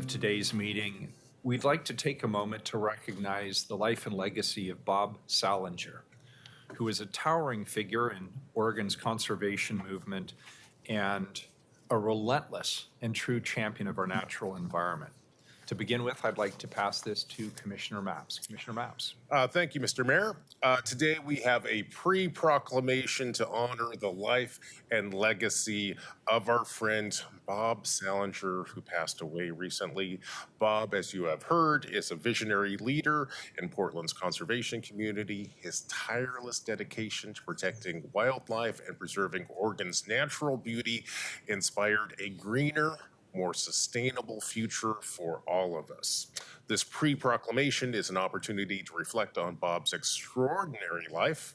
of today's meeting, we'd like to take a moment to recognize the life and legacy of Bob Salinger, who is a towering figure in Oregon's conservation movement and a relentless and true champion of our natural environment. To begin with, I'd like to pass this to Commissioner Mapps. Commissioner Mapps. Thank you, Mr. Mayor. Today we have a pre-proclamation to honor the life and legacy of our friend Bob Salinger, who passed away recently. Bob, as you have heard, is a visionary leader in Portland's conservation community. His tireless dedication to protecting wildlife and preserving Oregon's natural beauty inspired a greener, more sustainable future for all of us. This pre-proclamation is an opportunity to reflect on Bob's extraordinary life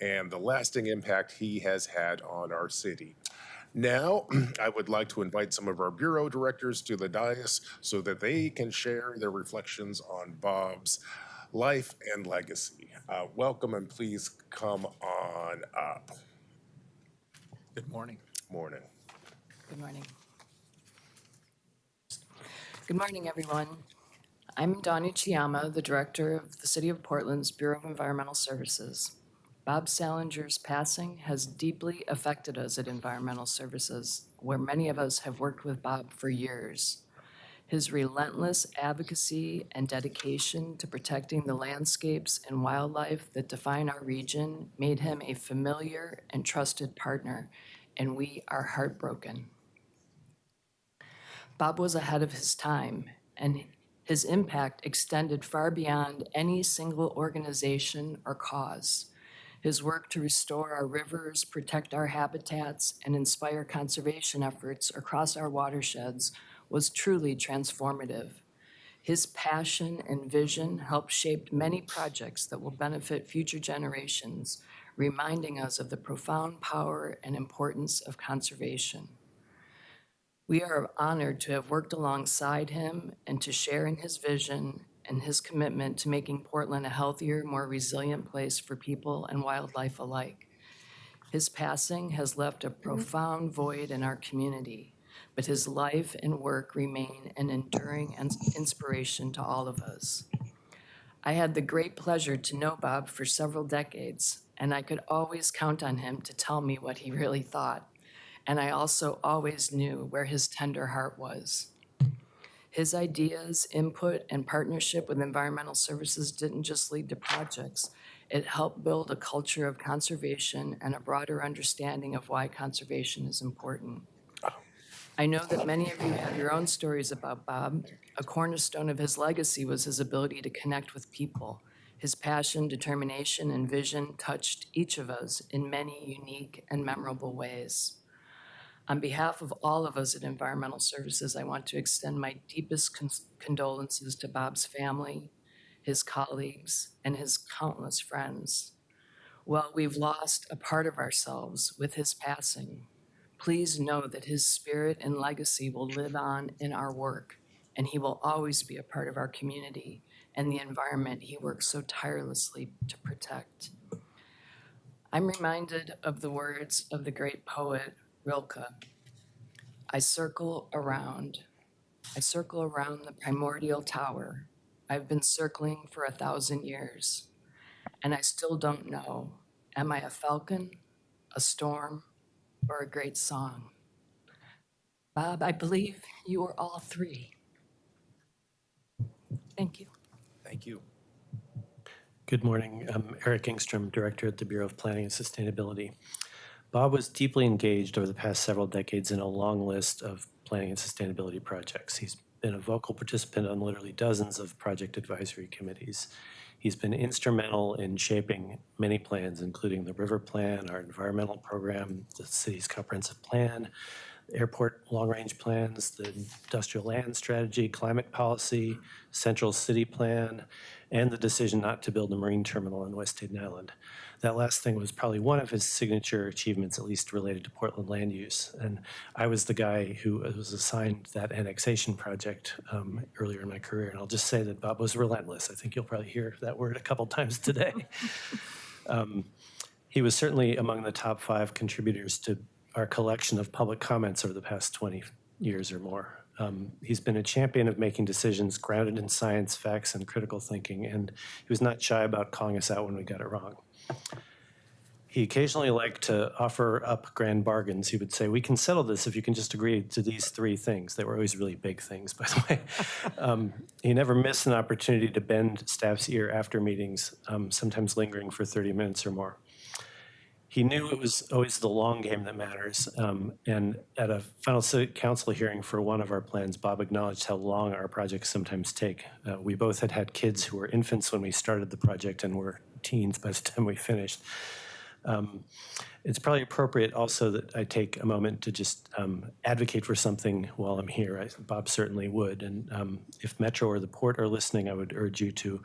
and the lasting impact he has had on our city. Now, I would like to invite some of our bureau directors to the dais so that they can share their reflections on Bob's life and legacy. Welcome, and please come on up. Good morning. Morning. Good morning. Good morning, everyone. I'm Donnie Chiyama, the Director of the City of Portland's Bureau of Environmental Services. Bob Salinger's passing has deeply affected us at Environmental Services, where many of us have worked with Bob for years. His relentless advocacy and dedication to protecting the landscapes and wildlife that define our region made him a familiar and trusted partner, and we are heartbroken. Bob was ahead of his time, and his impact extended far beyond any single organization or cause. His work to restore our rivers, protect our habitats, and inspire conservation efforts across our watersheds was truly transformative. His passion and vision helped shape many projects that will benefit future generations, reminding us of the profound power and importance of conservation. We are honored to have worked alongside him and to share in his vision and his commitment to making Portland a healthier, more resilient place for people and wildlife alike. His passing has left a profound void in our community, but his life and work remain an enduring inspiration to all of us. I had the great pleasure to know Bob for several decades, and I could always count on him to tell me what he really thought. And I also always knew where his tender heart was. His ideas, input, and partnership with Environmental Services didn't just lead to projects. It helped build a culture of conservation and a broader understanding of why conservation is important. I know that many of you have your own stories about Bob. A cornerstone of his legacy was his ability to connect with people. His passion, determination, and vision touched each of us in many unique and memorable ways. On behalf of all of us at Environmental Services, I want to extend my deepest condolences to Bob's family, his colleagues, and his countless friends. Well, we've lost a part of ourselves with his passing. Please know that his spirit and legacy will live on in our work, and he will always be a part of our community and the environment he works so tirelessly to protect. I'm reminded of the words of the great poet Rilke. I circle around the primordial tower. I've been circling for 1,000 years, and I still don't know, am I a falcon, a storm, or a great song? Bob, I believe you are all three. Thank you. Thank you. Good morning. I'm Eric Engstrom, Director at the Bureau of Planning and Sustainability. Bob was deeply engaged over the past several decades in a long list of planning and sustainability projects. He's been a vocal participant on literally dozens of project advisory committees. He's been instrumental in shaping many plans, including the River Plan, our environmental program, the city's comprehensive plan, airport long-range plans, the industrial land strategy, climate policy, central city plan, and the decision not to build a marine terminal on West Staten Island. That last thing was probably one of his signature achievements, at least related to Portland land use. And I was the guy who was assigned that annexation project earlier in my career. And I'll just say that Bob was relentless. I think you'll probably hear that word a couple times today. He was certainly among the top 5 contributors to our collection of public comments over the past 20 years or more. He's been a champion of making decisions grounded in science, facts, and critical thinking, and he was not shy about calling us out when we got it wrong. He occasionally liked to offer up grand bargains. He would say, "We can settle this if you can just agree to these 3 things." They were always really big things, by the way. He never missed an opportunity to bend staff's ear after meetings, sometimes lingering for 30 minutes or more. He knew it was always the long game that matters. And at a final city council hearing for one of our plans, Bob acknowledged how long our projects sometimes take. We both had kids who were infants when we started the project and were teens by the time we finished. It's probably appropriate also that I take a moment to just advocate for something while I'm here. Bob certainly would. And if Metro or the Port are listening, I would urge you to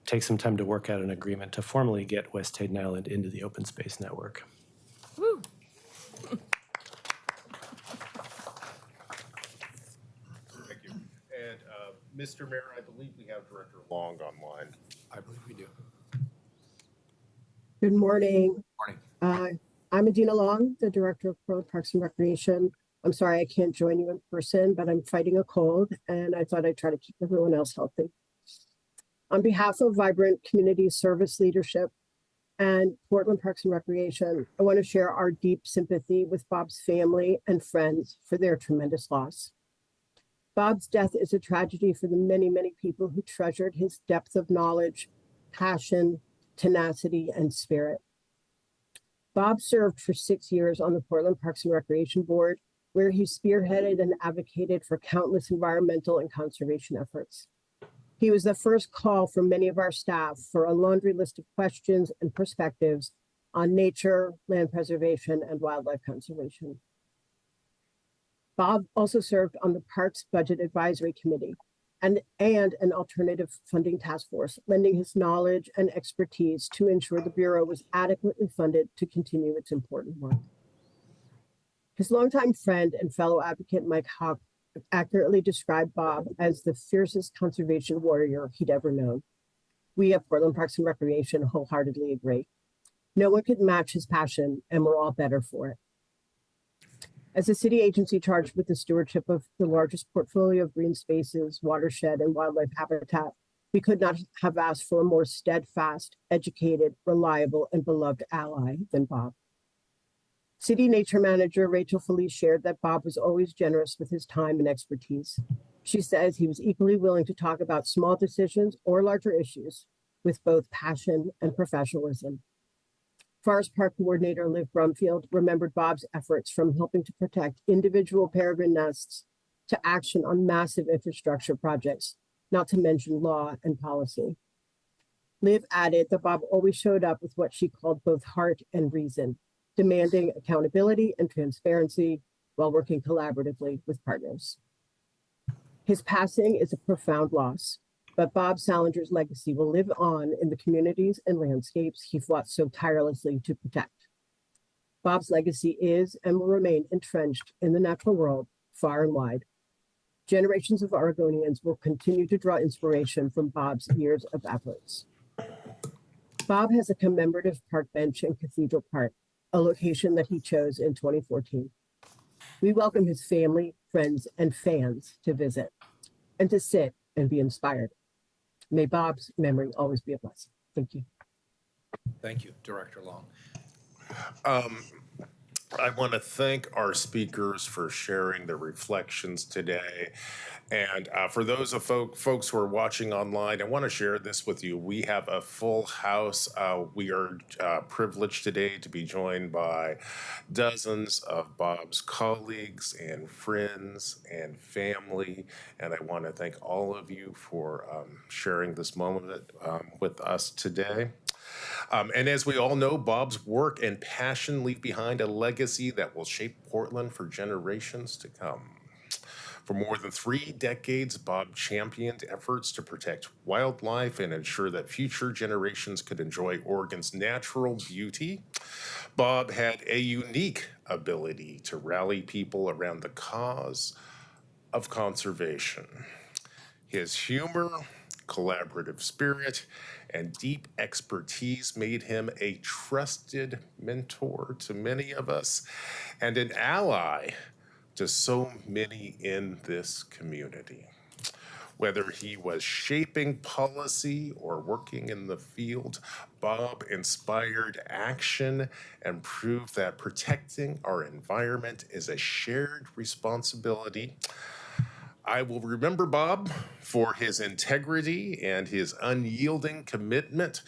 take some time to work out an agreement to formally get West Hayden Island into the open space network. Woo. Thank you. And Mr. Mayor, I believe we have Director Long online. I believe we do. Good morning. Morning. I'm Adina Long, the Director of Portland Parks and Recreation. I'm sorry I can't join you in person, but I'm fighting a cold and I thought I'd try to keep everyone else healthy. On behalf of Vibrant Community Service Leadership and Portland Parks and Recreation, I want to share our deep sympathy with Bob's family and friends for their tremendous loss. Bob's death is a tragedy for the many, many people who treasured his depth of knowledge, passion, tenacity, and spirit. Bob served for 6 years on the Portland Parks and Recreation Board, where he spearheaded and advocated for countless environmental and conservation efforts. He was the first call from many of our staff for a laundry list of questions and perspectives on nature, land preservation, and wildlife conservation. Bob also served on the Parks Budget Advisory Committee and an alternative funding task force, lending his knowledge and expertise to ensure the Bureau was adequately funded to continue its important work. His longtime friend and fellow advocate, Mike Hawk, accurately described Bob as the fiercest conservation warrior he'd ever known. We at Portland Parks and Recreation wholeheartedly agree. No one could match his passion, and we're all better for it. As a city agency charged with the stewardship of the largest portfolio of green spaces, watershed, and wildlife habitat, we could not have asked for a more steadfast, educated, reliable, and beloved ally than Bob. City Nature Manager Rachel Felice shared that Bob was always generous with his time and expertise. She says he was equally willing to talk about small decisions or larger issues with both passion and professionalism. Forest Park Coordinator Liv Brumfield remembered Bob's efforts from helping to protect individual peregrine nests to action on massive infrastructure projects, not to mention law and policy. Liv added that Bob always showed up with what she called both heart and reason, demanding accountability and transparency while working collaboratively with partners. His passing is a profound loss, but Bob Salinger's legacy will live on in the communities and landscapes he fought so tirelessly to protect. Bob's legacy is and will remain entrenched in the natural world far and wide. Generations of Oregonians will continue to draw inspiration from Bob's years of efforts. Bob has a commemorative park bench in Cathedral Park, a location that he chose in 2014. We welcome his family, friends, and fans to visit and to sit and be inspired. May Bob's memory always be a blessing. Thank you. Thank you, Director Long. I want to thank our speakers for sharing their reflections today. And for those of folks who are watching online, I want to share this with you. We have a full house. We are privileged today to be joined by dozens of Bob's colleagues and friends and family. And I want to thank all of you for sharing this moment with us today. And as we all know, Bob's work and passion leave behind a legacy that will shape Portland for generations to come. For more than 3 decades, Bob championed efforts to protect wildlife and ensure that future generations could enjoy Oregon's natural beauty. Bob had a unique ability to rally people around the cause of conservation. His humor, collaborative spirit, and deep expertise made him a trusted mentor to many of us and an ally to so many in this community. Whether he was shaping policy or working in the field, Bob inspired action and proved that protecting our environment is a shared responsibility. I will remember Bob for his integrity and his unyielding commitment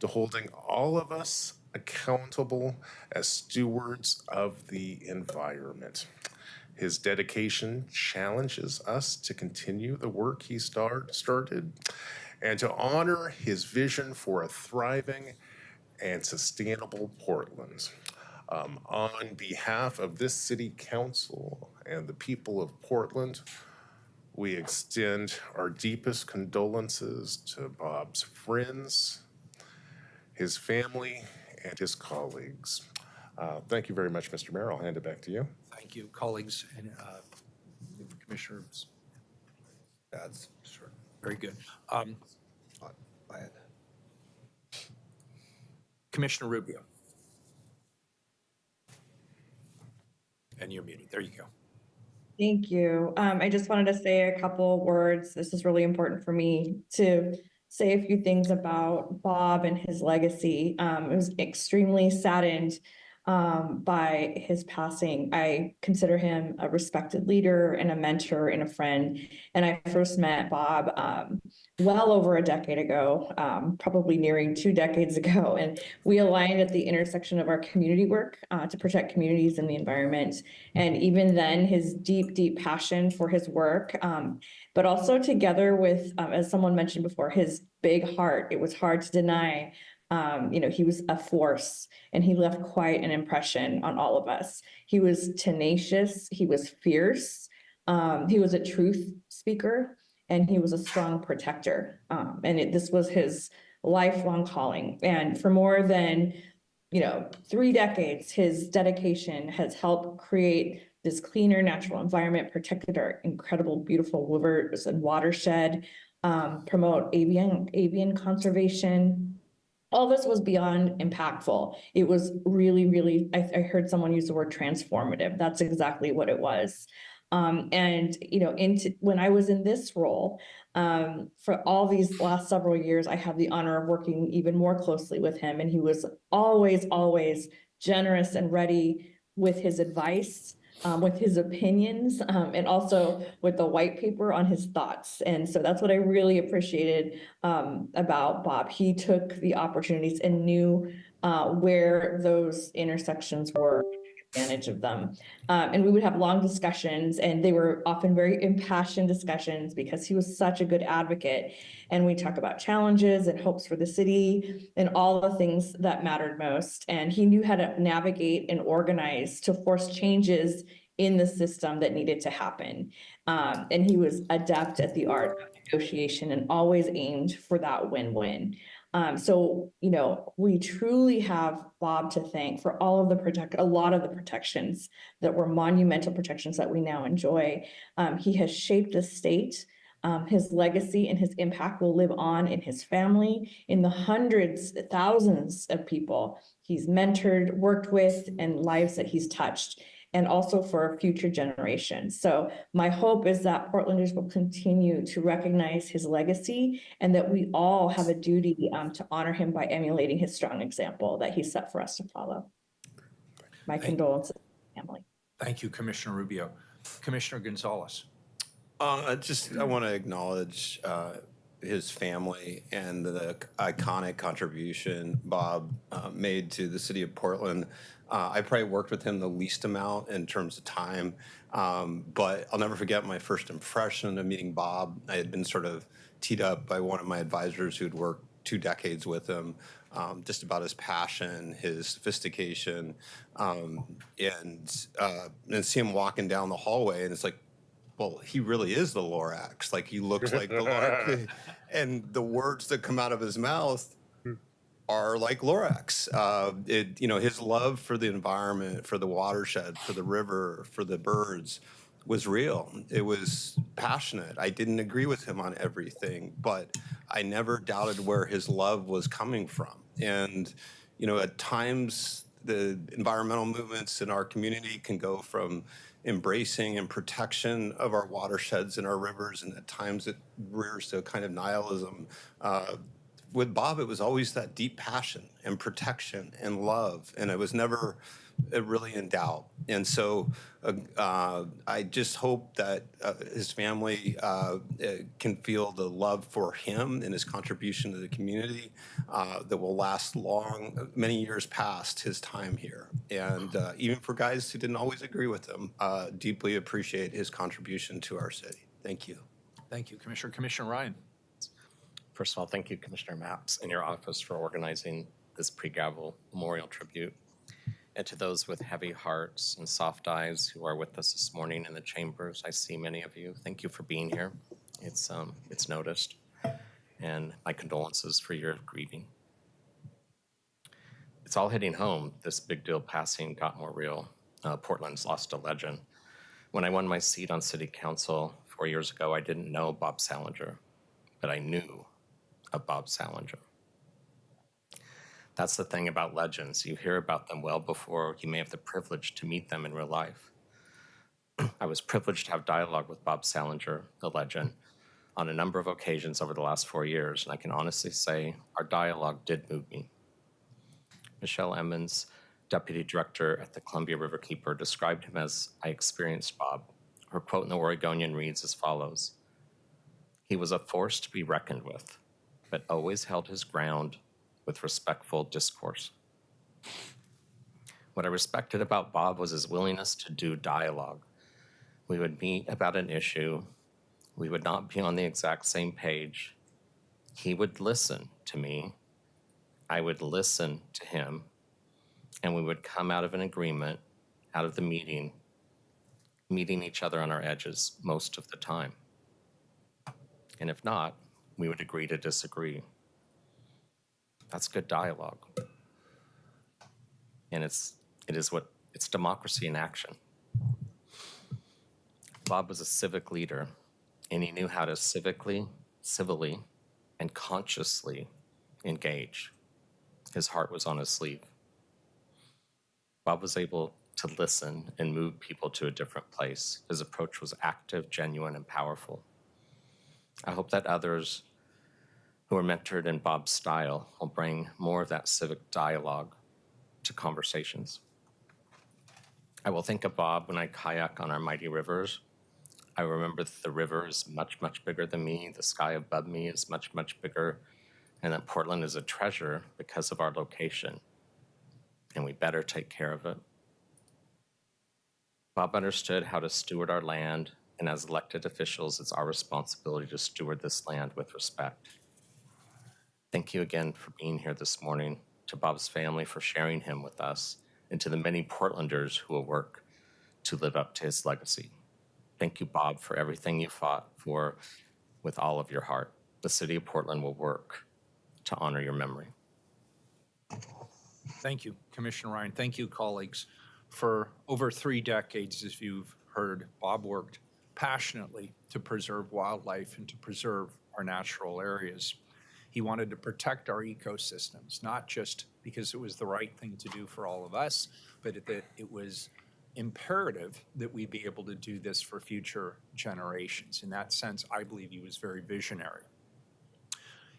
to holding all of us accountable as stewards of the environment. His dedication challenges us to continue the work he started and to honor his vision for a thriving and sustainable Portland. On behalf of this city council and the people of Portland, we extend our deepest condolences to Bob's friends, his family, and his colleagues. Thank you very much, Mr. Mayor. I'll hand it back to you. Thank you, colleagues and commissioners. That's sure. Very good. Commissioner Rubio. And you're muted. There you go. Thank you. I just wanted to say a couple words. This is really important for me to say a few things about Bob and his legacy. I was extremely saddened by his passing. I consider him a respected leader and a mentor and a friend. And I first met Bob well over a decade ago, probably nearing 2 decades ago. And we aligned at the intersection of our community work to protect communities and the environment. And even then, his deep, deep passion for his work, but also together with, as someone mentioned before, his big heart. It was hard to deny. He was a force and he left quite an impression on all of us. He was tenacious, he was fierce, he was a truth speaker, and he was a strong protector. This was his lifelong calling. And for more than 3 decades, his dedication has helped create this cleaner natural environment, protected our incredible, beautiful rivers and watershed, promote avian conservation. All this was beyond impactful. It was really, really, I heard someone use the word transformative. That's exactly what it was. When I was in this role, for all these last several years, I had the honor of working even more closely with him. And he was always, always generous and ready with his advice, with his opinions, and also with the white paper on his thoughts. And so that's what I really appreciated about Bob. He took the opportunities and knew where those intersections were, advantage of them. And we would have long discussions, and they were often very impassioned discussions because he was such a good advocate. And we talk about challenges and hopes for the city and all the things that mattered most. And he knew how to navigate and organize to force changes in the system that needed to happen. And he was adept at the art of negotiation and always aimed for that win-win. We truly have Bob to thank for all of a lot of the protections that were monumental protections that we now enjoy. He has shaped the state. His legacy and his impact will live on in his family, in the hundreds, thousands of people he's mentored, worked with, and lives that he's touched, and also for future generations. So my hope is that Portlanders will continue to recognize his legacy and that we all have a duty to honor him by emulating his strong example that he set for us to follow. My condolences to the family. Thank you, Commissioner Rubio. Commissioner Gonzalez. I want to acknowledge his family and the iconic contribution Bob made to the city of Portland. I probably worked with him the least amount in terms of time, but I'll never forget my first impression of meeting Bob. I had been sort of teed up by one of my advisors who'd worked 2 decades with him, just about his passion, his sophistication, and see him walking down the hallway, and it's like, well, he really is the Lorax. Like, he looks like the Lorax. And the words that come out of his mouth are like Lorax. His love for the environment, for the watershed, for the river, for the birds was real. It was passionate. I didn't agree with him on everything, but I never doubted where his love was coming from. And, at times the environmental movements in our community can go from embracing and protection of our watersheds and our rivers, and at times it rears to a kind of nihilism. With Bob, it was always that deep passion and protection and love, and it was never really in doubt. And so I just hope that his family can feel the love for him and his contribution to the community that will last many years past his time here. And even for guys who didn't always agree with him, deeply appreciate his contribution to our city. Thank you. Thank you, Commissioner. Commissioner Ryan. First of all, thank you, Commissioner Mapps and your office for organizing this pre-gavel memorial tribute. And to those with heavy hearts and soft eyes who are with us this morning in the chambers, I see many of you. Thank you for being here. It's noticed. And my condolences for your grieving. It's all hitting home. This big deal passing got more real. Portland's lost a legend. When I won my seat on City Council 4 years ago, I didn't know Bob Salinger, but I knew of Bob Salinger. That's the thing about legends. You hear about them well before you may have the privilege to meet them in real life. I was privileged to have dialogue with Bob Salinger, the legend, on a number of occasions over the last 4 years, and I can honestly say our dialogue did move me. Michelle Emmons, Deputy Director at the Columbia Riverkeeper, described him as I experienced Bob. Her quote in the Oregonian reads as follows: "He was a force to be reckoned with, but always held his ground with respectful discourse." What I respected about Bob was his willingness to do dialogue. We would meet about an issue. We would not be on the exact same page. He would listen to me. I would listen to him. And we would come out of an agreement, out of the meeting each other on our edges most of the time. And if not, we would agree to disagree. That's good dialogue. And it's democracy in action. Bob was a civic leader, and he knew how to civilly, and consciously engage. His heart was on his sleeve. Bob was able to listen and move people to a different place. His approach was active, genuine, and powerful. I hope that others who are mentored in Bob's style will bring more of that civic dialogue to conversations. I will think of Bob when I kayak on our mighty rivers. I remember that the river is much, much bigger than me. The sky above me is much, much bigger. And that Portland is a treasure because of our location. And we better take care of it. Bob understood how to steward our land, and as elected officials, it's our responsibility to steward this land with respect. Thank you again for being here this morning, to Bob's family for sharing him with us, and to the many Portlanders who will work to live up to his legacy. Thank you, Bob, for everything you fought for with all of your heart. The City of Portland will work to honor your memory. Thank you, Commissioner Ryan. Thank you, colleagues. For over 3 decades, as you've heard, Bob worked passionately to preserve wildlife and to preserve our natural areas. He wanted to protect our ecosystems, not just because it was the right thing to do for all of us, but that it was imperative that we be able to do this for future generations. In that sense, I believe he was very visionary.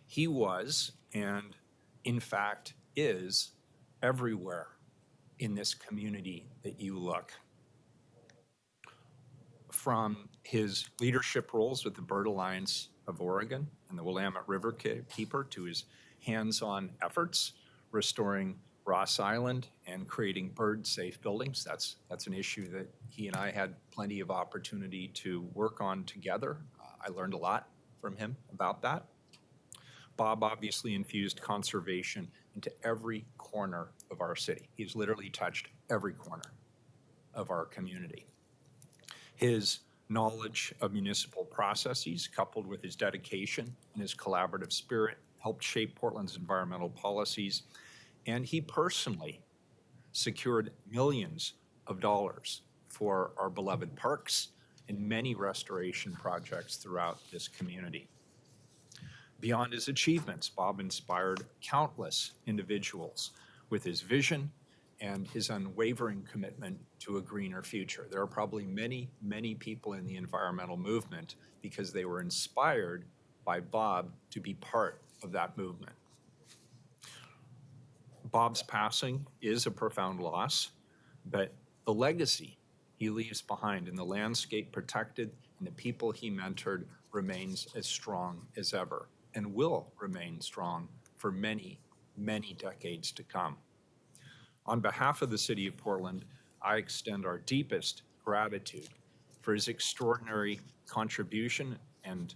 He was, and in fact is, everywhere in this community that you look. From his leadership roles with the Bird Alliance of Oregon and the Willamette River Keeper to his hands-on efforts restoring Ross Island and creating bird-safe buildings. That's an issue that he and I had plenty of opportunity to work on together. I learned a lot from him about that. Bob obviously infused conservation into every corner of our city. He's literally touched every corner of our community. His knowledge of municipal processes, coupled with his dedication and his collaborative spirit, helped shape Portland's environmental policies, and he personally secured millions of dollars for our beloved parks and many restoration projects throughout this community. Beyond his achievements, Bob inspired countless individuals with his vision and his unwavering commitment to a greener future. There are probably many, many people in the environmental movement because they were inspired by Bob to be part of that movement. Bob's passing is a profound loss, but the legacy he leaves behind and the landscape protected and the people he mentored remains as strong as ever and will remain strong for many, many decades to come. On behalf of the City of Portland, I extend our deepest gratitude for his extraordinary contribution, and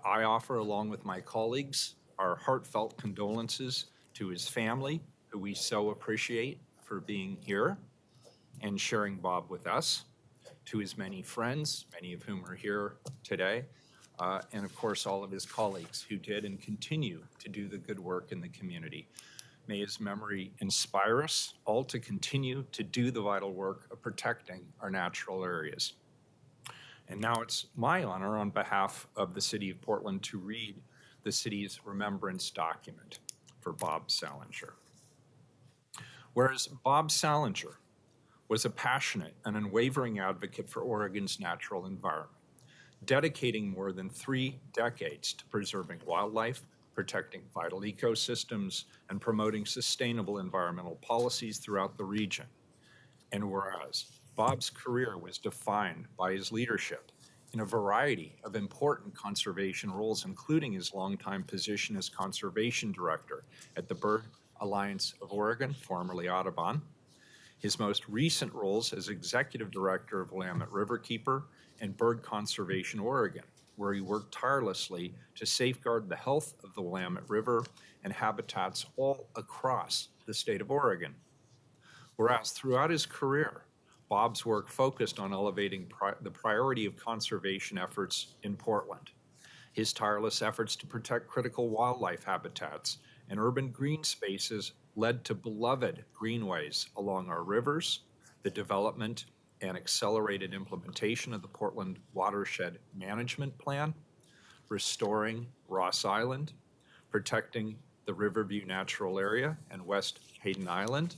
I offer, along with my colleagues, our heartfelt condolences to his family, who we so appreciate for being here and sharing Bob with us, to his many friends, many of whom are here today, and of course all of his colleagues who did and continue to do the good work in the community. May his memory inspire us all to continue to do the vital work of protecting our natural areas. And now it's my honor on behalf of the City of Portland to read the city's remembrance document for Bob Salinger. Whereas Bob Salinger was a passionate and unwavering advocate for Oregon's natural environment, dedicating more than 3 decades to preserving wildlife, protecting vital ecosystems, and promoting sustainable environmental policies throughout the region. And whereas Bob's career was defined by his leadership in a variety of important conservation roles, including his longtime position as conservation director at the Bird Alliance of Oregon, formerly Audubon, his most recent roles as executive director of Willamette Riverkeeper and Bird Conservation Oregon, where he worked tirelessly to safeguard the health of the Willamette River and habitats all across the state of Oregon. Whereas throughout his career, Bob's work focused on elevating the priority of conservation efforts in Portland. His tireless efforts to protect critical wildlife habitats and urban green spaces led to beloved greenways along our rivers, the development and accelerated implementation of the Portland Watershed Management Plan, restoring Ross Island, protecting the Riverview Natural Area and West Hayden Island,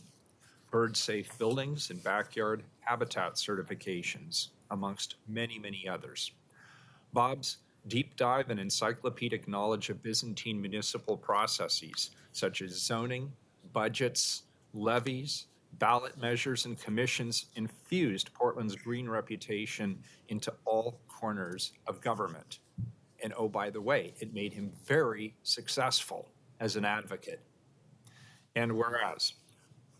bird-safe buildings and backyard habitat certifications, amongst many, many others. Bob's deep dive and encyclopedic knowledge of Byzantine municipal processes, such as zoning, budgets, levies, ballot measures, and commissions, infused Portland's green reputation into all corners of government. And oh, by the way, it made him very successful as an advocate. And whereas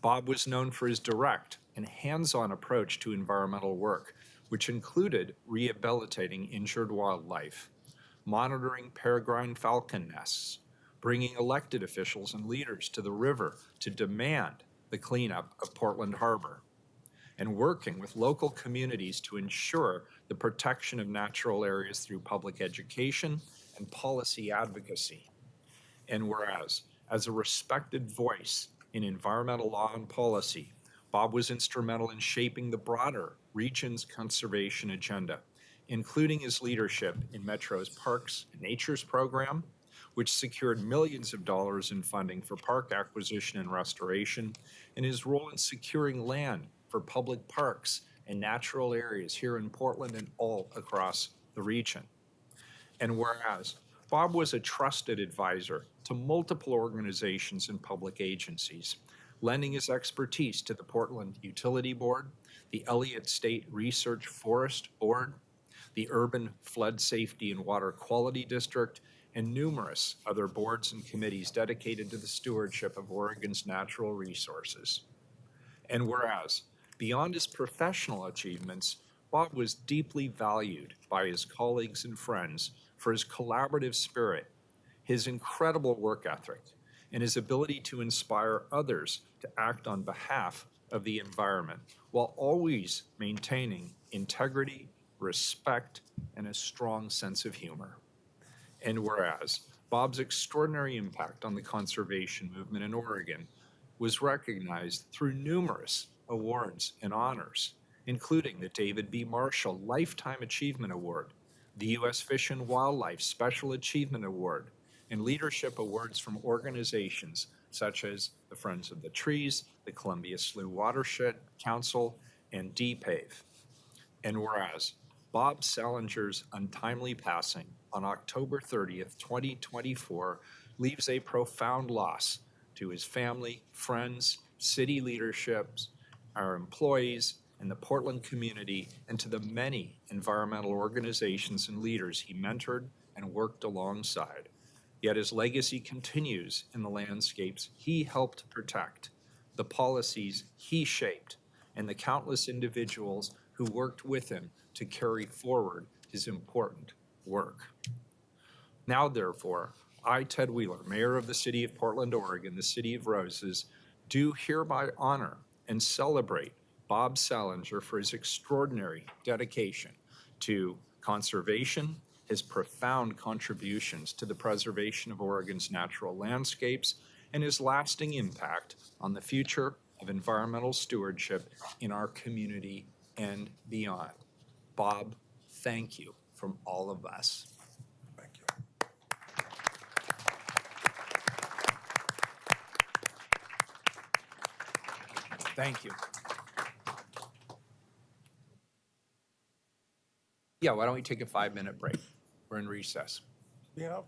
Bob was known for his direct and hands-on approach to environmental work, which included rehabilitating injured wildlife, monitoring peregrine falcon nests, bringing elected officials and leaders to the river to demand the cleanup of Portland Harbor, and working with local communities to ensure the protection of natural areas through public education and policy advocacy. And whereas, as a respected voice in environmental law and policy, Bob was instrumental in shaping the broader region's conservation agenda, including his leadership in Metro's Parks and Natures program, which secured millions of dollars in funding for park acquisition and restoration, and his role in securing land for public parks and natural areas here in Portland and all across the region. And whereas Bob was a trusted advisor to multiple organizations and public agencies, lending his expertise to the Portland Utility Board, the Elliott State Research Forest Board, the Urban Flood Safety and Water Quality District, and numerous other boards and committees dedicated to the stewardship of Oregon's natural resources. And whereas, beyond his professional achievements, Bob was deeply valued by his colleagues and friends for his collaborative spirit, his incredible work ethic, and his ability to inspire others to act on behalf of the environment, while always maintaining integrity, respect, and a strong sense of humor. And whereas Bob's extraordinary impact on the conservation movement in Oregon was recognized through numerous awards and honors, including the David B. Marshall Lifetime Achievement Award, the U.S. Fish and Wildlife Special Achievement Award, and leadership awards from organizations such as the Friends of the Trees, the Columbia Slough Watershed Council, and DPAVE. And whereas Bob Salinger's untimely passing on October 30th, 2024, leaves a profound loss to his family, friends, city leaderships, our employees, and the Portland community, and to the many environmental organizations and leaders he mentored and worked alongside. Yet his legacy continues in the landscapes he helped protect, the policies he shaped, and the countless individuals who worked with him to carry forward his important work. Now, therefore, I, Ted Wheeler, Mayor of the City of Portland, Oregon, the City of Roses, do hereby honor and celebrate Bob Salinger for his extraordinary dedication to conservation, his profound contributions to the preservation of Oregon's natural landscapes, and his lasting impact on the future of environmental stewardship in our community and beyond. Bob, thank you from all of us. Thank you. Thank you. Yeah, why don't we take a 5-minute break? We're in recess. Yeah.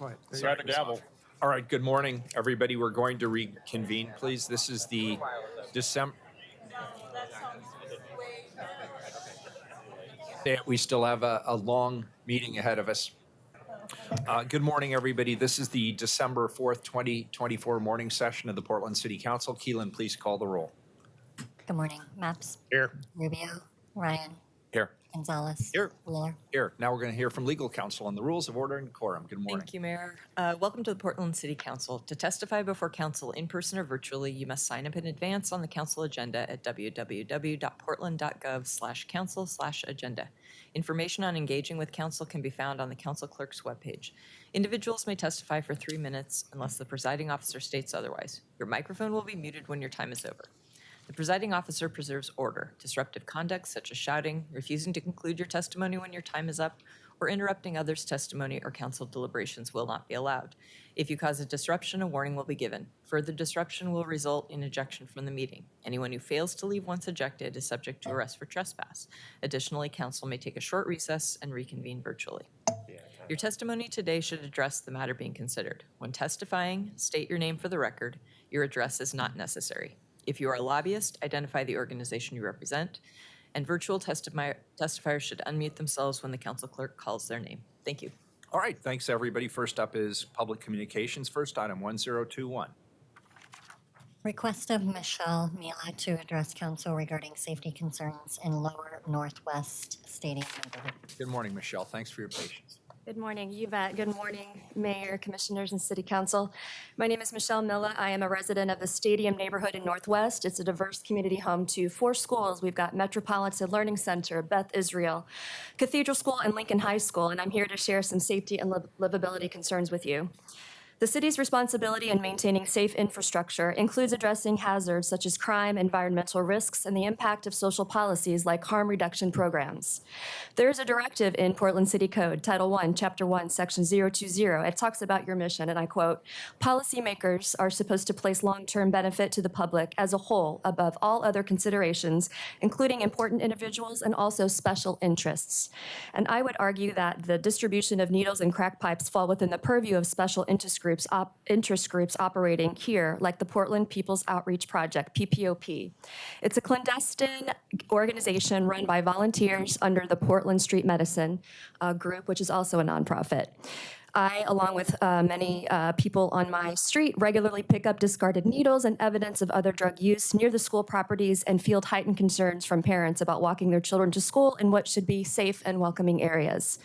quiet. Got the gavel. All right, good morning, everybody. We're going to reconvene, please. This is the December. We still have a long meeting ahead of us. Good morning, everybody. This is the December 4th, 2024 morning session of the Portland City Council. Keelan, please call the roll. Good morning. Maps. Here. Rubio. Ryan. Here. Gonzalez. Here. Wheeler. Here. Now we're going to hear from legal counsel on the rules of order and decorum. Good morning. Thank you, Mayor. Welcome to the Portland City Council. To testify before council in person or virtually, you must sign up in advance on the council agenda at www.portland.gov/council/agenda. Information on engaging with council can be found on the council clerk's webpage. Individuals may testify for 3 minutes unless the presiding officer states otherwise. Your microphone will be muted when your time is over. The presiding officer preserves order. Disruptive conduct such as shouting, refusing to conclude your testimony when your time is up, or interrupting others' testimony or council deliberations will not be allowed. If you cause a disruption, a warning will be given. Further disruption will result in ejection from the meeting. Anyone who fails to leave once ejected is subject to arrest for trespass. Additionally, council may take a short recess and reconvene virtually. Your testimony today should address the matter being considered. When testifying, state your name for the record. Your address is not necessary. If you are a lobbyist, identify the organization you represent, and virtual testifiers should unmute themselves when the council clerk calls their name. Thank you. All right, thanks, everybody. First up is public communications. First item 1021. Request of Michelle Mila to address council regarding safety concerns in Lower Northwest Stadium neighborhood. Good morning, Michelle. Thanks for your patience. Good morning, you bet. Good morning, Mayor, Commissioners, and City Council. My name is Michelle Milla. I am a resident of the Stadium neighborhood in Northwest. It's a diverse community home to 4 schools. We've got Metropolitan Learning Center, Beth Israel, Cathedral School, and Lincoln High School, and I'm here to share some safety and livability concerns with you. The city's responsibility in maintaining safe infrastructure includes addressing hazards such as crime, environmental risks, and the impact of social policies like harm reduction programs. There is a directive in Portland City Code, Title I, Chapter 1, Section 020. It talks about your mission, and I quote, "Policymakers are supposed to place long-term benefit to the public as a whole above all other considerations, including important individuals and also special interests." And I would argue that the distribution of needles and crack pipes fall within the purview of special interest groups operating here, like the Portland People's Outreach Project, PPOP. It's a clandestine organization run by volunteers under the Portland Street Medicine group, which is also a nonprofit. I, along with many people on my street, regularly pick up discarded needles and evidence of other drug use near the school properties and field heightened concerns from parents about walking their children to school in what should be safe and welcoming areas.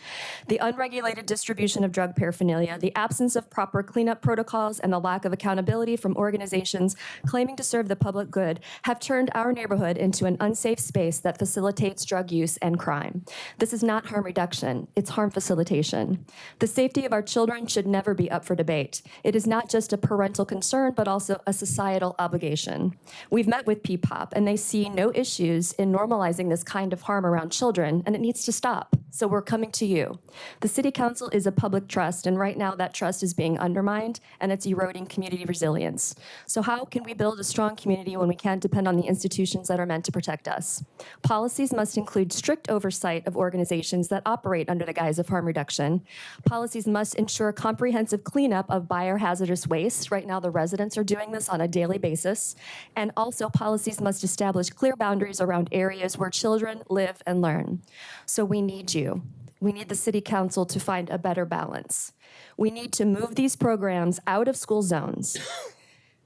The unregulated distribution of drug paraphernalia, the absence of proper cleanup protocols, and the lack of accountability from organizations claiming to serve the public good have turned our neighborhood into an unsafe space that facilitates drug use and crime. This is not harm reduction, it's harm facilitation. The safety of our children should never be up for debate. It is not just a parental concern, but also a societal obligation. We've met with PPOP, and they see no issues in normalizing this kind of harm around children, and it needs to stop. So we're coming to you. The City Council is a public trust, and right now that trust is being undermined, and it's eroding community resilience. So how can we build a strong community when we can't depend on the institutions that are meant to protect us? Policies must include strict oversight of organizations that operate under the guise of harm reduction. Policies must ensure comprehensive cleanup of biohazardous waste. Right now, the residents are doing this on a daily basis. And also, policies must establish clear boundaries around areas where children live and learn. So we need you. We need the City Council to find a better balance. We need to move these programs out of school zones.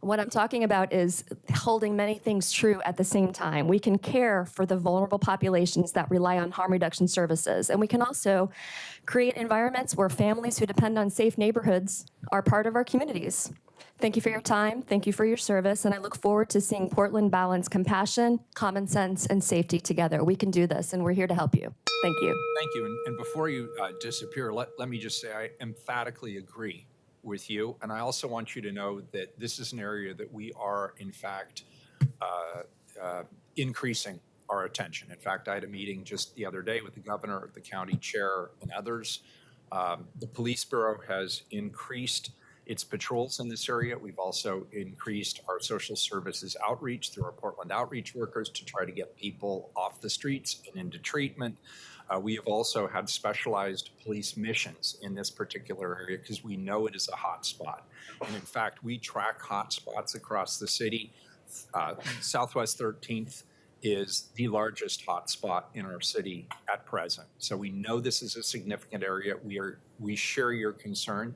What I'm talking about is holding many things true at the same time. We can care for the vulnerable populations that rely on harm reduction services, and we can also create environments where families who depend on safe neighborhoods are part of our communities. Thank you for your time, thank you for your service, and I look forward to seeing Portland balance compassion, common sense, and safety together. We can do this, and we're here to help you. Thank you. Thank you. And before you disappear, let me just say I emphatically agree with you. And I also want you to know that this is an area that we are, in fact, increasing our attention. In fact, I had a meeting just the other day with the governor, the county chair, and others. The police bureau has increased its patrols in this area. We've also increased our social services outreach through our Portland outreach workers to try to get people off the streets and into treatment. We have also had specialized police missions in this particular area because we know it is a hot spot. And in fact, we track hot spots across the city. Southwest 13th is the largest hotspot in our city at present. So we know this is a significant area. We share your concern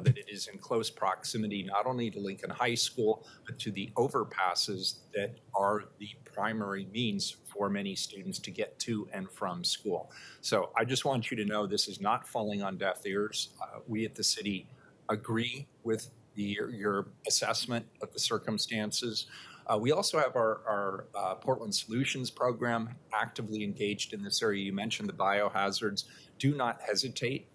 that it is in close proximity not only to Lincoln High School, but to the overpasses that are the primary means for many students to get to and from school. So I just want you to know this is not falling on deaf ears. We at the city agree with your assessment of the circumstances. We also have our Portland Solutions program actively engaged in this area. You mentioned the biohazards. Do not hesitate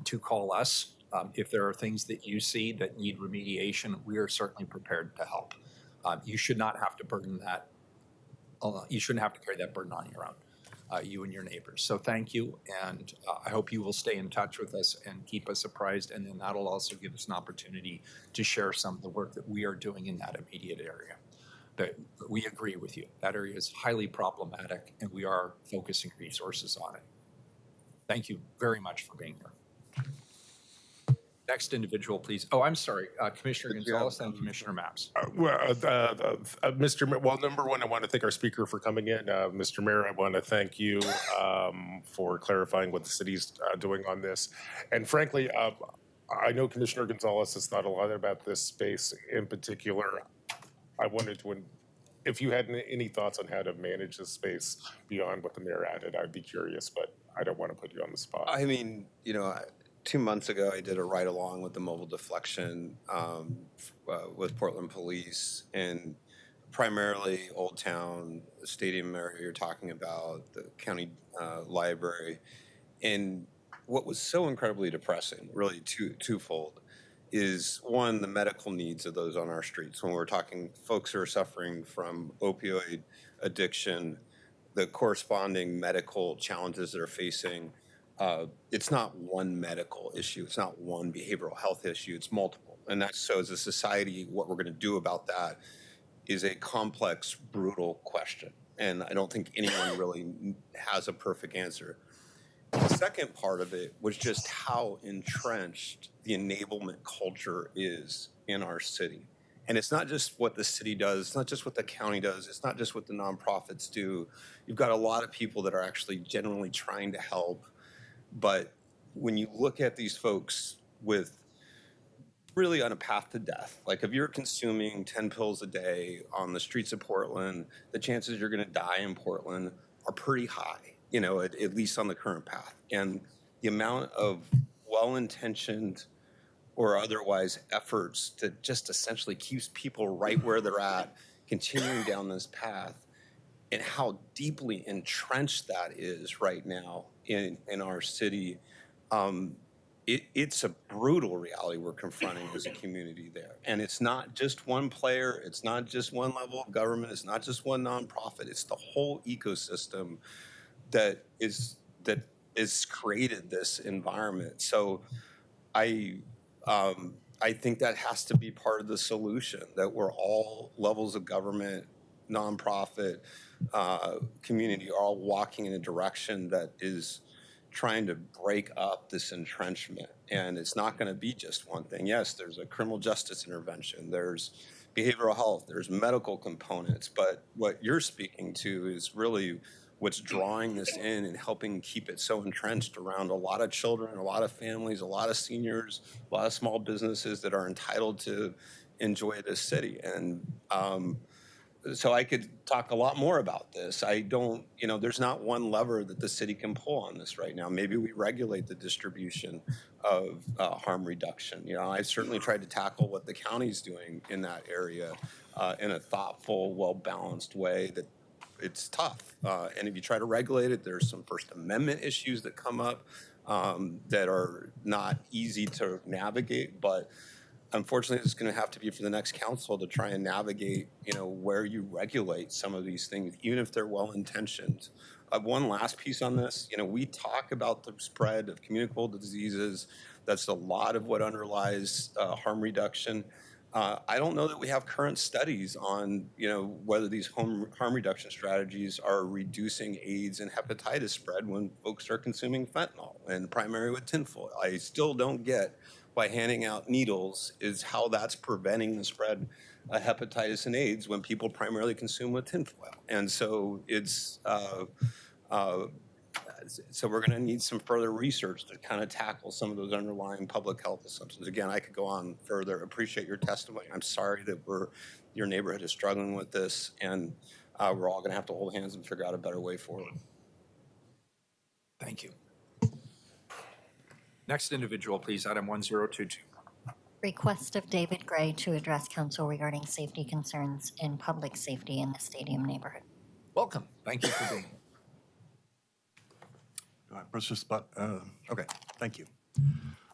to call us if there are things that you see that need remediation. We are certainly prepared to help. You should not have to burden that. You shouldn't have to carry that burden on your own, you and your neighbors. So thank you, and I hope you will stay in touch with us and keep us apprised, and then that'll also give us an opportunity to share some of the work that we are doing in that immediate area. But we agree with you. That area is highly problematic, and we are focusing resources on it. Thank you very much for being here. Next individual, please. Oh, I'm sorry, Commissioner Gonzalez, then Commissioner Maps. Mr. Mayor, well, number one, I want to thank our speaker for coming in. Mr. Mayor, I want to thank you for clarifying what the city's doing on this. And frankly, I know Commissioner Gonzalez has thought a lot about this space in particular. I wanted to, if you had any thoughts on how to manage this space beyond what the mayor added, I'd be curious, but I don't want to put you on the spot. I mean, 2 months ago, I did a ride along with the mobile deflection with Portland Police, and primarily Old Town, the stadium area you're talking about, the county library. And what was so incredibly depressing, really twofold, is one, the medical needs of those on our streets. When we're talking folks who are suffering from opioid addiction, the corresponding medical challenges that are facing, it's not one medical issue. It's not one behavioral health issue. It's multiple. And that's, so as a society, what we're going to do about that is a complex, brutal question. And I don't think anyone really has a perfect answer. The second part of it was just how entrenched the enablement culture is in our city. And it's not just what the city does. It's not just what the county does. It's not just what the nonprofits do. You've got a lot of people that are actually genuinely trying to help. But when you look at these folks with really on a path to death, like if you're consuming 10 pills a day on the streets of Portland, the chances you're going to die in Portland are pretty high, at least on the current path. And the amount of well-intentioned or otherwise efforts to just essentially keeps people right where they're at, continuing down this path, and how deeply entrenched that is right now in our city, it's a brutal reality we're confronting as a community there. And it's not just one player, it's not just one level of government, it's not just one nonprofit, it's the whole ecosystem that is created this environment. So I think that has to be part of the solution, that we're all levels of government, nonprofit, community are all walking in a direction that is trying to break up this entrenchment. And it's not going to be just one thing. Yes, there's a criminal justice intervention, there's behavioral health, there's medical components, but what you're speaking to is really what's drawing this in and helping keep it so entrenched around a lot of children, a lot of families, a lot of seniors, a lot of small businesses that are entitled to enjoy this city. And so I could talk a lot more about this. I don't, there's not one lever that the city can pull on this right now. Maybe we regulate the distribution of harm reduction. I've certainly tried to tackle what the county's doing in that area in a thoughtful, well-balanced way that it's tough. And if you try to regulate it, there's some First Amendment issues that come up that are not easy to navigate, but unfortunately, it's going to have to be for the next council to try and navigate, where you regulate some of these things, even if they're well-intentioned. One last piece on this, we talk about the spread of communicable diseases. That's a lot of what underlies harm reduction. I don't know that we have current studies on, whether these harm reduction strategies are reducing AIDS and hepatitis spread when folks are consuming fentanyl and primary with tinfoil. I still don't get why handing out needles is how that's preventing the spread of hepatitis and AIDS when people primarily consume with tinfoil. And so so we're going to need some further research to kind of tackle some of those underlying public health assumptions. Again, I could go on further. Appreciate your testimony. I'm sorry that your neighborhood is struggling with this, and we're all going to have to hold hands and figure out a better way forward. Thank you. Next individual, please, item 1022. Request of David Gray to address council regarding safety concerns in public safety in the stadium neighborhood. Welcome. Thank you for being here. Press this button. Okay, thank you.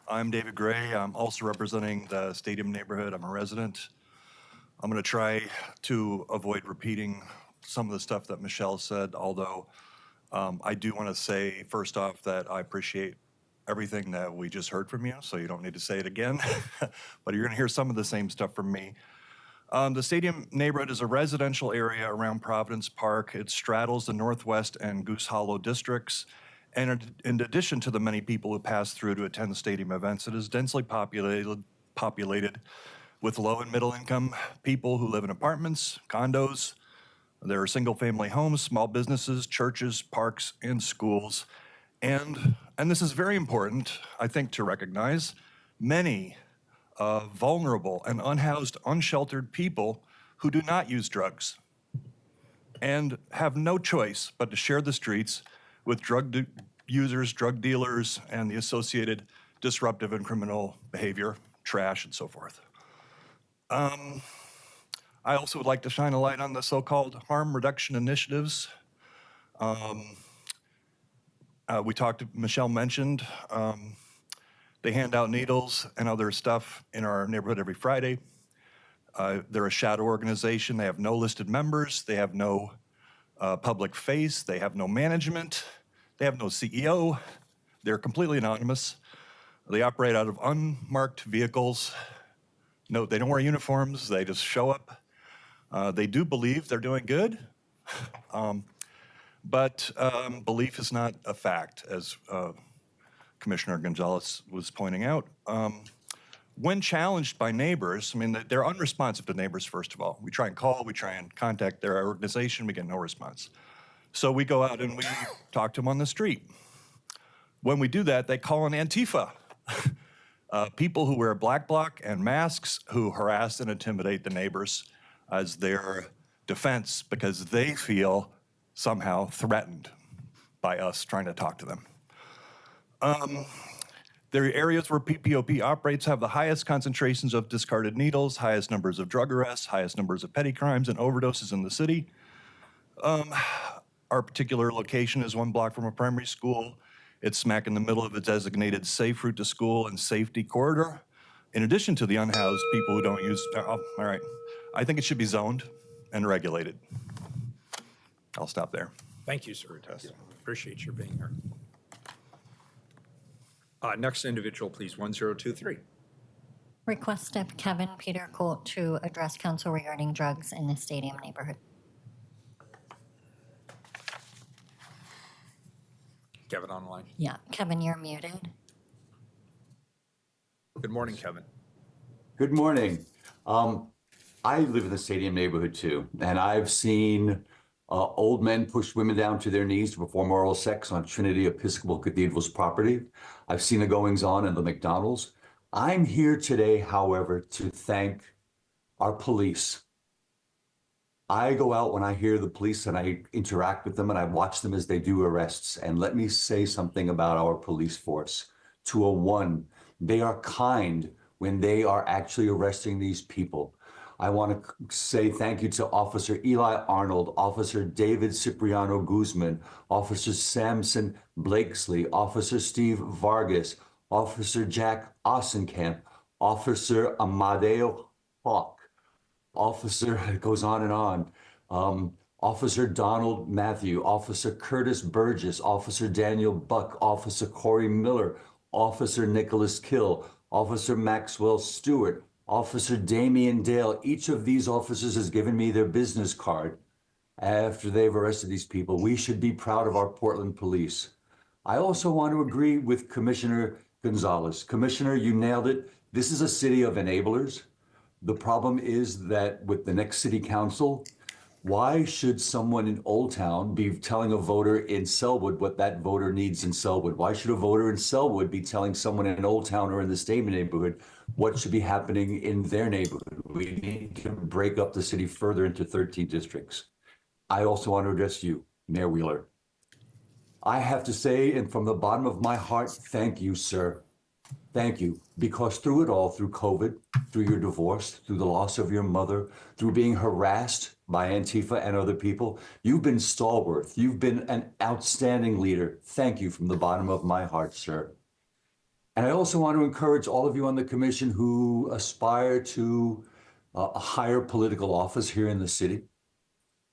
I'm David Gray. I'm also representing the stadium neighborhood. I'm a resident. I'm going to try to avoid repeating some of the stuff that Michelle said, although I do want to say first off that I appreciate everything that we just heard from you, so you don't need to say it again, but you're going to hear some of the same stuff from me. The stadium neighborhood is a residential area around Providence Park. It straddles the Northwest and Goose Hollow districts. And in addition to the many people who pass through to attend the stadium events, it is densely populated with low and middle income people who live in apartments, condos. There are single-family homes, small businesses, churches, parks, and schools. And this is very important, I think, to recognize, many vulnerable and unhoused, unsheltered people who do not use drugs and have no choice but to share the streets with drug users, drug dealers, and the associated disruptive and criminal behavior, trash, and so forth. I also would like to shine a light on the so-called harm reduction initiatives. Michelle mentioned, they hand out needles and other stuff in our neighborhood every Friday. They're a shadow organization. They have no listed members. They have no public face. They have no management. They have no CEO. They're completely anonymous. They operate out of unmarked vehicles. No, they don't wear uniforms. They just show up. They do believe they're doing good, but belief is not a fact, as Commissioner Gonzalez was pointing out. When challenged by neighbors, I mean, they're unresponsive to neighbors, first of all. We try and call, we try and contact their organization, we get no response. So we go out and we talk to them on the street. When we do that, they call on Antifa, people who wear black bloc and masks who harass and intimidate the neighbors as their defense because they feel somehow threatened by us trying to talk to them. There are areas where PPOP operates have the highest concentrations of discarded needles, highest numbers of drug arrests, highest numbers of petty crimes and overdoses in the city. Our particular location is 1 block from a primary school. It's smack in the middle of a designated safe route to school and safety corridor. In addition to the unhoused people who don't use, all right. I think it should be zoned and regulated. I'll stop there. Thank you, sir. Appreciate your being here. Next individual, please, 1023. Request of Kevin Peter Colt to address council regarding drugs in the stadium neighborhood. Kevin on the line. Yeah, Kevin, you're muted. Good morning, Kevin. Good morning. I live in the stadium neighborhood too, and I've seen old men push women down to their knees to perform oral sex on Trinity Episcopal Cathedral's property. I've seen the goings on in the McDonald's. I'm here today, however, to thank our police. I go out when I hear the police and I interact with them and I watch them as they do arrests. And let me say something about our police force. To a one, they are kind when they are actually arresting these people. I want to say thank you to Officer Eli Arnold, Officer David Cipriano Guzman, Officer Samson Blakesley, Officer Steve Vargas, Officer Jack Ossenkamp, Officer Amadeo Hawk, Officer, it goes on and on, Officer Donald Matthew, Officer Curtis Burgess, Officer Daniel Buck, Officer Corey Miller, Officer Nicholas Kill, Officer Maxwell Stewart, Officer Damian Dale. Each of these officers has given me their business card after they've arrested these people. We should be proud of our Portland police. I also want to agree with Commissioner Gonzalez. Commissioner, you nailed it. This is a city of enablers. The problem is that with the next city council, why should someone in Old Town be telling a voter in Selwood what that voter needs in Selwood? Why should a voter in Selwood be telling someone in Old Town or in the Stamen neighborhood what should be happening in their neighborhood? We need to break up the city further into 13 districts. I also want to address you, Mayor Wheeler. I have to say, and from the bottom of my heart, thank you, sir. Thank you, because through it all, through COVID, through your divorce, through the loss of your mother, through being harassed by Antifa and other people, you've been stalwart. You've been an outstanding leader. Thank you from the bottom of my heart, sir. And I also want to encourage all of you on the commission who aspire to a higher political office here in the city,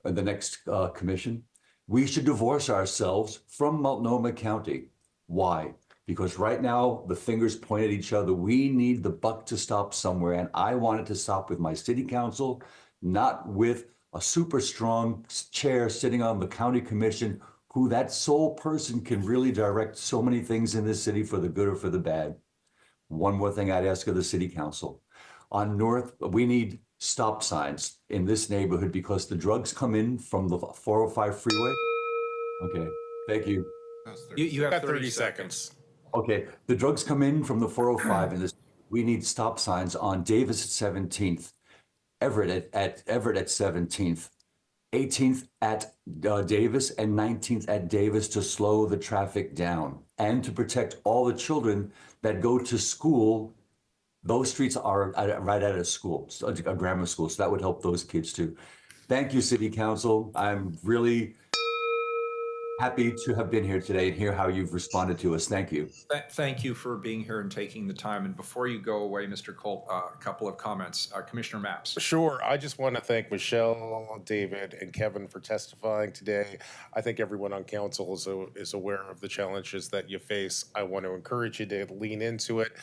the next commission. We should divorce ourselves from Multnomah County. Why? Because right now the fingers point at each other. We need the buck to stop somewhere, and I want it to stop with my city council, not with a super strong chair sitting on the county commission who that sole person can really direct so many things in this city for the good or for the bad. One more thing I'd ask of the city council. On North, we need stop signs in this neighborhood because the drugs come in from the 405 freeway. Okay, thank you. You have 30 seconds. Okay, the drugs come in from the 405 and this, we need stop signs on Davis at 17th, Everett at 17th, 18th at Davis and 19th at Davis to slow the traffic down and to protect all the children that go to school. Those streets are right out of school, a grammar school, so that would help those kids too. Thank you, City Council. I'm really happy to have been here today and hear how you've responded to us. Thank you. Thank you for being here and taking the time. And before you go away, Mr. Colt, a couple of comments. Commissioner Mapps. Sure. I just want to thank Michelle, David, and Kevin for testifying today. I think everyone on council is aware of the challenges that you face. I want to encourage you to lean into it.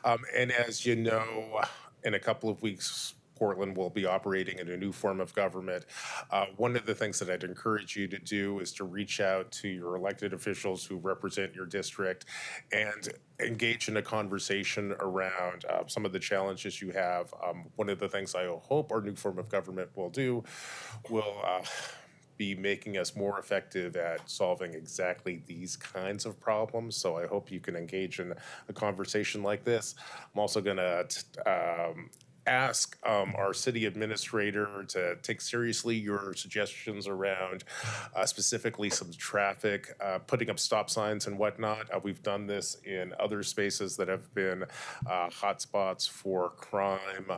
And as you know, in a couple of weeks, Portland will be operating in a new form of government. One of the things that I'd encourage you to do is to reach out to your elected officials who represent your district and engage in a conversation around some of the challenges you have. One of the things I hope our new form of government will do will be making us more effective at solving exactly these kinds of problems. So I hope you can engage in a conversation like this. I'm also going to ask our city administrator to take seriously your suggestions around specifically some traffic, putting up stop signs and whatnot. We've done this in other spaces that have been hotspots for crime,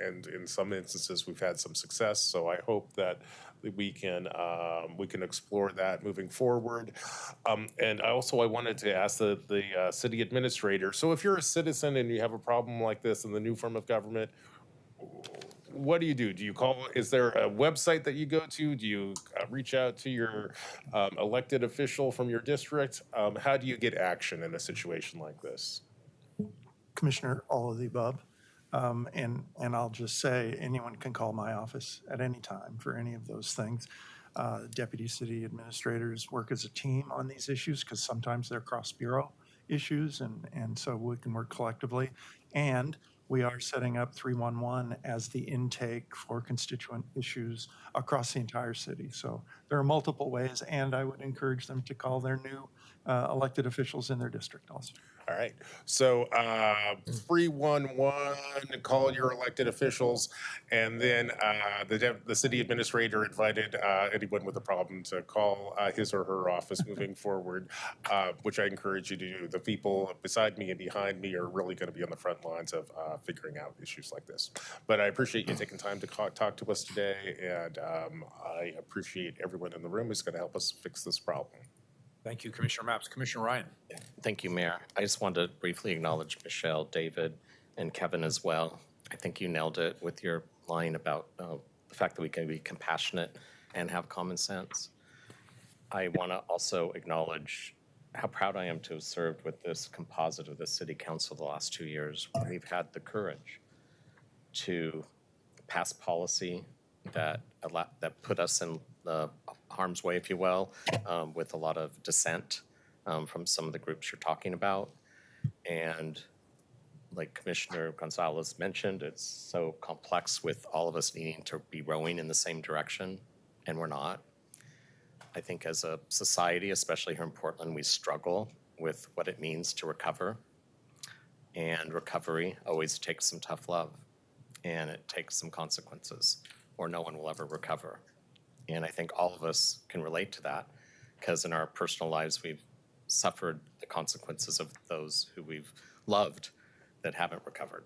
and in some instances we've had some success. So I hope that we can explore that moving forward. And I wanted to ask the city administrator, so if you're a citizen and you have a problem like this in the new form of government, what do you do? Do you call, is there a website that you go to? Do you reach out to your elected official from your district? How do you get action in a situation like this? Commissioner, all of the above. And I'll just say anyone can call my office at any time for any of those things. Deputy city administrators work as a team on these issues because sometimes they're cross-bureau issues, and so we can work collectively. And we are setting up 311 as the intake for constituent issues across the entire city. So there are multiple ways, and I would encourage them to call their new elected officials in their district also. All right. So 311, call your elected officials, and then the city administrator invited anyone with a problem to call his or her office moving forward, which I encourage you to do. The people beside me and behind me are really going to be on the front lines of figuring out issues like this. But I appreciate you taking time to talk to us today, and I appreciate everyone in the room who's going to help us fix this problem. Thank you, Commissioner Mapps. Commissioner Ryan. Thank you, Mayor. I just wanted to briefly acknowledge Michelle, David, and Kevin as well. I think you nailed it with your line about the fact that we can be compassionate and have common sense. I want to also acknowledge how proud I am to have served with this composite of the City Council the last 2 years. We've had the courage to pass policy that put us in the harm's way, if you will, with a lot of dissent from some of the groups you're talking about. And like Commissioner Gonzalez mentioned, it's so complex with all of us needing to be rowing in the same direction, and we're not. I think as a society, especially here in Portland, we struggle with what it means to recover. And recovery always takes some tough love, and it takes some consequences, or no one will ever recover. And I think all of us can relate to that, because in our personal lives, we've suffered the consequences of those who we've loved that haven't recovered.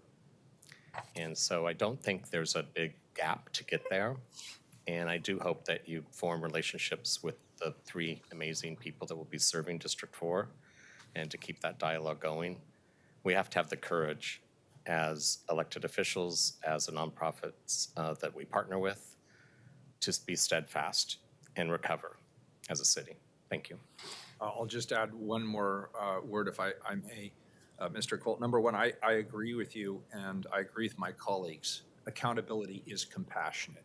And so I don't think there's a big gap to get there. And I do hope that you form relationships with the 3 amazing people that will be serving District 4, and to keep that dialogue going. We have to have the courage as elected officials, as a nonprofits that we partner with, to be steadfast and recover as a city. Thank you. I'll just add one more word, if I may, Mr. Colt. Number one, I agree with you, and I agree with my colleagues. Accountability is compassionate.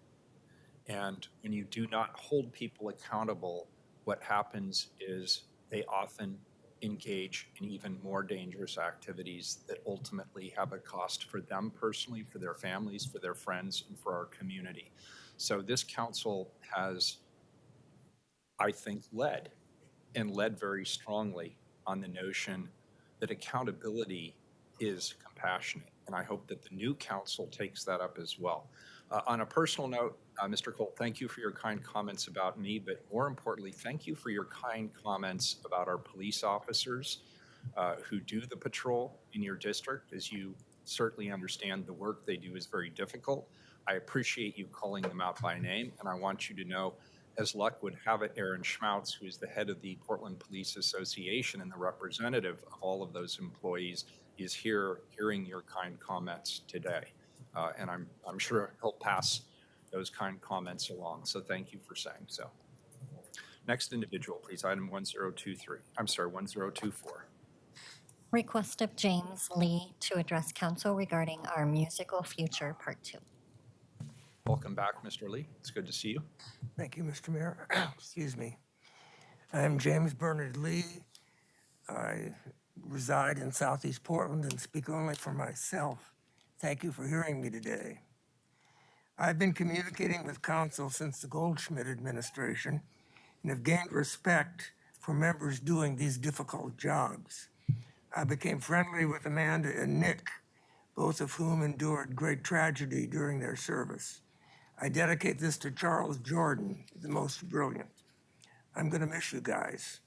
And when you do not hold people accountable, what happens is they often engage in even more dangerous activities that ultimately have a cost for them personally, for their families, for their friends, and for our community. So this council has, I think, led very strongly on the notion that accountability is compassionate. And I hope that the new council takes that up as well. On a personal note, Mr. Colt, thank you for your kind comments about me, but more importantly, thank you for your kind comments about our police officers who do the patrol in your district. As you certainly understand, the work they do is very difficult. I appreciate you calling them out by name, and I want you to know, as luck would have it, Aaron Schmautz, who is the head of the Portland Police Association and the representative of all of those employees, is here hearing your kind comments today. And I'm sure he'll pass those kind comments along. So thank you for saying so. Next individual, please, item 1024. Request of James Lee to address council regarding our musical future, part 2. Welcome back, Mr. Lee. It's good to see you. Thank you, Mr. Mayor. Excuse me. I'm James Bernard Lee. I reside in Southeast Portland and speak only for myself. Thank you for hearing me today. I've been communicating with council since the Goldschmidt administration and have gained respect for members doing these difficult jobs. I became friendly with Amanda and Nick, both of whom endured great tragedy during their service. I dedicate this to Charles Jordan, the most brilliant. I'm going to miss you guys.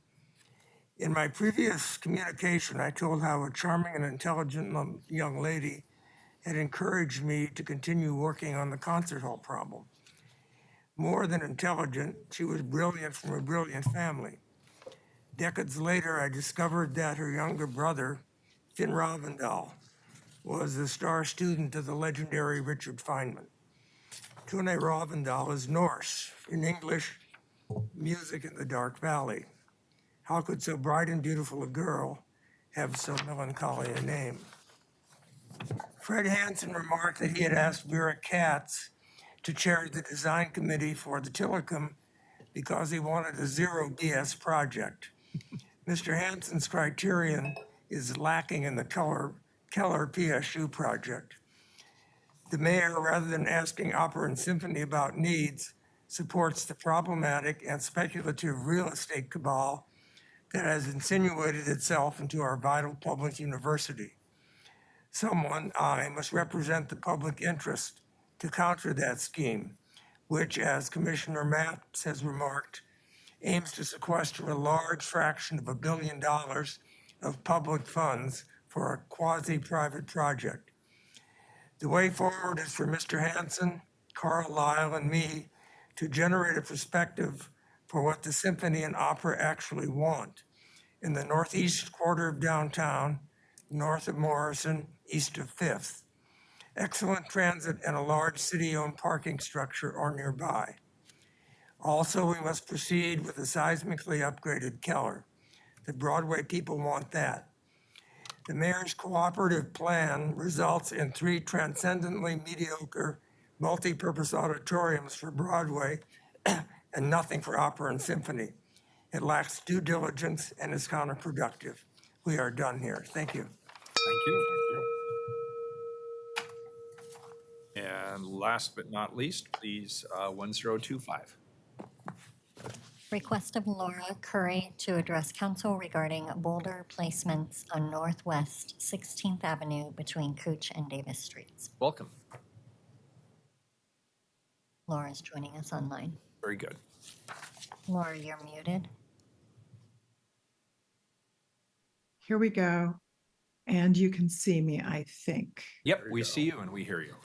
In my previous communication, I told how a charming and intelligent young lady had encouraged me to continue working on the concert hall problem. More than intelligent, she was brilliant from a brilliant family. Decades later, I discovered that her younger brother, Finn Ravendal, was the star student of the legendary Richard Feynman. Tune Ravendal is Norse, in English, music in the dark valley. How could so bright and beautiful a girl have so melancholy a name? Fred Hansen remarked that he had asked Vera Katz to chair the design committee for the Tillicum because he wanted a zero BS project. Mr. Hansen's criterion is lacking in the Keller PSU project. The mayor, rather than asking opera and symphony about needs, supports the problematic and speculative real estate cabal that has insinuated itself into our vital public university. Someone, I, must represent the public interest to counter that scheme, which, as Commissioner Matz has remarked, aims to sequester a large fraction of $1 billion of public funds for a quasi-private project. The way forward is for Mr. Hansen, Carl Lyle, and me to generate a perspective for what the symphony and opera actually want in the northeast quarter of downtown, north of Morrison, east of 5th. Excellent transit and a large city-owned parking structure are nearby. Also, we must proceed with a seismically upgraded Keller. The Broadway people want that. The mayor's cooperative plan results in 3 transcendently mediocre multi-purpose auditoriums for Broadway and nothing for opera and symphony. It lacks due diligence and is counterproductive. We are done here. Thank you. Thank you. And last but not least, please, 1025. Request of Laura Curry to address council regarding boulder placements on Northwest 16th Avenue between Cooch and Davis Streets. Welcome. Laura's joining us online. Very good. Laura, you're muted. Here we go. And you can see me, I think. Yep, we see you and we hear you.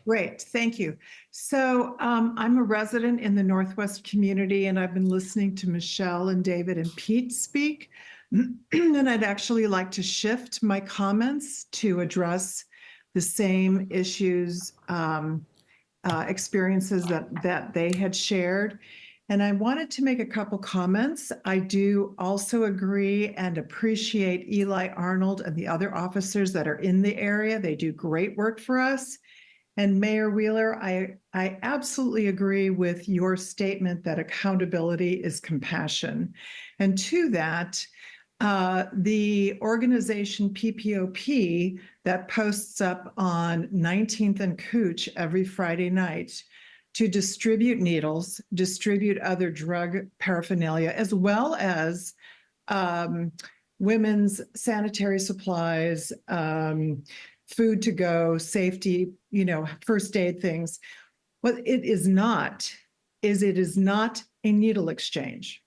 Great, thank you. So I'm a resident in the Northwest community, and I've been listening to Michelle and David and Pete speak. And I'd actually like to shift my comments to address the same issues, experiences that they had shared. And I wanted to make a couple comments. I do also agree and appreciate Eli Arnold and the other officers that are in the area. They do great work for us. And Mayor Wheeler, I absolutely agree with your statement that accountability is compassion. And to that, the organization PPOP that posts up on 19th and Cooch every Friday night to distribute needles, distribute other drug paraphernalia, as well as women's sanitary supplies, food to go, safety, first aid things. What it is not a needle exchange.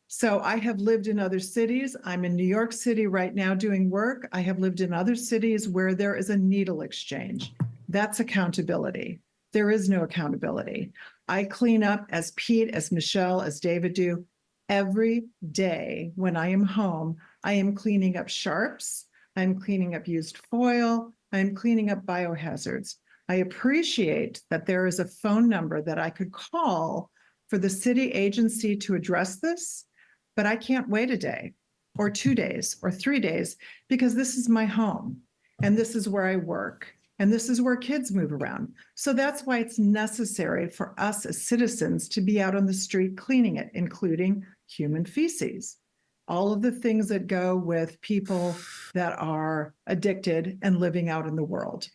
So I have lived in other cities. I'm in New York City right now doing work. I have lived in other cities where there is a needle exchange. That's accountability. There is no accountability. I clean up as Pete, as Michelle, as David do every day when I am home. I am cleaning up sharps. I'm cleaning up used foil. I'm cleaning up biohazards. I appreciate that there is a phone number that I could call for the city agency to address this, but I can't wait a day or 2 days or 3 days because this is my home and this is where I work and this is where kids move around. So that's why it's necessary for us as citizens to be out on the street cleaning it, including human feces. All of the things that go with people that are addicted and living out in the world.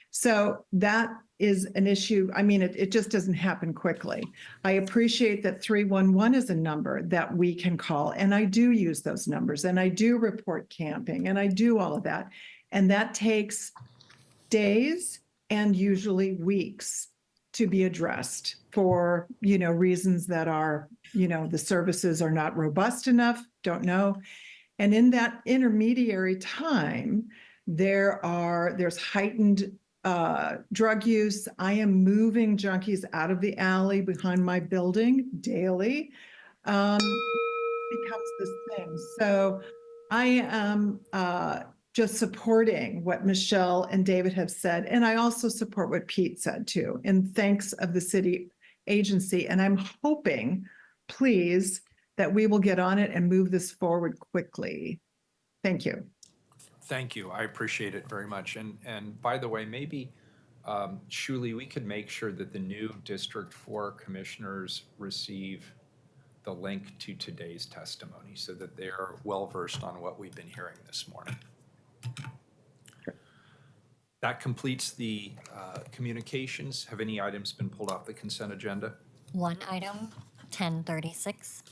So that is an issue. I mean, it just doesn't happen quickly. I appreciate that 311 is a number that we can call, and I do use those numbers, and I do report camping, and I do all of that. And that takes days and usually weeks to be addressed for, reasons that are, the services are not robust enough, don't know. And in that intermediary time, there's heightened drug use. I am moving junkies out of the alley behind my building daily. Becomes this thing. So I am just supporting what Michelle and David have said. And I also support what Pete said too, in thanks of the city agency. And I'm hoping, please, that we will get on it and move this forward quickly. Thank you. Thank you. I appreciate it very much. And by the way, maybe, Shuli, we could make sure that the new District 4 commissioners receive the link to today's testimony so that they are well-versed on what we've been hearing this morning. That completes the communications. Have any items been pulled off the consent agenda? One item, 1036.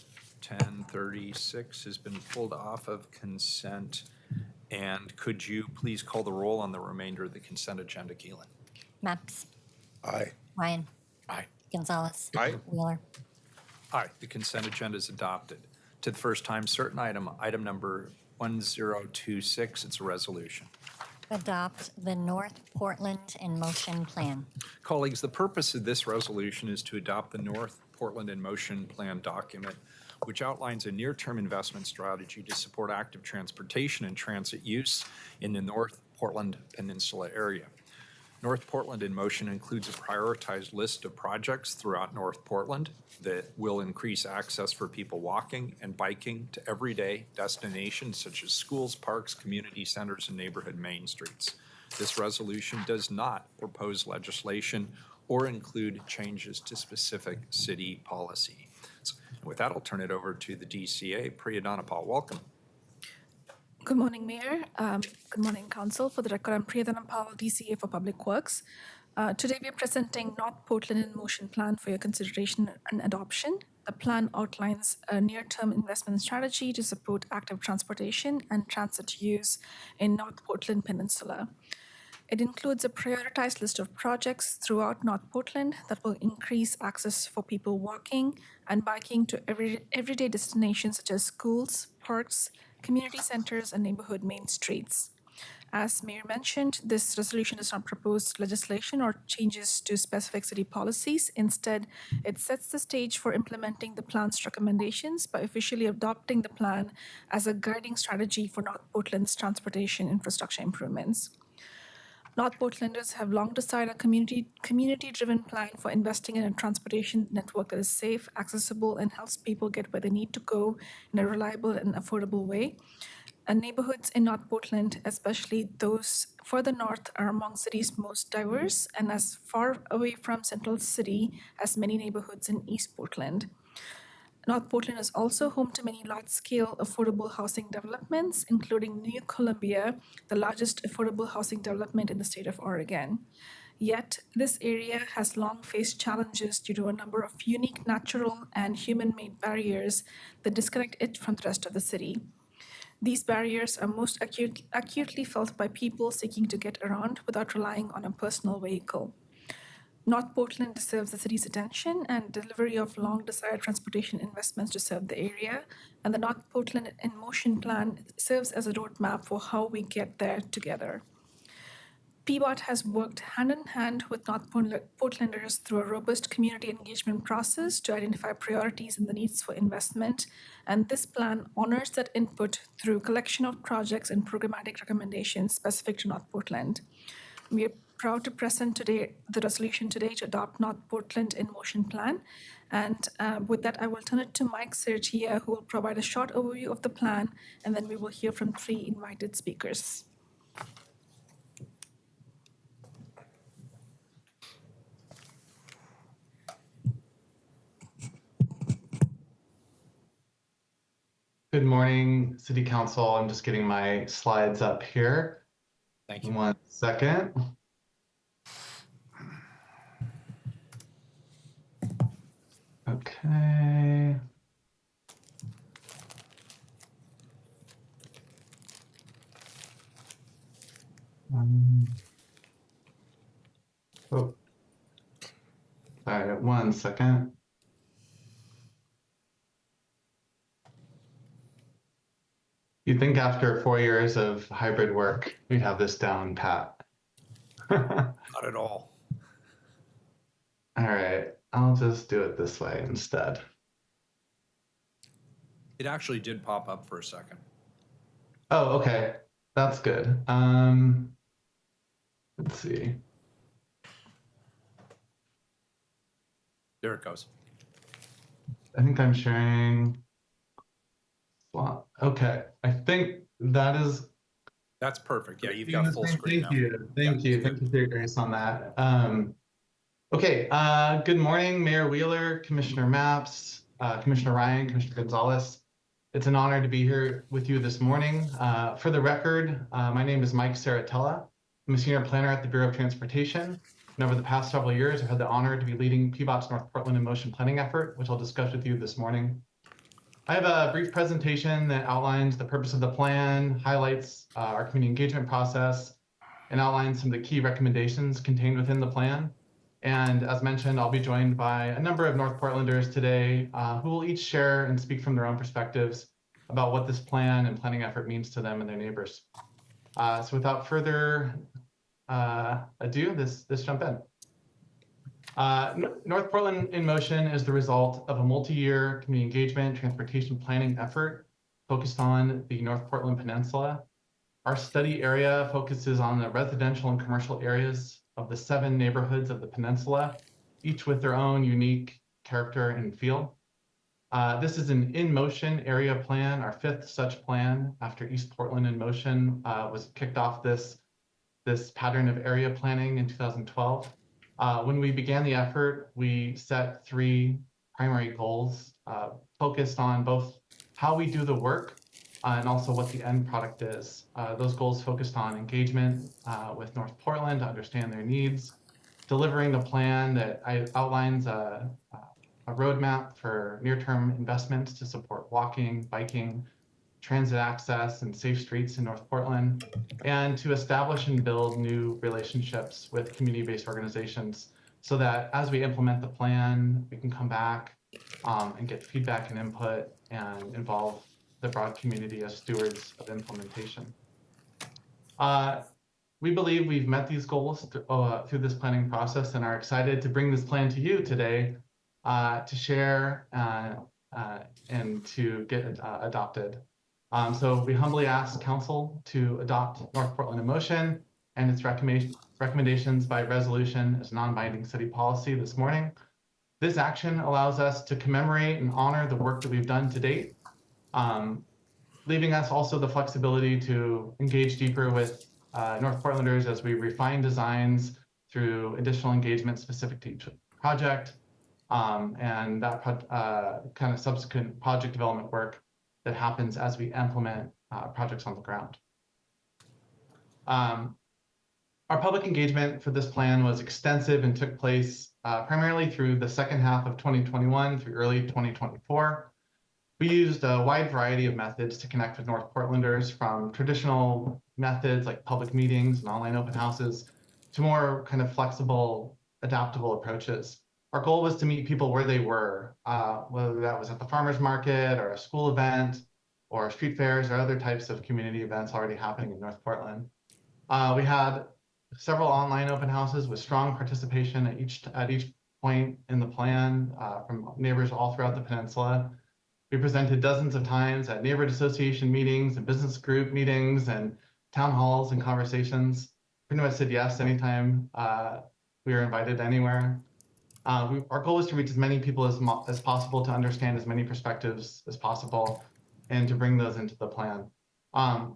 1036 has been pulled off of consent. And could you please call the roll on the remainder of the consent agenda, Keelan? Maps. Aye. Ryan. Aye. Gonzalez. Aye. Wheeler. Aye. The consent agenda is adopted. To the first time, certain item number 1026, it's a resolution. Adopt the North Portland in Motion Plan. Colleagues, the purpose of this resolution is to adopt the North Portland in Motion Plan document, which outlines a near-term investment strategy to support active transportation and transit use in the North Portland Peninsula area. North Portland in Motion includes a prioritized list of projects throughout North Portland that will increase access for people walking and biking to everyday destinations such as schools, parks, community centers, and neighborhood main streets. This resolution does not propose legislation or include changes to specific city policy. So with that, I'll turn it over to the DCA. Priya Dhanapal, welcome. Good morning, Mayor. Good morning, Council. For the record, I'm Priya Dhanapal, DCA for Public Works. Today, we are presenting North Portland in Motion Plan for your consideration and adoption. The plan outlines a near-term investment strategy to support active transportation and transit use in North Portland Peninsula. It includes a prioritized list of projects throughout North Portland that will increase access for people walking and biking to everyday destinations such as schools, parks, community centers, and neighborhood main streets. As Mayor mentioned, this resolution does not propose legislation or changes to specific city policies. Instead, it sets the stage for implementing the plan's recommendations by officially adopting the plan as a guiding strategy for North Portland's transportation infrastructure improvements. North Portlanders have long desired a community-driven plan for investing in a transportation network that is safe, accessible, and helps people get where they need to go in a reliable and affordable way. And neighborhoods in North Portland, especially those further north, are among city's most diverse and as far away from Central City as many neighborhoods in East Portland. North Portland is also home to many large-scale affordable housing developments, including New Columbia, the largest affordable housing development in the state of Oregon. Yet, this area has long faced challenges due to a number of unique natural and human-made barriers that disconnect it from the rest of the city. These barriers are most acutely felt by people seeking to get around without relying on a personal vehicle. North Portland deserves the city's attention and delivery of long-desired transportation investments to serve the area, and the North Portland in Motion Plan serves as a roadmap for how we get there together. PBOT has worked hand-in-hand with North Portlanders through a robust community engagement process to identify priorities and the needs for investment, and this plan honors that input through collection of projects and programmatic recommendations specific to North Portland. We are proud to present today the resolution today to adopt North Portland in Motion Plan. And with that, I will turn it to Mike Sertia, who will provide a short overview of the plan, and then we will hear from 3 invited speakers. Good morning, City Council. I'm just getting my slides up here. Thank you. 1 second. Okay. Oh. Sorry, 1 second. You'd think after 4 years of hybrid work, we'd have this down pat. Not at all. All right, I'll just do it this way instead. It actually did pop up for a second. Oh, okay, that's good. Let's see. There it goes. I think I'm sharing. Okay, I think that is. That's perfect. Yeah, you've got full screen now. Thank you. Thank you for your grace on that. Okay, good morning, Mayor Wheeler, Commissioner Maps, Commissioner Ryan, Commissioner Gonzalez. It's an honor to be here with you this morning. For the record, my name is Mike Saratella. I'm a senior planner at the Bureau of Transportation. And over the past several years, I've had the honor to be leading PBOT's North Portland in Motion planning effort, which I'll discuss with you this morning. I have a brief presentation that outlines the purpose of the plan, highlights our community engagement process, and outlines some of the key recommendations contained within the plan. And as mentioned, I'll be joined by a number of North Portlanders today who will each share and speak from their own perspectives about what this plan and planning effort means to them and their neighbors. So without further ado, let's jump in. North Portland in Motion is the result of a multi-year community engagement transportation planning effort focused on the North Portland Peninsula. Our study area focuses on the residential and commercial areas of the 7 neighborhoods of the peninsula, each with their own unique character and feel. This is an in-motion area plan, our 5th such plan after East Portland in Motion was kicked off this pattern of area planning in 2012. When we began the effort, we set 3 primary goals focused on both how we do the work and also what the end product is. Those goals focused on engagement with North Portland to understand their needs, delivering a plan that outlines a roadmap for near-term investments to support walking, biking, transit access, and safe streets in North Portland, and to establish and build new relationships with community-based organizations so that as we implement the plan, we can come back and get feedback and input and involve the broad community as stewards of implementation. We believe we've met these goals through this planning process and are excited to bring this plan to you today to share and to get adopted. So we humbly ask Council to adopt North Portland in Motion and its recommendations by resolution as non-binding city policy this morning. This action allows us to commemorate and honor the work that we've done to date, leaving us also the flexibility to engage deeper with North Portlanders as we refine designs through additional engagement specific to each project, and that kind of subsequent project development work that happens as we implement projects on the ground. Our public engagement for this plan was extensive and took place primarily through the second half of 2021 through early 2024. We used a wide variety of methods to connect with North Portlanders, from traditional methods like public meetings and online open houses to more kind of flexible, adaptable approaches. Our goal was to meet people where they were, whether that was at the farmer's market or a school event or street fairs or other types of community events already happening in North Portland. We had several online open houses with strong participation at each point in the plan from neighbors all throughout the peninsula. We presented dozens of times at neighborhood association meetings and business group meetings and town halls and conversations. Pretty much said yes anytime we were invited anywhere. Our goal was to reach as many people as possible to understand as many perspectives as possible and to bring those into the plan.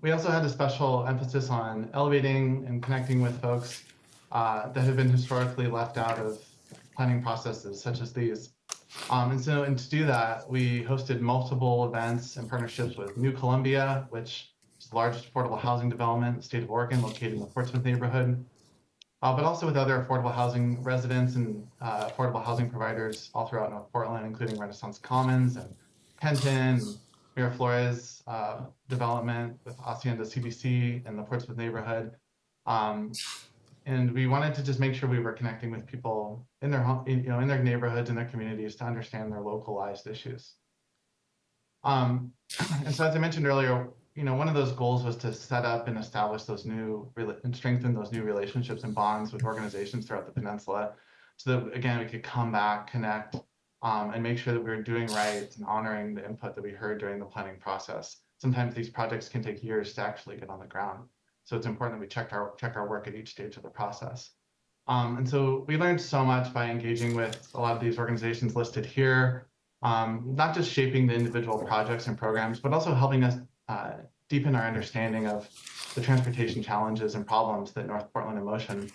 We also had a special emphasis on elevating and connecting with folks that have been historically left out of planning processes such as these. And to do that, we hosted multiple events and partnerships with New Columbia, which is the largest affordable housing development in the state of Oregon, located in the Portsmouth neighborhood, but also with other affordable housing residents and affordable housing providers all throughout North Portland, including Renaissance Commons and Kenton, Miraflores development with Hacienda CDC in the Portsmouth neighborhood. And we wanted to just make sure we were connecting with people in their in their neighborhoods and their communities to understand their localized issues. And so, as I mentioned earlier, one of those goals was to set up and establish those and strengthen those new relationships and bonds with organizations throughout the peninsula, so that again we could come back, connect, and make sure that we were doing right and honoring the input that we heard during the planning process. Sometimes these projects can take years to actually get on the ground. So it's important that we check our work at each stage of the process. And so we learned so much by engaging with a lot of these organizations listed here, not just shaping the individual projects and programs, but also helping us deepen our understanding of the transportation challenges and problems that North Portland in Motion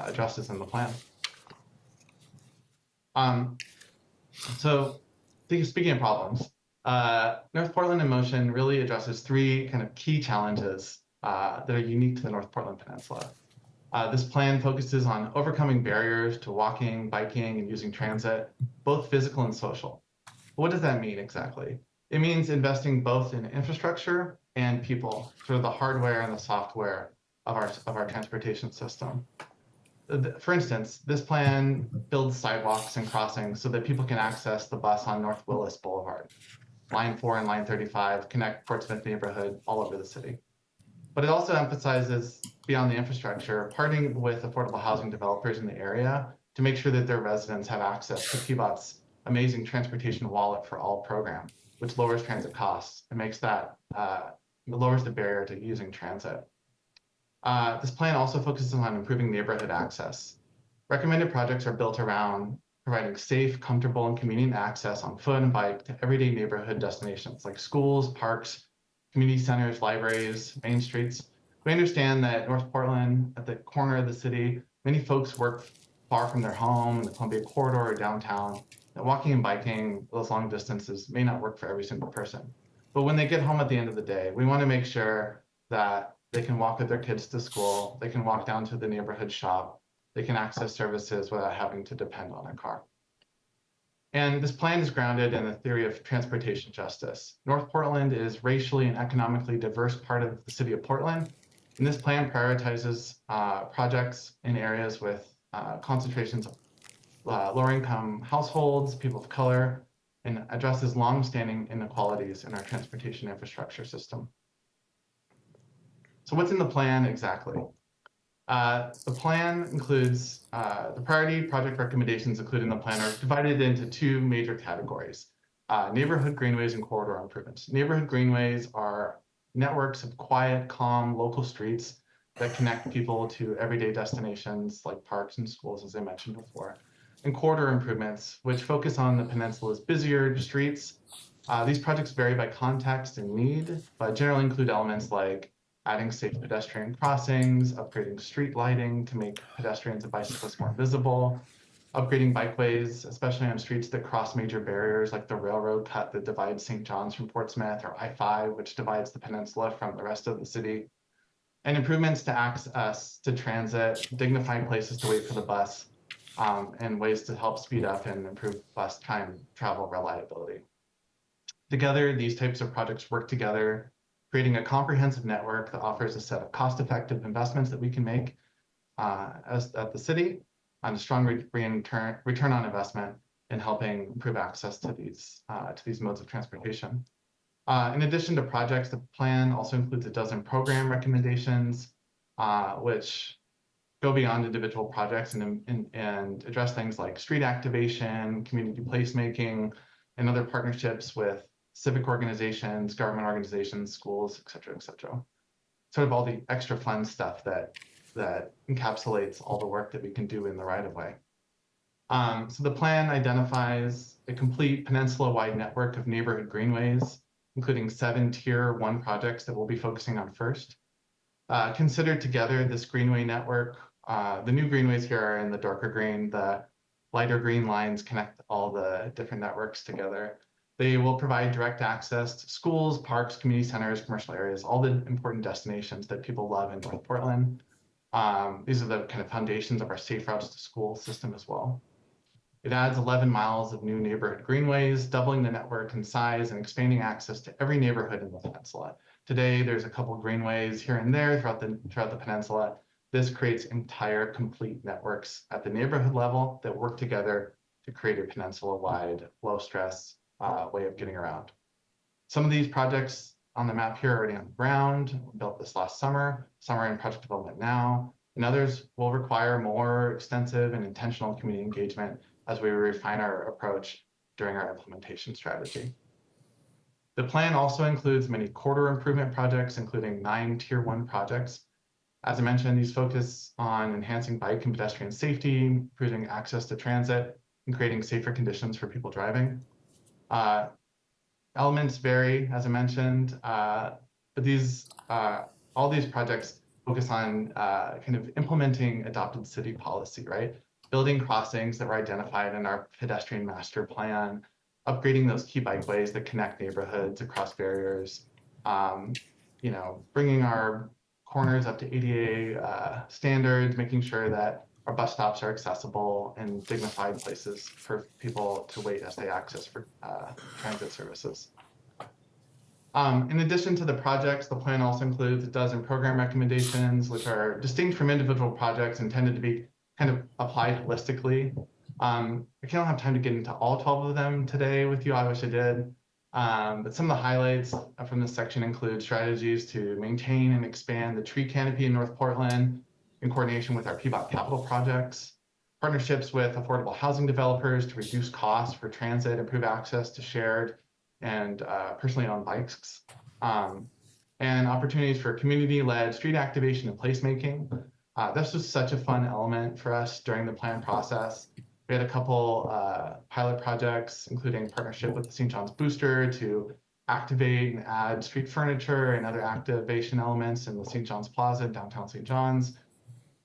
addresses in the plan. So speaking of problems, North Portland in Motion really addresses 3 kind of key challenges that are unique to the North Portland Peninsula. This plan focuses on overcoming barriers to walking, biking, and using transit, both physical and social. What does that mean exactly? It means investing both in infrastructure and people, sort of the hardware and the software of our transportation system. For instance, this plan builds sidewalks and crossings so that people can access the bus on North Willis Boulevard. Line 4 and Line 35 connect Portsmouth neighborhood all over the city. But it also emphasizes, beyond the infrastructure, partnering with affordable housing developers in the area to make sure that their residents have access to PBOT's amazing transportation wallet for all program, which lowers transit costs and makes that lowers the barrier to using transit. This plan also focuses on improving neighborhood access. Recommended projects are built around providing safe, comfortable, and convenient access on foot and bike to everyday neighborhood destinations like schools, parks, community centers, libraries, main streets. We understand that North Portland, at the corner of the city, many folks work far from their home in the Columbia corridor or downtown, that walking and biking those long distances may not work for every single person. But when they get home at the end of the day, we want to make sure that they can walk with their kids to school, they can walk down to the neighborhood shop, they can access services without having to depend on a car. And this plan is grounded in the theory of transportation justice. North Portland is racially and economically diverse part of the city of Portland. And this plan prioritizes projects in areas with concentrations of lower income households, people of color, and addresses long-standing inequalities in our transportation infrastructure system. So what's in the plan exactly? The plan includes, the priority project recommendations included in the plan are divided into two major categories, neighborhood greenways and corridor improvements. Neighborhood greenways are networks of quiet, calm, local streets that connect people to everyday destinations like parks and schools, as I mentioned before. And corridor improvements, which focus on the peninsula's busier streets. These projects vary by context and need, but generally include elements like adding safe pedestrian crossings, upgrading street lighting to make pedestrians and bicyclists more visible, upgrading bikeways, especially on streets that cross major barriers like the railroad cut that divides St. John's from Portsmouth, or I-5, which divides the peninsula from the rest of the city, and improvements to access to transit, dignified places to wait for the bus, and ways to help speed up and improve bus time travel reliability. Together, these types of projects work together, creating a comprehensive network that offers a set of cost-effective investments that we can make at the city on a strong return on investment in helping improve access to these modes of transportation. In addition to projects, the plan also includes a dozen program recommendations, which go beyond individual projects and address things like street activation, community placemaking, and other partnerships with civic organizations, government organizations, schools, et cetera, sort of all the extra fun stuff that encapsulates all the work that we can do in the right of way. So the plan identifies a complete peninsula-wide network of neighborhood greenways, including 7 Tier 1 projects that we'll be focusing on first. Considered together, this greenway network, the new greenways here are in the darker green, the lighter green lines connect all the different networks together. They will provide direct access to schools, parks, community centers, commercial areas, all the important destinations that people love in North Portland. These are the kind of foundations of our safe routes to school system as well. It adds 11 miles of new neighborhood greenways, doubling the network in size and expanding access to every neighborhood in the peninsula. Today, there's a couple of greenways here and there throughout the peninsula. This creates entire complete networks at the neighborhood level that work together to create a peninsula-wide, low-stress way of getting around. Some of these projects on the map here are already on the ground, built this last summer. Some are in project development now, and others will require more extensive and intentional community engagement as we refine our approach during our implementation strategy. The plan also includes many corridor improvement projects, including 9 Tier 1 projects. As I mentioned, these focus on enhancing bike and pedestrian safety, improving access to transit, and creating safer conditions for people driving. Elements vary, as I mentioned, but all these projects focus on kind of implementing adopted city policy, right? Building crossings that were identified in our pedestrian master plan, upgrading those key bikeways that connect neighborhoods across barriers, bringing our corners up to ADA standards, making sure that our bus stops are accessible and dignified places for people to wait as they access for transit services. In addition to the projects, the plan also includes a dozen program recommendations, which are distinct from individual projects intended to be kind of applied holistically. I don't have time to get into all 12 of them today with you. I wish I did. But some of the highlights from this section include strategies to maintain and expand the tree canopy in North Portland in coordination with our PBOT capital projects, partnerships with affordable housing developers to reduce costs for transit, improve access to shared and personally owned bikes, and opportunities for community-led street activation and placemaking. This was such a fun element for us during the plan process. We had a couple pilot projects, including partnership with the St. John's Booster to activate and add street furniture and other activation elements in the St. John's Plaza in downtown St. John's.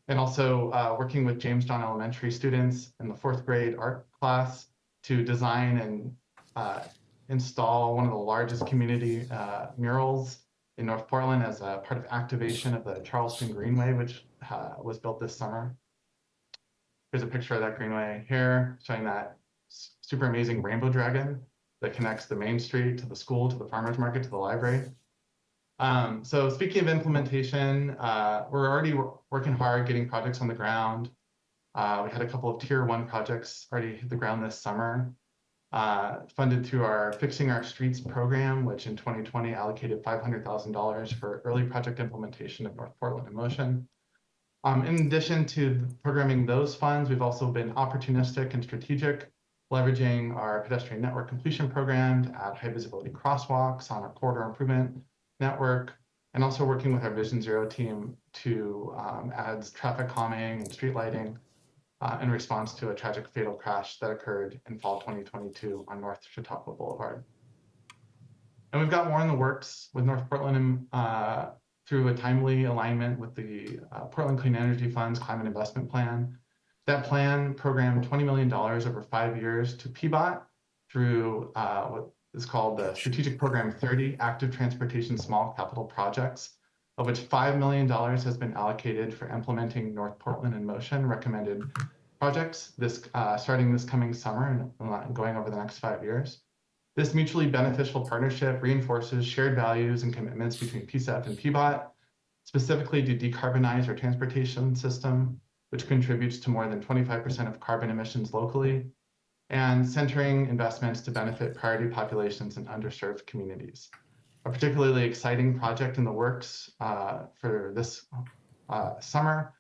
And also working with James John Elementary students in the 4th grade art class to design and install one of the largest community murals in North Portland as a part of activation of the Charleston Greenway, which was built this summer. Here's a picture of that greenway here, showing that super amazing rainbow dragon that connects the main street to the school, to the farmer's market, to the library. So speaking of implementation, we're already working hard getting projects on the ground. We had a couple of tier 1 projects already hit the ground this summer, funded through our Fixing Our Streets program, which in 2020 allocated $500,000 for early project implementation of North Portland in Motion. In addition to programming those funds, we've also been opportunistic and strategic, leveraging our pedestrian network completion program to add high visibility crosswalks on our corridor improvement network, and also working with our Vision Zero team to add traffic calming and street lighting in response to a tragic fatal crash that occurred in fall 2022 on North Chautauqua Boulevard. And we've got more in the works with North Portland through a timely alignment with the Portland Clean Energy Fund's Climate Investment Plan. That plan programmed $20 million over 5 years to PBOT through what is called the Strategic Program 30 Active Transportation Small Capital Projects, of which $5 million has been allocated for implementing North Portland in Motion recommended projects starting this coming summer and going over the next 5 years. This mutually beneficial partnership reinforces shared values and commitments between PCEF and PBOT, specifically to decarbonize our transportation system, which contributes to more than 25% of carbon emissions locally, and centering investments to benefit priority populations and underserved communities. A particularly exciting project in the works for this summer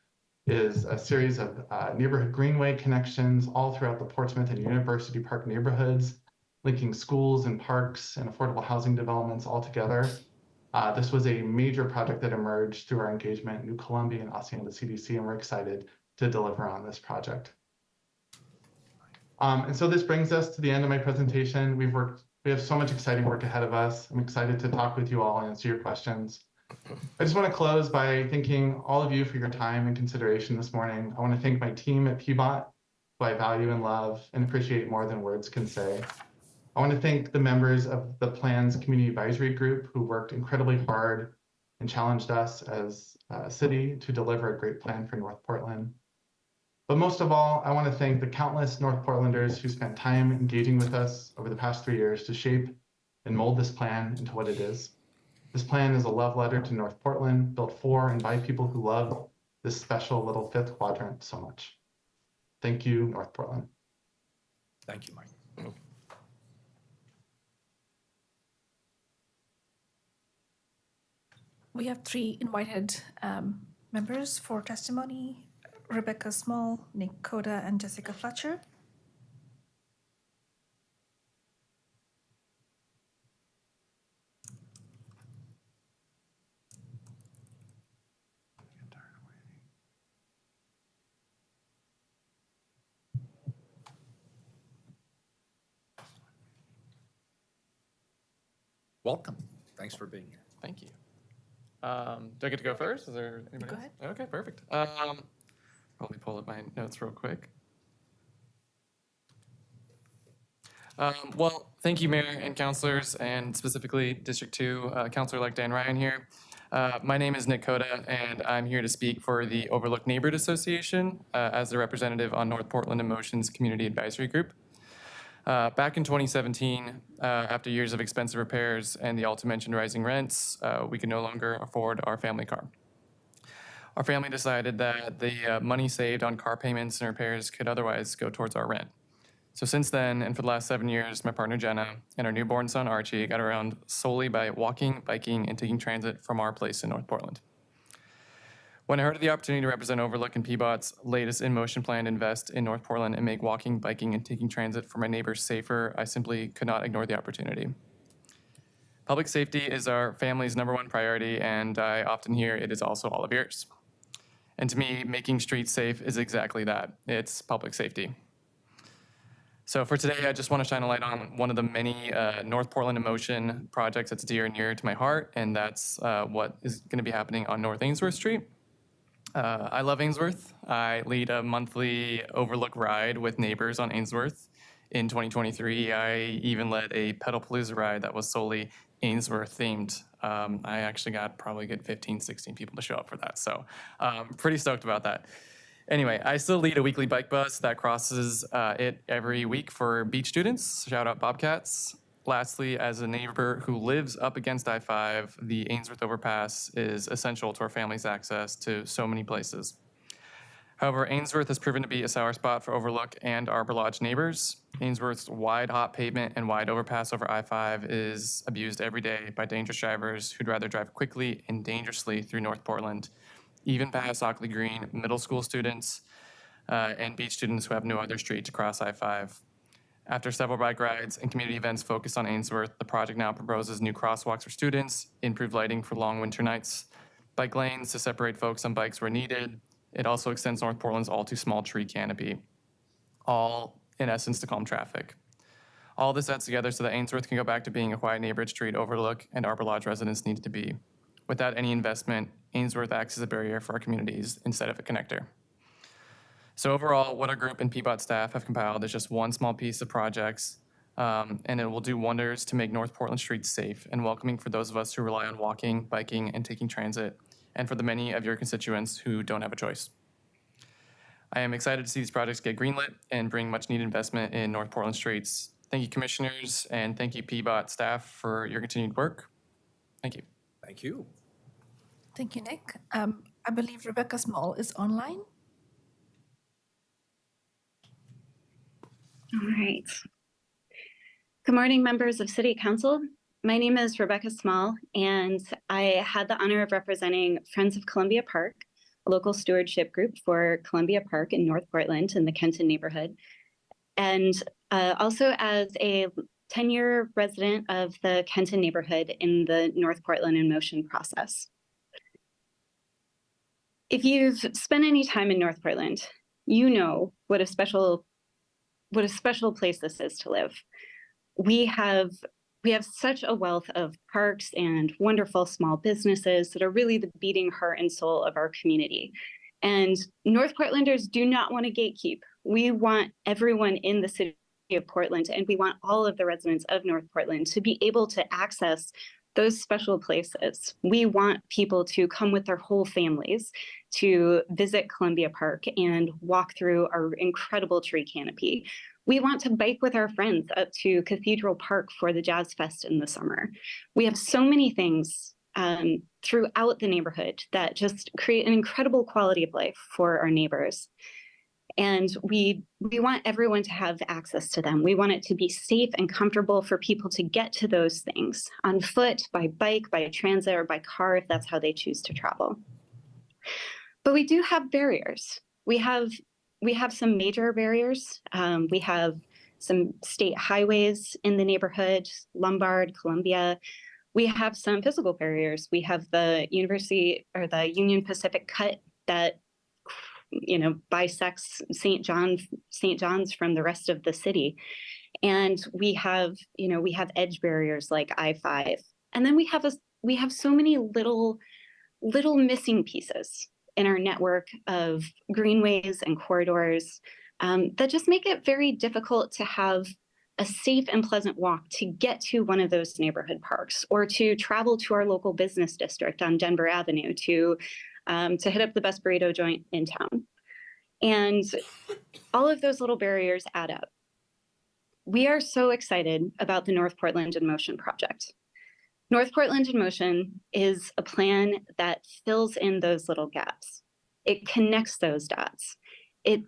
is a series of neighborhood greenway connections all throughout the Portsmouth and University Park neighborhoods, linking schools and parks and affordable housing developments all together. This was a major project that emerged through our engagement in New Columbia and Hacienda CDC, and we're excited to deliver on this project. And so this brings us to the end of my presentation. We have so much exciting work ahead of us. I'm excited to talk with you all and answer your questions. I just want to close by thanking all of you for your time and consideration this morning. I want to thank my team at PBOT, who I value and love and appreciate more than words can say. I want to thank the members of the plan's community advisory group who worked incredibly hard and challenged us as a city to deliver a great plan for North Portland. But most of all, I want to thank the countless North Portlanders who spent time engaging with us over the past 3 years to shape and mold this plan into what it is. This plan is a love letter to North Portland, built for and by people who love this special little 5th quadrant so much. Thank you, North Portland. Thank you, Mike. We have 3 invited members for testimony: Rebecca Small, Nick Koda, and Jessica Fletcher. Welcome. Thanks for being here. Thank you. Do I get to go first? Is there anybody Go else? ahead. Okay, perfect. Let me pull up my notes real quick. Well, thank you, Mayor and councilors, and specifically District 2 Councilor-elect Dan Ryan here. My name is Nick Koda, and I'm here to speak for the Overlook Neighborhood Association as the representative on North Portland in Motion's Community Advisory Group. Back in 2017, after years of expensive repairs and the all-to-mention rising rents, we could no longer afford our family car. Our family decided that the money saved on car payments and repairs could otherwise go towards our rent. So since then, and for the last 7 years, my partner Jenna and our newborn son Archie got around solely by walking, biking, and taking transit from our place in North Portland. When I heard of the opportunity to represent Overlook and PBOT's latest In Motion plan to invest in North Portland and make walking, biking, and taking transit for my neighbors safer, I simply could not ignore the opportunity. Public safety is our family's #1 priority, and I often hear it is also all of yours. And to me, making streets safe is exactly that. It's public safety. So for today, I just want to shine a light on one of the many North Portland in Motion projects that's dear and near to my heart, and that's what is going to be happening on North Ainsworth Street. I love Ainsworth. I lead a monthly overlook ride with neighbors on Ainsworth. In 2023, I even led a Pedalpalooza ride that was solely Ainsworth themed. I actually got probably a good 15, 16 people to show up for that, so pretty stoked about that. Anyway, I still lead a weekly bike bus that crosses it every week for beach students. Shout out Bobcats. Lastly, as a neighbor who lives up against I-5, the Ainsworth overpass is essential to our family's access to so many places. However, Ainsworth has proven to be a sour spot for Overlook and Arbor Lodge neighbors. Ainsworth's wide, hot pavement and wide overpass over I-5 is abused every day by dangerous drivers who'd rather drive quickly and dangerously through North Portland, even past Ockley Green, middle school students, and beach students who have no other street to cross I-5. After several bike rides and community events focused on Ainsworth, the project now proposes new crosswalks for students, improved lighting for long winter nights, bike lanes to separate folks on bikes where needed. It also extends North Portland's all too small tree canopy, all in essence to calm traffic. All this adds together so that Ainsworth can go back to being a quiet neighborhood street Overlook and Arbor Lodge residents need to be. Without any investment, Ainsworth acts as a barrier for our communities instead of a connector. So overall, what our group and PBOT staff have compiled is just one small piece of projects, and it will do wonders to make North Portland streets safe and welcoming for those of us who rely on walking, biking, and taking transit, and for the many of your constituents who don't have a choice. I am excited to see these projects get greenlit and bring much needed investment in North Portland streets. Thank you, commissioners, and thank you, PBOT staff, for your continued work. Thank you. Thank you. Thank you, Nick. I believe Rebecca Small is online. All right. Good morning, members of City Council. My name is Rebecca Small, and I had the honor of representing Friends of Columbia Park, a local stewardship group for Columbia Park in North Portland in the Kenton neighborhood, and also as a 10-year resident of the Kenton neighborhood in the North Portland in Motion process. If you've spent any time in North Portland, you know what a special place this is to live. We have such a wealth of parks and wonderful small businesses that are really the beating heart and soul of our community. And North Portlanders do not want to gatekeep. We want everyone in the city of Portland, and we want all of the residents of North Portland to be able to access those special places. We want people to come with their whole families to visit Columbia Park and walk through our incredible tree canopy. We want to bike with our friends up to Cathedral Park for the Jazz Fest in the summer. We have so many things throughout the neighborhood that just create an incredible quality of life for our neighbors. And we want everyone to have access to them. We want it to be safe and comfortable for people to get to those things on foot, by bike, by transit, or by car, if that's how they choose to travel. But we do have barriers. We have some major barriers. We have some state highways in the neighborhood, Lombard, Columbia. We have some physical barriers. We have the University or the Union Pacific Cut that bisects St. John's from the rest of the city. And we have edge barriers like I-5. And then we have so many little missing pieces in our network of greenways and corridors that just make it very difficult to have a safe and pleasant walk to get to one of those neighborhood parks, or to travel to our local business district on Denver Avenue to hit up the best burrito joint in town. And all of those little barriers add up. We are so excited about the North Portland in Motion project. North Portland in Motion is a plan that fills in those little gaps. It connects those dots. It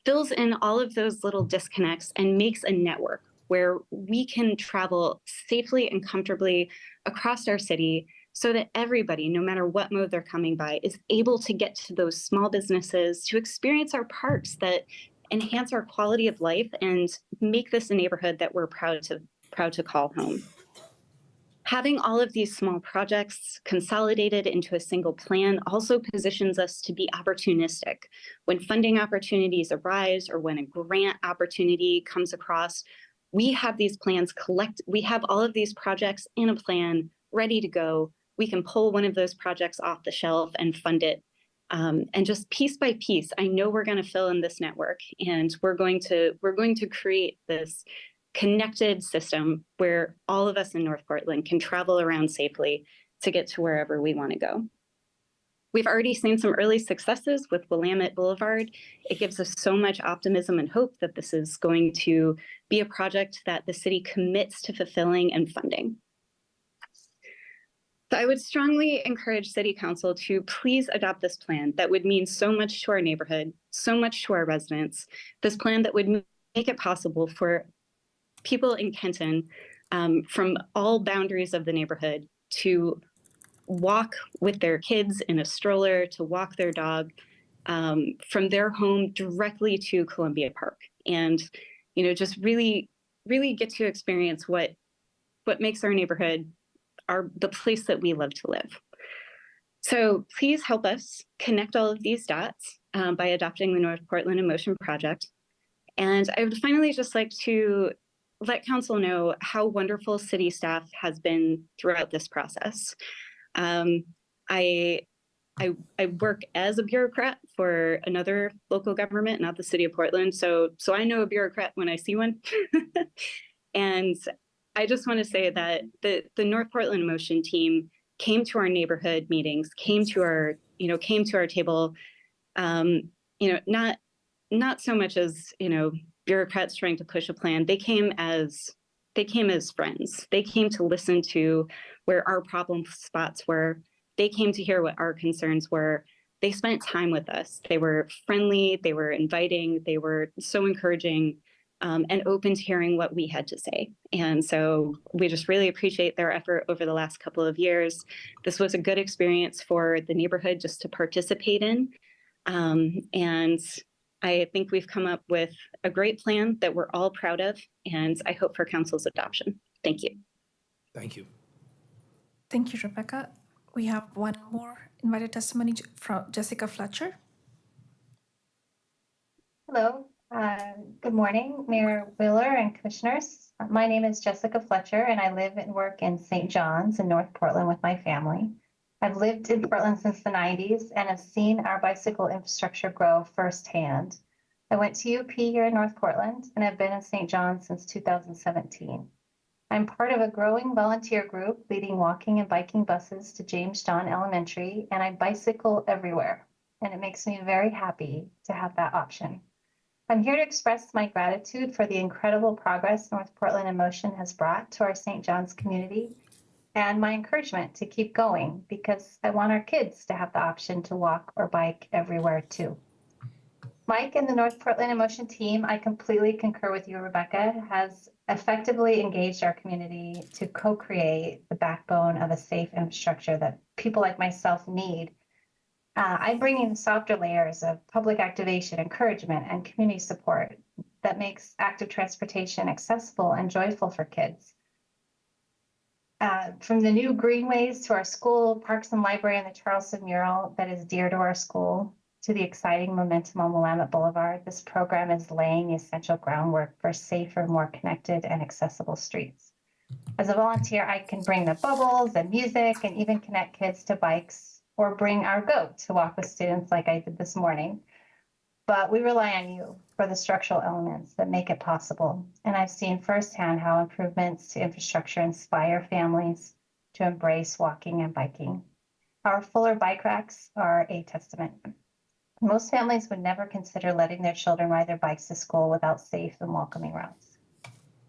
fills in all of those little disconnects and makes a network where we can travel safely and comfortably across our city so that everybody, no matter what mode they're coming by, is able to get to those small businesses, to experience our parks that enhance our quality of life and make this a neighborhood that we're proud to call home. Having all of these small projects consolidated into a single plan also positions us to be opportunistic. When funding opportunities arise or when a grant opportunity comes across, we have these plans we have all of these projects in a plan ready to go. We can pull one of those projects off the shelf and fund it. And just piece by piece, I know we're going to fill in this network, and we're going to create this connected system where all of us in North Portland can travel around safely to get to wherever we want to go. We've already seen some early successes with Willamette Boulevard. It gives us so much optimism and hope that this is going to be a project that the city commits to fulfilling and funding. So I would strongly encourage City Council to please adopt this plan that would mean so much to our neighborhood, so much to our residents, this plan that would make it possible for people in Kenton from all boundaries of the neighborhood to walk with their kids in a stroller, to walk their dog from their home directly to Columbia Park, and just really get to experience what makes our neighborhood the place that we love to live. So please help us connect all of these dots by adopting the North Portland in Motion project. And I would finally just like to let council know how wonderful city staff has been throughout this process. I work as a bureaucrat for another local government, not the city of Portland. So I know a bureaucrat when I see one. And I just want to say that the North Portland Motion team came to our neighborhood meetings, came to our table, not so much as, bureaucrats trying to push a plan. They came as friends. They came to listen to where our problem spots were. They came to hear what our concerns were. They spent time with us. They were friendly, they were inviting, they were so encouraging and open to hearing what we had to say. And so we just really appreciate their effort over the last couple of years. This was a good experience for the neighborhood just to participate in. And I think we've come up with a great plan that we're all proud of, and I hope for council's adoption. Thank you. Thank you. Thank you, Rebecca. We have one more invited testimony from Jessica Fletcher. Hello. Good morning, Mayor Wheeler and commissioners. My name is Jessica Fletcher, and I live and work in St. John's in North Portland with my family. I've lived in Portland since the 90s and have seen our bicycle infrastructure grow firsthand. I went to UP here in North Portland and have been in St. John's since 2017. I'm part of a growing volunteer group leading walking and biking buses to James John Elementary, and I bicycle everywhere, and it makes me very happy to have that option. I'm here to express my gratitude for the incredible progress North Portland in Motion has brought to our St. John's community, and my encouragement to keep going because I want our kids to have the option to walk or bike everywhere too. Mike and the North Portland in Motion team, I completely concur with you, Rebecca, has effectively engaged our community to co-create the backbone of a safe infrastructure that people like myself need. I'm bringing the softer layers of public activation, encouragement, and community support that makes active transportation accessible and joyful for kids. From the new greenways to our school, parks and library, and the Charleston mural that is dear to our school, to the exciting momentum on Willamette Boulevard, this program is laying the essential groundwork for safer, more connected, and accessible streets. As a volunteer, I can bring the bubbles and music and even connect kids to bikes or bring our goat to walk with students like I did this morning. But we rely on you for the structural elements that make it possible. And I've seen firsthand how improvements to infrastructure inspire families to embrace walking and biking. Our fuller bike racks are a testament. Most families would never consider letting their children ride their bikes to school without safe and welcoming routes.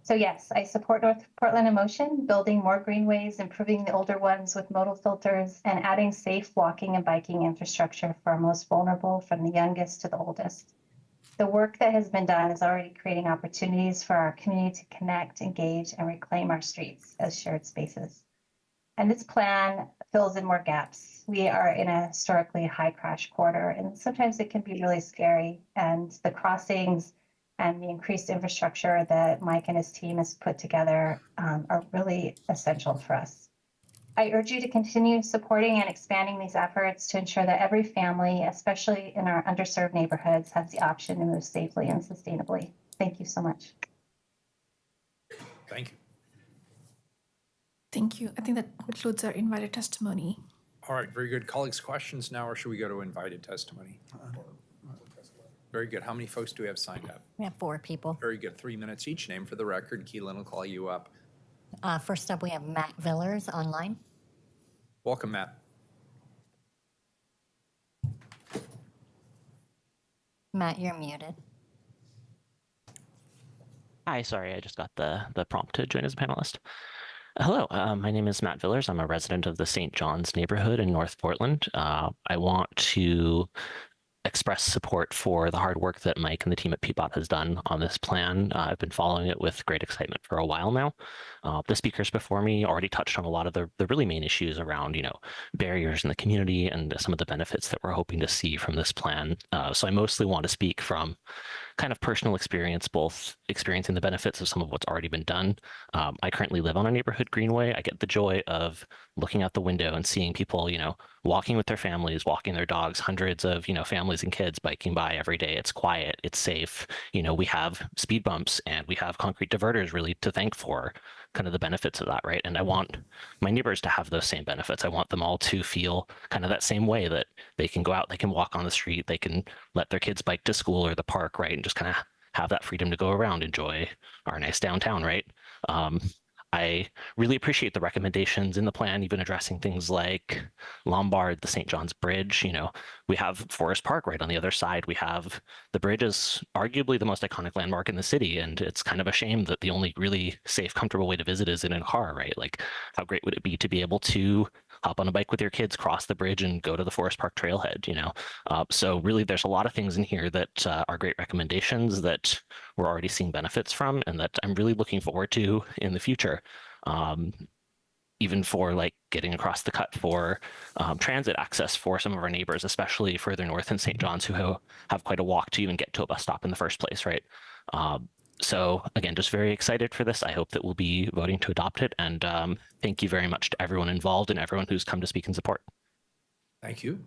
So yes, I support North Portland in Motion, building more greenways, improving the older ones with modal filters, and adding safe walking and biking infrastructure for our most vulnerable, from the youngest to the oldest. The work that has been done is already creating opportunities for our community to connect, engage, and reclaim our streets as shared spaces. And this plan fills in more gaps. We are in a historically high crash corridor, and sometimes it can be really scary. And the crossings and the increased infrastructure that Mike and his team has put together are really essential for us. I urge you to continue supporting and expanding these efforts to ensure that every family, especially in our underserved neighborhoods, has the option to move safely and sustainably. Thank you so much. Thank you. Thank you. I think that concludes our invited testimony. All right, very good. Colleagues, questions now, or should we go to invited testimony? Very good. How many folks do we have signed up? We have 4 people. Very good. 3 minutes each. Name for the record. Keelan will call you up. First up, we have Matt Villers online. Welcome, Matt. Matt, you're muted. Hi, sorry, I just got the prompt to join as a panelist. Hello, my name is Matt Villers. I'm a resident of the St. John's neighborhood in North Portland. I want to express support for the hard work that Mike and the team at Peapod has done on this plan. I've been following it with great excitement for a while now. The speakers before me already touched on a lot of the really main issues around, barriers in the community and some of the benefits that we're hoping to see from this plan. So I mostly want to speak from kind of personal experience, both experiencing the benefits of some of what's already been done. I currently live on a neighborhood greenway. I get the joy of looking out the window and seeing people, walking with their families, walking their dogs, hundreds of, families and kids biking by every day. It's quiet, it's safe. We have speed bumps and we have concrete diverters really to thank for kind of the benefits of that, right? And I want my neighbors to have those same benefits. I want them all to feel kind of that same way, that they can go out, they can walk on the street, they can let their kids bike to school or the park, right? And just kind of have that freedom to go around, enjoy our nice downtown, right? I really appreciate the recommendations in the plan, even addressing things like Lombard, the St. John's Bridge. We have Forest Park right on the other side. We have the bridge is arguably the most iconic landmark in the city. And it's kind of a shame that the only really safe, comfortable way to visit is in a car, right? Like, how great would it be to be able to hop on a bike with your kids, cross the bridge and go to the Forest Park trailhead, So really, there's a lot of things in here that are great recommendations that we're already seeing benefits from and that I'm really looking forward to in the future. Even for like getting across the cut for transit access for some of our neighbors, especially further north in St. John's, who have quite a walk to even get to a bus stop in the first place, right? So again, just very excited for this. I hope that we'll be voting to adopt it. And thank you very much to everyone involved and everyone who's come to speak in support. Thank you.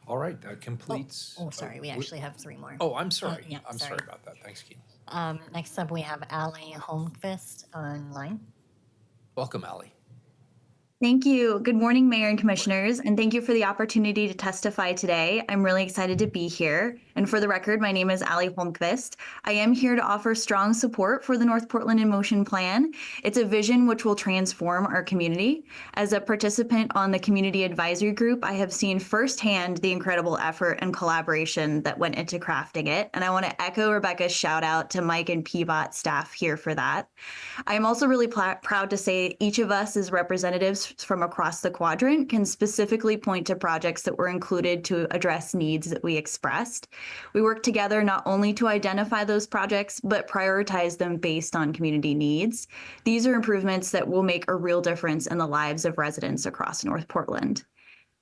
All right, that completes. Oh, sorry, we actually have 3 more. Oh, I'm sorry. Yeah, I'm sorry about that. Thanks, Keith. Next up, we have Allie Holmquist online. Welcome, Allie. Thank you. Good morning, Mayor and Commissioners, and thank you for the opportunity to testify today. I'm really excited to be here. And for the record, my name is Allie Holmquist. I am here to offer strong support for the North Portland in Motion plan. It's a vision which will transform our community. As a participant on the community advisory group, I have seen firsthand the incredible effort and collaboration that went into crafting it. And I want to echo Rebecca's shout out to Mike and PBOT staff here for that. I am also really proud to say each of us as representatives from across the quadrant can specifically point to projects that were included to address needs that we expressed. We work together not only to identify those projects, but prioritize them based on community needs. These are improvements that will make a real difference in the lives of residents across North Portland.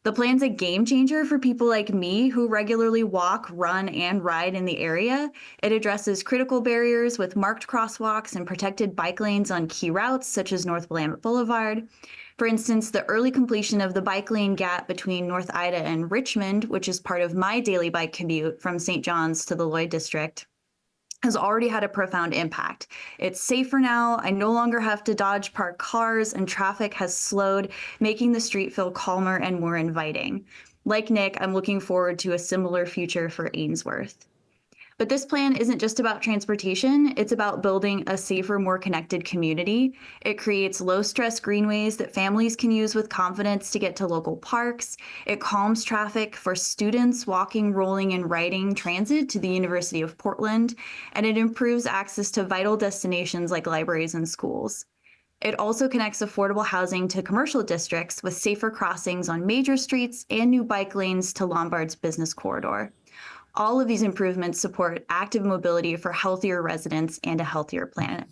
The plan's a game changer for people like me who regularly walk, run, and ride in the area. It addresses critical barriers with marked crosswalks and protected bike lanes on key routes such as North Willamette Boulevard. For instance, the early completion of the bike lane gap between North Ida and Richmond, which is part of my daily bike commute from St. John's to the Lloyd District, has already had a profound impact. It's safer now. I no longer have to dodge parked cars and traffic has slowed, making the street feel calmer and more inviting. Like Nick, I'm looking forward to a similar future for Ainsworth. But this plan isn't just about transportation, it's about building a safer, more connected community. It creates low-stress greenways that families can use with confidence to get to local parks. It calms traffic for students walking, rolling, and riding transit to the University of Portland, and it improves access to vital destinations like libraries and schools. It also connects affordable housing to commercial districts with safer crossings on major streets and new bike lanes to Lombard's business corridor. All of these improvements support active mobility for healthier residents and a healthier planet.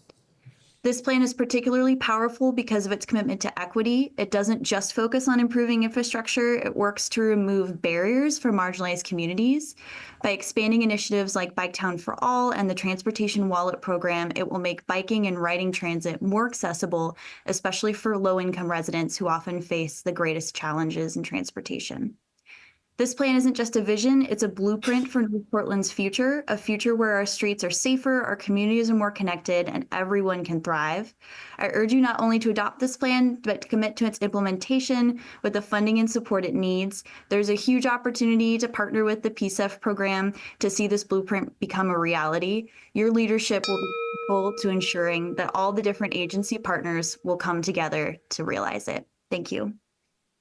This plan is particularly powerful because of its commitment to equity. It doesn't just focus on improving infrastructure, it works to remove barriers for marginalized communities. By expanding initiatives like Bike Town for All and the Transportation Wallet program, it will make biking and riding transit more accessible, especially for low-income residents who often face the greatest challenges in transportation. This plan isn't just a vision, it's a blueprint for North Portland's future, a future where our streets are safer, our communities are more connected, and everyone can thrive. I urge you not only to adopt this plan, but to commit to its implementation with the funding and support it needs. There's a huge opportunity to partner with the PSEF program to see this blueprint become a reality. Your leadership will be critical to ensuring that all the different agency partners will come together to realize it. Thank you.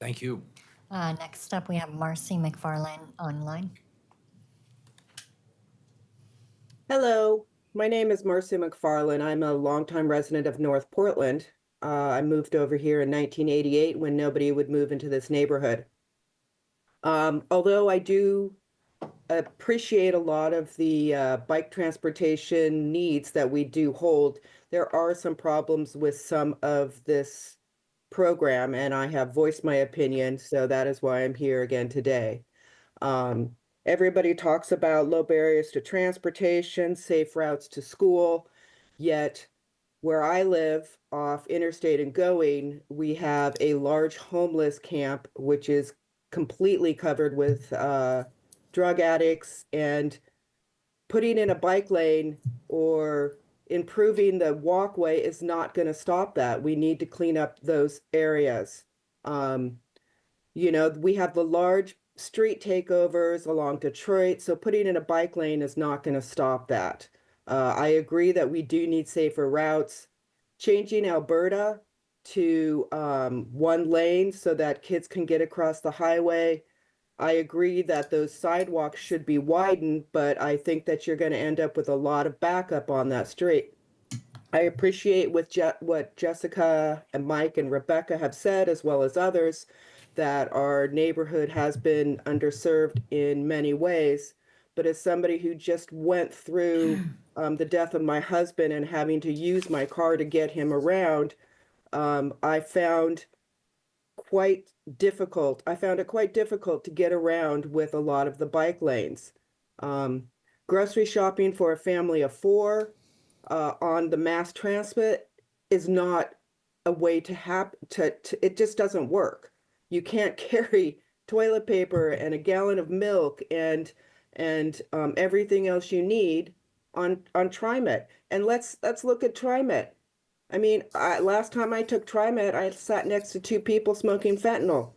Thank you. Next up, we have Marcy McFarland online. Hello, my name is Marcy McFarland. I'm a longtime resident of North Portland. I moved over here in 1988 when nobody would move into this neighborhood. Although I do appreciate a lot of the bike transportation needs that we do hold, there are some problems with some of this program, and I have voiced my opinion, so that is why I'm here again today. Everybody talks about low barriers to transportation, safe routes to school, yet where I live off Interstate and Going, we have a large homeless camp, which is completely covered with drug addicts, and putting in a bike lane or improving the walkway is not going to stop that. We need to clean up those areas. You know, we have the large street takeovers along Detroit, so putting in a bike lane is not going to stop that. I agree that we do need safer routes. Changing Alberta to 1 lane so that kids can get across the highway. I agree that those sidewalks should be widened, but I think that you're going to end up with a lot of backup on that street. I appreciate what Jessica and Mike and Rebecca have said, as well as others, that our neighborhood has been underserved in many ways. But as somebody who just went through the death of my husband and having to use my car to get him around, I found it quite difficult to get around with a lot of the bike lanes. Grocery shopping for a family of 4 on the mass transit is not a way to it just doesn't work. You can't carry toilet paper and a gallon of milk and everything else you need on TriMet. And let's look at TriMet. I mean, last time I took TriMet, I sat next to 2 people smoking fentanyl.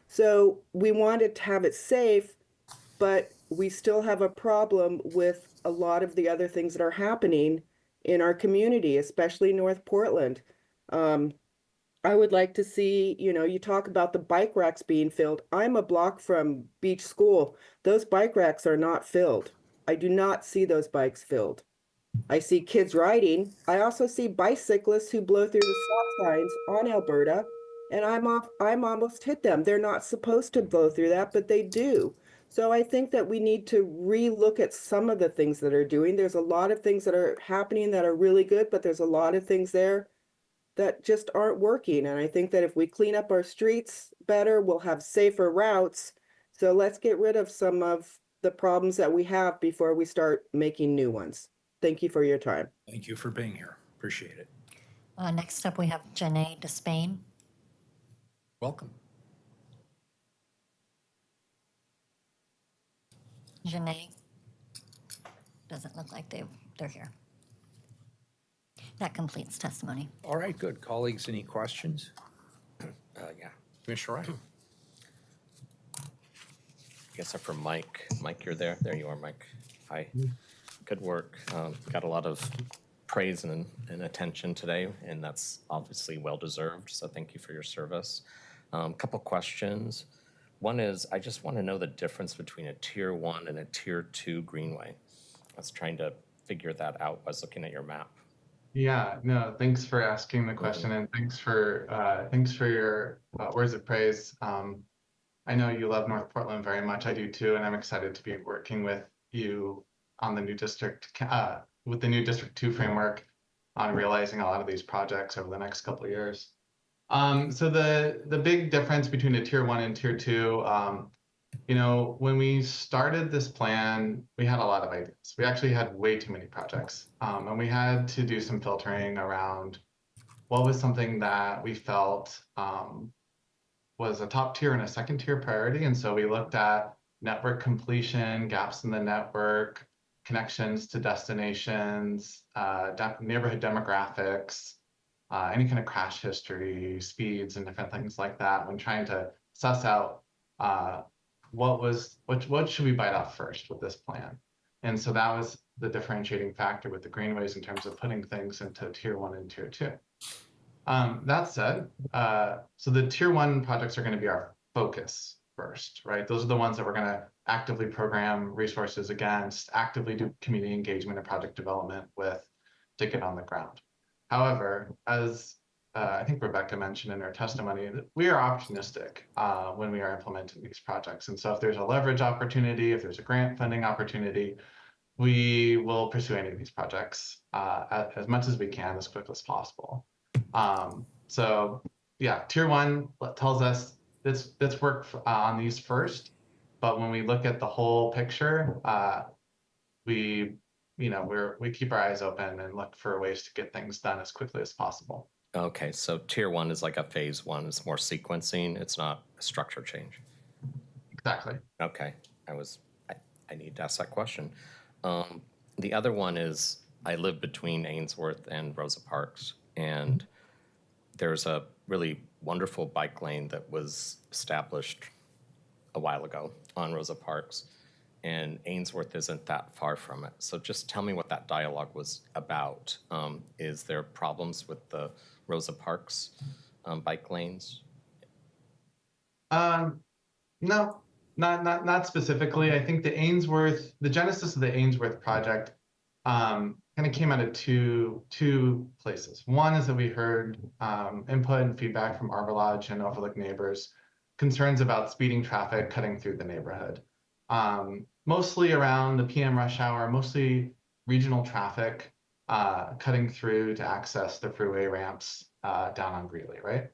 So we wanted to have it safe, but we still have a problem with a lot of the other things that are happening in our community, especially North Portland. I would like to see, you know, you talk about the bike racks being filled. I'm a block from Beach School. Those bike racks are not filled. I do not see those bikes filled. I see kids riding. I also see bicyclists who blow through the stop signs on Alberta, and I'm almost hit them. They're not supposed to blow through that, but they do. So I think that we need to relook at some of the things that are doing. There's a lot of things that are happening that are really good, but there's a lot of things there that just aren't working. And I think that if we clean up our streets better, we'll have safer routes. So let's get rid of some of the problems that we have before we start making new ones. Thank you for your time. Thank you for being here. Appreciate it. Next up, we have Janae Despain. Welcome. Janae, doesn't look like they're here. That completes testimony. All right, good. Colleagues, any questions? Yeah. Commissioner Ryan. I guess I'm from Mike. Mike, you're there. There you are, Mike. Hi. Good work. Got a lot of praise and attention today, and that's obviously well-deserved, so thank you for your service. Couple questions. One is, I just want to know the difference between a Tier 1 and a Tier 2 greenway. I was trying to figure that out. I was looking at your map. Yeah, no, thanks for asking the question, and thanks for your words of praise. I know you love North Portland very much. I do too, and I'm excited to be working with you on the new district with the new District 2 framework. on realizing a lot of these projects over the next couple of years. So the big difference between a tier 1 and tier 2, you know, when we started this plan, we had a lot of ideas. We actually had way too many projects, and we had to do some filtering around what was something that we felt was a top tier and a second tier priority. And so we looked at network completion, gaps in the network, connections to destinations, neighborhood demographics, any kind of crash history, speeds, and different things like that when trying to suss out what should we bite off first with this plan. And so that was the differentiating factor with the greenways in terms of putting things into tier 1 and tier 2. That said, so the tier 1 projects are going to be our focus first, right? Those are the ones that we're going to actively program resources against, actively do community engagement and project development with to get on the ground. However, as I think Rebecca mentioned in her testimony, we are opportunistic when we are implementing these projects. And so if there's a leverage opportunity, if there's a grant funding opportunity, we will pursue any of these projects as much as we can, as quick as possible. So yeah, tier 1 tells us let's work on these first. But when we look at the whole picture, we keep our eyes open and look for ways to get things done as quickly as possible. Okay, so tier 1 is like a phase 1. It's more sequencing. It's not a structure change. Exactly. Okay, I need to ask that question. The other one is I live between Ainsworth and Rosa Parks, and there's a really wonderful bike lane that was established a while ago on Rosa Parks, and Ainsworth isn't that far from it. So just tell me what that dialogue was about. Is there problems with the Rosa Parks bike lanes? No, not specifically. I think the genesis of the Ainsworth project kind of came out of two places. One is that we heard input and feedback from Arbor Lodge and Overlook neighbors, concerns about speeding traffic cutting through the neighborhood. Mostly around the PM rush hour, mostly regional traffic cutting through to access the freeway ramps down on Greeley, right?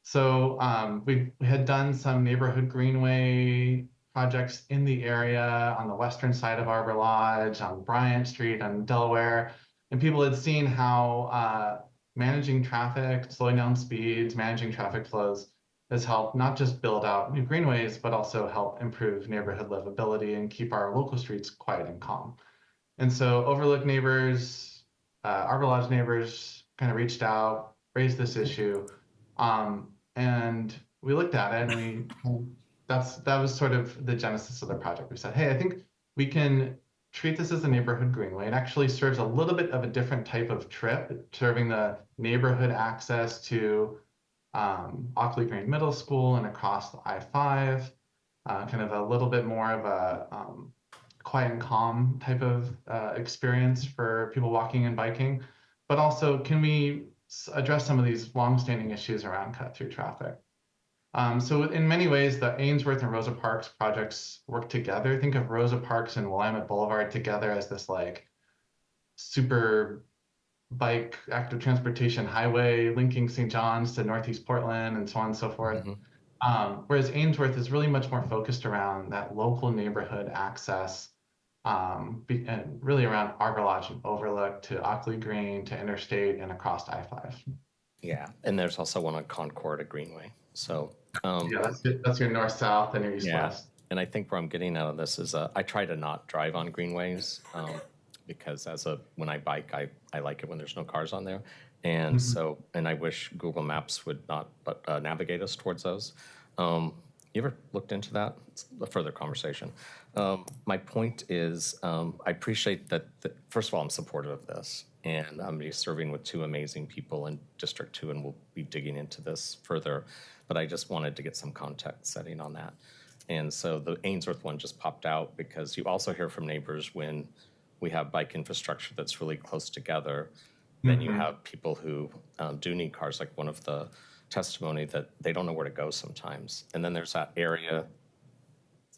So we had done some neighborhood greenway projects in the area on the western side of Arbor Lodge, on Bryant Street, on Delaware, and people had seen how managing traffic, slowing down speeds, managing traffic flows has helped not just build out new greenways, but also help improve neighborhood livability and keep our local streets quiet and calm. And so Overlook neighbors, Arbor Lodge neighbors kind of reached out, raised this issue, and we looked at it, and that was sort of the genesis of the project. We said, hey, I think we can treat this as a neighborhood greenway. It actually serves a little bit of a different type of trip, serving the neighborhood access to Ockley Green Middle School and across the I-5, kind of a little bit more of a quiet and calm type of experience for people walking and biking. But also, can we address some of these longstanding issues around cut-through traffic? So in many ways, the Ainsworth and Rosa Parks projects work together. Think of Rosa Parks and Willamette Boulevard together as this like super bike active transportation highway linking St. John's to Northeast Portland and so on and so forth. Whereas Ainsworth is really much more focused around that local neighborhood access and really around Arbor Lodge and Overlook to Ockley Green to Interstate and across I-5. Yeah, and there's also one on Concord, a greenway. So yeah, that's your north-south and your east-west. And I think where I'm getting out of this is I try to not drive on greenways because when I bike, I like it when there's no cars on there. And so, and I wish Google Maps would not navigate us towards those. You ever looked into that? It's a further conversation. My point is, I appreciate that, first of all, I'm supportive of this. And I'm going to be serving with two amazing people in District 2, and we'll be digging into this further. But I just wanted to get some context setting on that. And so the Ainsworth one just popped out because you also hear from neighbors when we have bike infrastructure that's really close together. Then you have people who do need cars, like one of the testimony that they don't know where to go sometimes. And then there's that area.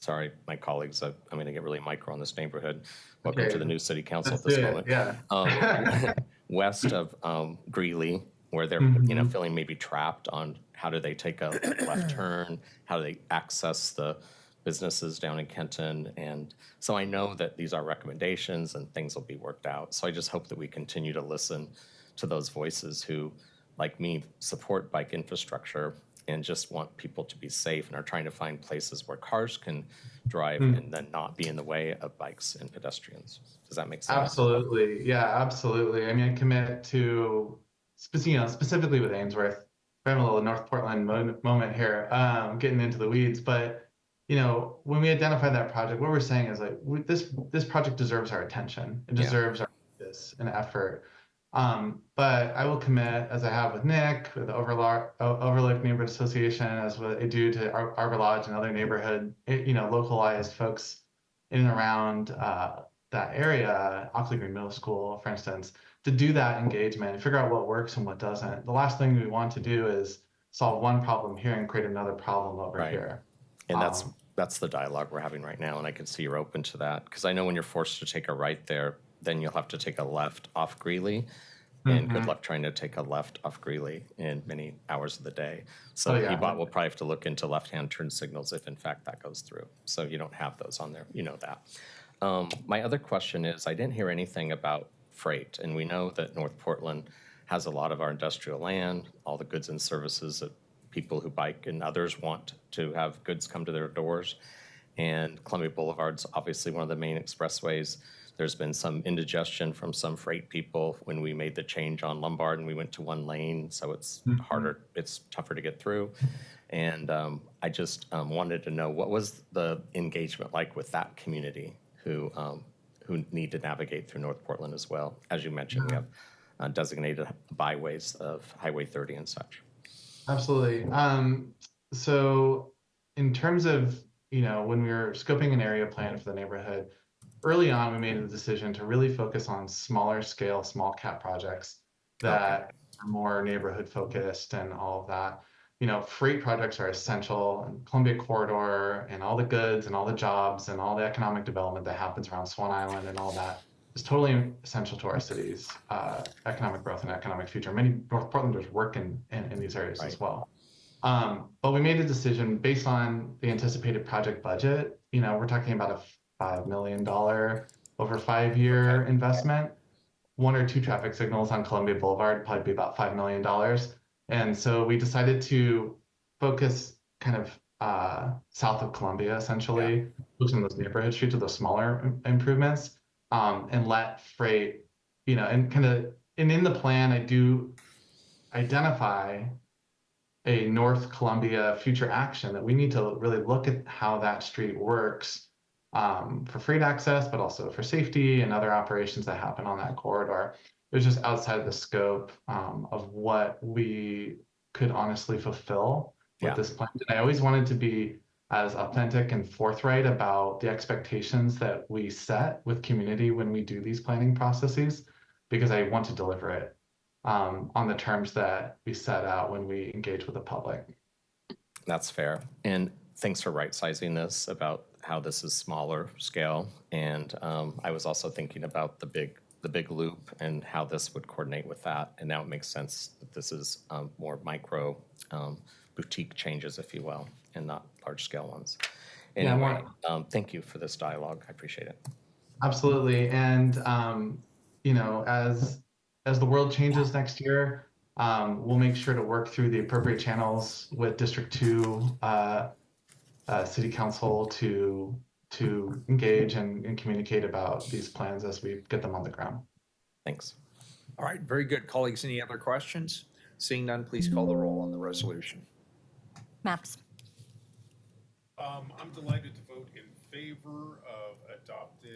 Sorry, my colleagues, I'm going to get really micro on this neighborhood. Welcome to the new city council at this moment. Yeah. west of Greeley, where they're feeling maybe trapped on how do they take a left turn, how do they access the businesses down in Kenton. And so I know that these are recommendations and things will be worked out. So I just hope that we continue to listen to those voices who, like me, support bike infrastructure and just want people to be safe and are trying to find places where cars can drive and then not be in the way of bikes and pedestrians. Does that make sense? Absolutely. Yeah, absolutely. I mean, I commit to, specifically with Ainsworth, I'm a little North Portland moment here, getting into the weeds, but when we identify that project, what we're saying is like, this project deserves our attention. It deserves our focus and effort. But I will commit, as I have with Nick, with the Overlook Neighborhood Association, as what I do to Arbor Lodge and other neighborhood, localized folks in and around that area, Oxley Green Middle School, for instance, to do that engagement and figure out what works and what doesn't. The last thing we want to do is solve one problem here and create another problem over here. And that's the dialogue we're having right now, and I can see you're open to that, because I know when you're forced to take a right there, then you'll have to take a left off Greeley, and good luck trying to take a left off Greeley in many hours of the day. So EBOT will probably have to look into left-hand turn signals if in fact that goes through. So you don't have those on there, you know that. My other question is, I didn't hear anything about freight, and we know that North Portland has a lot of our industrial land, all the goods and services that people who bike and others want to have goods come to their doors. And Columbia Boulevard's obviously one of the main expressways. There's been some indigestion from some freight people when we made the change on Lombard and we went to one lane, so it's harder, it's tougher to get through. And I just wanted to know, what was the engagement like with that community who need to navigate through North Portland as well? As you mentioned, we have designated byways of Highway 30 and such. Absolutely. So in terms of, when we were scoping an area plan for the neighborhood, early on, we made a decision to really focus on smaller scale, small cap projects that are more neighborhood focused and all of that. Freight projects are essential, and Columbia Corridor and all the goods and all the jobs and all the economic development that happens around Swan Island and all that is totally essential to our city's economic growth and economic future. Many North Portlanders work in these areas as well. But we made a decision based on the anticipated project budget. We're talking about a $5 million over 5-year investment. 1 or 2 traffic signals on Columbia Boulevard would probably be about $5 million. And so we decided to focus kind of south of Columbia, essentially, focus on those neighborhood streets or those smaller improvements, and let freight, and in the plan, I do identify a North Columbia future action that we need to really look at how that street works for freight access, but also for safety and other operations that happen on that corridor. It was just outside of the scope of what we could honestly fulfill with this plan. And I always wanted to be as authentic and forthright about the expectations that we set with community when we do these planning processes, because I want to deliver it on the terms that we set out when we engage with the public. That's fair. And thanks for right-sizing this about how this is smaller scale. And I was also thinking about the big loop and how this would coordinate with that. And now it makes sense that this is more micro boutique changes, if you will, and not large scale ones. Anyway, thank you for this dialogue. I appreciate it. Absolutely. And, as the world changes next year, we'll make sure to work through the appropriate channels with District 2 City Council to engage and communicate about these plans as we get them on the ground. Thanks. All right, very good. Colleagues, any other questions? Seeing none, please call the roll on the resolution. Maps. I'm delighted to vote in favor of adopting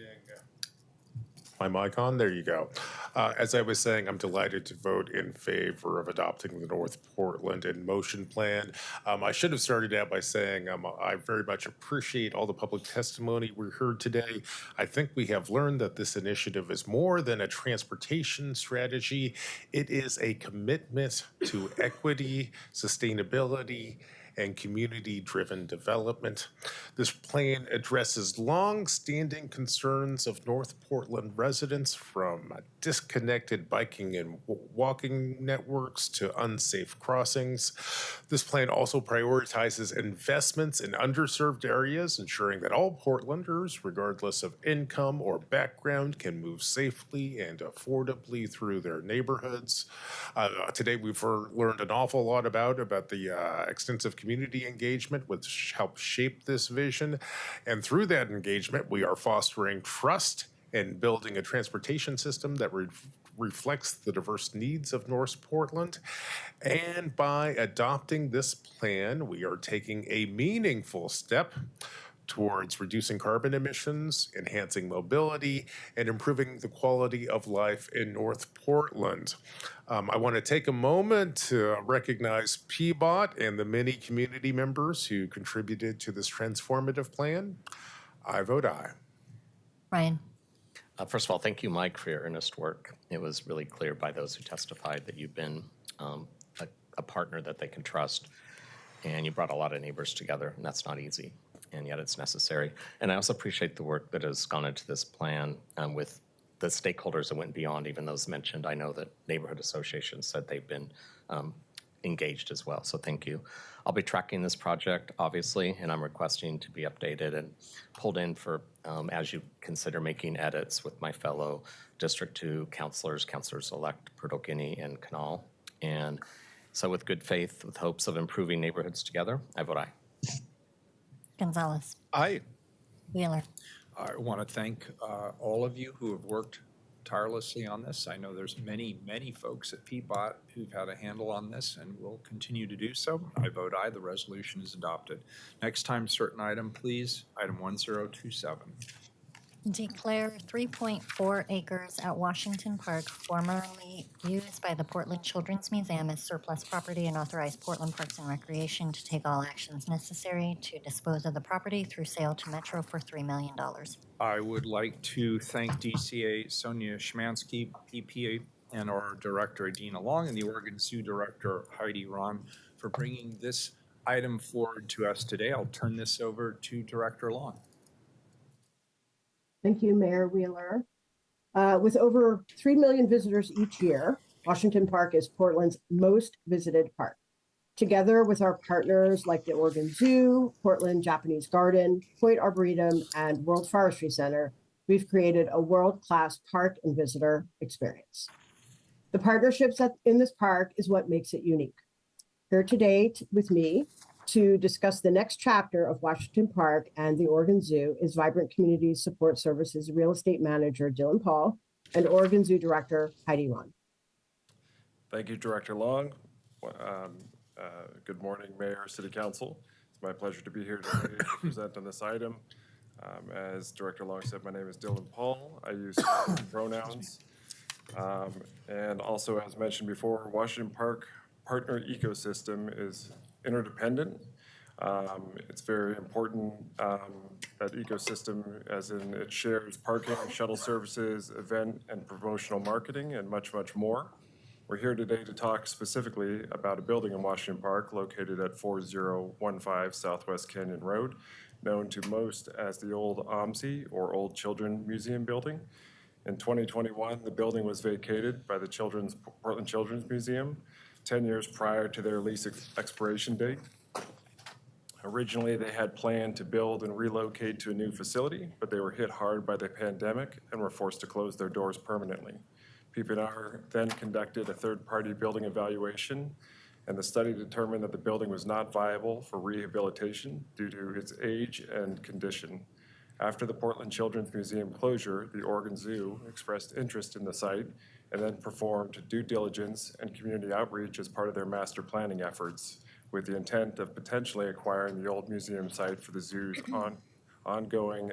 my mic on. There you go. As I was saying, I'm delighted to vote in favor of adopting the North Portland in Motion Plan. I should have started out by saying I very much appreciate all the public testimony we heard today. I think we have learned that this initiative is more than a transportation strategy. It is a commitment to equity, sustainability, and community-driven development. This plan addresses long-standing concerns of North Portland residents, from disconnected biking and walking networks to unsafe crossings. This plan also prioritizes investments in underserved areas, ensuring that all Portlanders, regardless of income or background, can move safely and affordably through their neighborhoods. Today, we've learned an awful lot about the extensive community engagement which helped shape this vision. And through that engagement, we are fostering trust and building a transportation system that reflects the diverse needs of North Portland. And by adopting this plan, we are taking a meaningful step towards reducing carbon emissions, enhancing mobility, and improving the quality of life in North Portland. I want to take a moment to recognize PBOT and the many community members who contributed to this transformative plan. I vote aye. Ryan. First of all, thank you, Mike, for your earnest work. It was really clear by those who testified that you've been a partner that they can trust, and you brought a lot of neighbors together, and that's not easy, and yet it's necessary. And I also appreciate the work that has gone into this plan with the stakeholders that went beyond even those mentioned. I know that neighborhood associations said they've been engaged as well, so thank you. I'll be tracking this project, obviously, and I'm requesting to be updated and pulled in for as you consider making edits with my fellow District 2 councilors-elect Perdokini and Canal. And so with good faith, with hopes of improving neighborhoods together, I vote aye. Gonzalez. Aye. Wheeler. I want to thank all of you who have worked tirelessly on this. I know there's many, many folks at PBOT who've had a handle on this and will continue to do so. I vote aye. The resolution is adopted. Next time, certain item, please. Item 1027. Declare 3.4 acres at Washington Park, formerly used by the Portland Children's Museum, as surplus property, and authorize Portland Parks and Recreation to take all actions necessary to dispose of the property through sale to Metro for $3 million. I would like to thank DCA Sonia Schmansky, EPA, and our Director Adina Long, and the Oregon Zoo Director Heidi Ron for bringing this item forward to us today. I'll turn this over to Director Long. Thank you, Mayor Wheeler. With over 3 million visitors each year, Washington Park is Portland's most visited park. Together with our partners like the Oregon Zoo, Portland Japanese Garden, Hoyt Arboretum, and World Forestry Center, we've created a world-class park and visitor experience. The partnerships in this park is what makes it unique. Here today with me to discuss the next chapter of Washington Park and the Oregon Zoo is Vibrant Community Support Services Real Estate Manager Dylan Paul and Oregon Zoo Director Heidi Ron. Thank you, Director Long. Good morning, Mayor, City Council. It's my pleasure to be here today to present on this item. As Director Long said, my name is Dylan Paul. I use pronouns. And also, as mentioned before, Washington Park partner ecosystem is interdependent. It's very important, that ecosystem, as in it shares parking, shuttle services, event and promotional marketing, and much, much more. We're here today to talk specifically about a building in Washington Park located at 4015 Southwest Canyon Road, known to most as the old OMSI, or Old Children Museum building. In 2021, the building was vacated by the Portland Children's Museum 10 years prior to their lease expiration date. Originally, they had planned to build and relocate to a new facility, but they were hit hard by the pandemic and were forced to close their doors permanently. PP&R then conducted a third-party building evaluation, and the study determined that the building was not viable for rehabilitation due to its age and condition. After the Portland Children's Museum closure, the Oregon Zoo expressed interest in the site and then performed due diligence and community outreach as part of their master planning efforts, with the intent of potentially acquiring the old museum site for the zoo's ongoing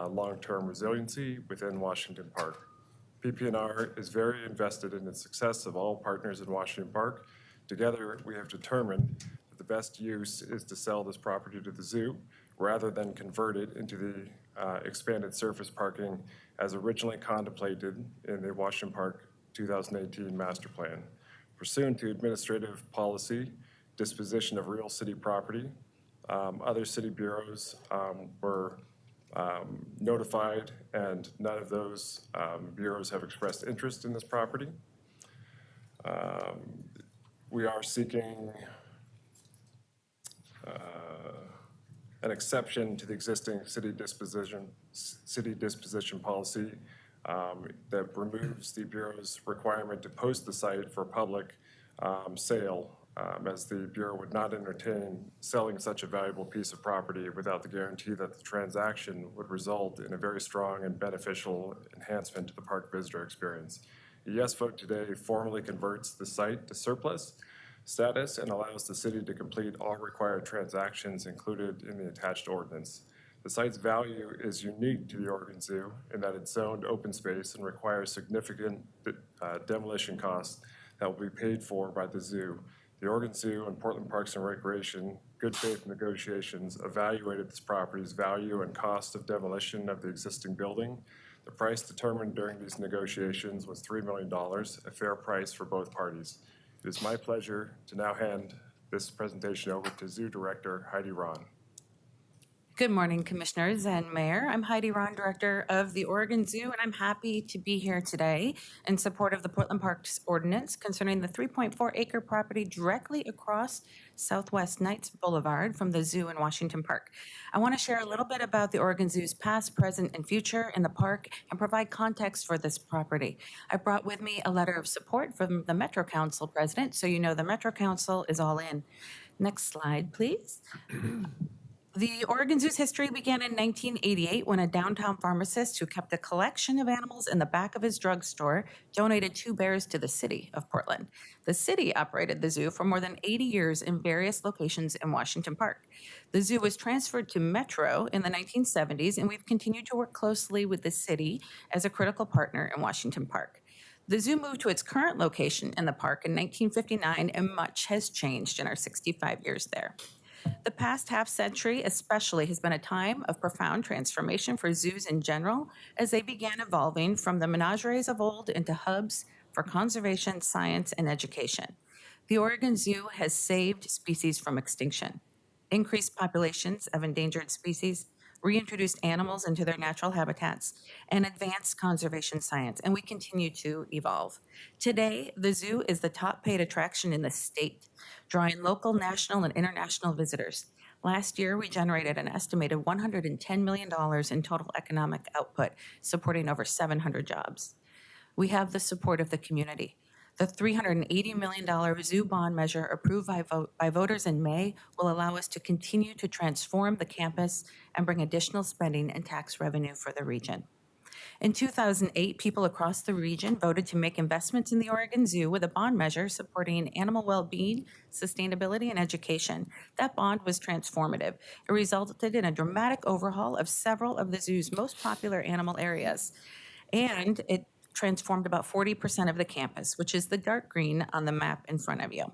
long-term resiliency within Washington Park. PP&R is very invested in the success of all partners in Washington Park. Together, we have determined that the best use is to sell this property to the zoo rather than convert it into the expanded surface parking as originally contemplated in the Washington Park 2018 master plan. Pursuant to administrative policy disposition of real city property. Other city bureaus were notified, and none of those bureaus have expressed interest in this property. We are seeking an exception to the existing city disposition policy that removes the Bureau's requirement to post the site for public sale, as the Bureau would not entertain selling such a valuable piece of property without the guarantee that the transaction would result in a very strong and beneficial enhancement to the park visitor experience. A yes vote today formally converts the site to surplus status and allows the city to complete all required transactions included in the attached ordinance. The site's value is unique to the Oregon Zoo in that it's zoned open space and requires significant demolition costs that will be paid for by the zoo. The Oregon Zoo and Portland Parks and Recreation good faith negotiations evaluated this property's value and cost of demolition of the existing building. The price determined during these negotiations was $3 million, a fair price for both parties. It is my pleasure to now hand this presentation over to Zoo Director Heidi Ron. Good morning, Commissioners and Mayor. I'm Heidi Ron, Director of the Oregon Zoo, and I'm happy to be here today in support of the Portland Parks Ordinance concerning the 3.4-acre property directly across Southwest Knights Boulevard from the zoo in Washington Park. I want to share a little bit about the Oregon Zoo's past, present, and future in the park and provide context for this property. I brought with me a letter of support from the Metro Council President, so you know the Metro Council is all in. Next slide, please. The Oregon Zoo's history began in 1988 when a downtown pharmacist who kept a collection of animals in the back of his drugstore donated 2 bears to the city of Portland. The city operated the zoo for more than 80 years in various locations in Washington Park. The zoo was transferred to Metro in the 1970s, and we've continued to work closely with the city as a critical partner in Washington Park. The zoo moved to its current location in the park in 1959, and much has changed in our 65 years there. The past half century especially has been a time of profound transformation for zoos in general as they began evolving from the menageries of old into hubs for conservation, science, and education. The Oregon Zoo has saved species from extinction, increased populations of endangered species, reintroduced animals into their natural habitats, and advanced conservation science, and we continue to evolve. Today, the zoo is the top paid attraction in the state, drawing local, national, and international visitors. Last year, we generated an estimated $110 million in total economic output, supporting over 700 jobs. We have the support of the community. The $380 million zoo bond measure approved by voters in May will allow us to continue to transform the campus and bring additional spending and tax revenue for the region. In 2008, people across the region voted to make investments in the Oregon Zoo with a bond measure supporting animal well-being, sustainability, and education. That bond was transformative. It resulted in a dramatic overhaul of several of the zoo's most popular animal areas, and it transformed about 40% of the campus, which is the dark green on the map in front of you.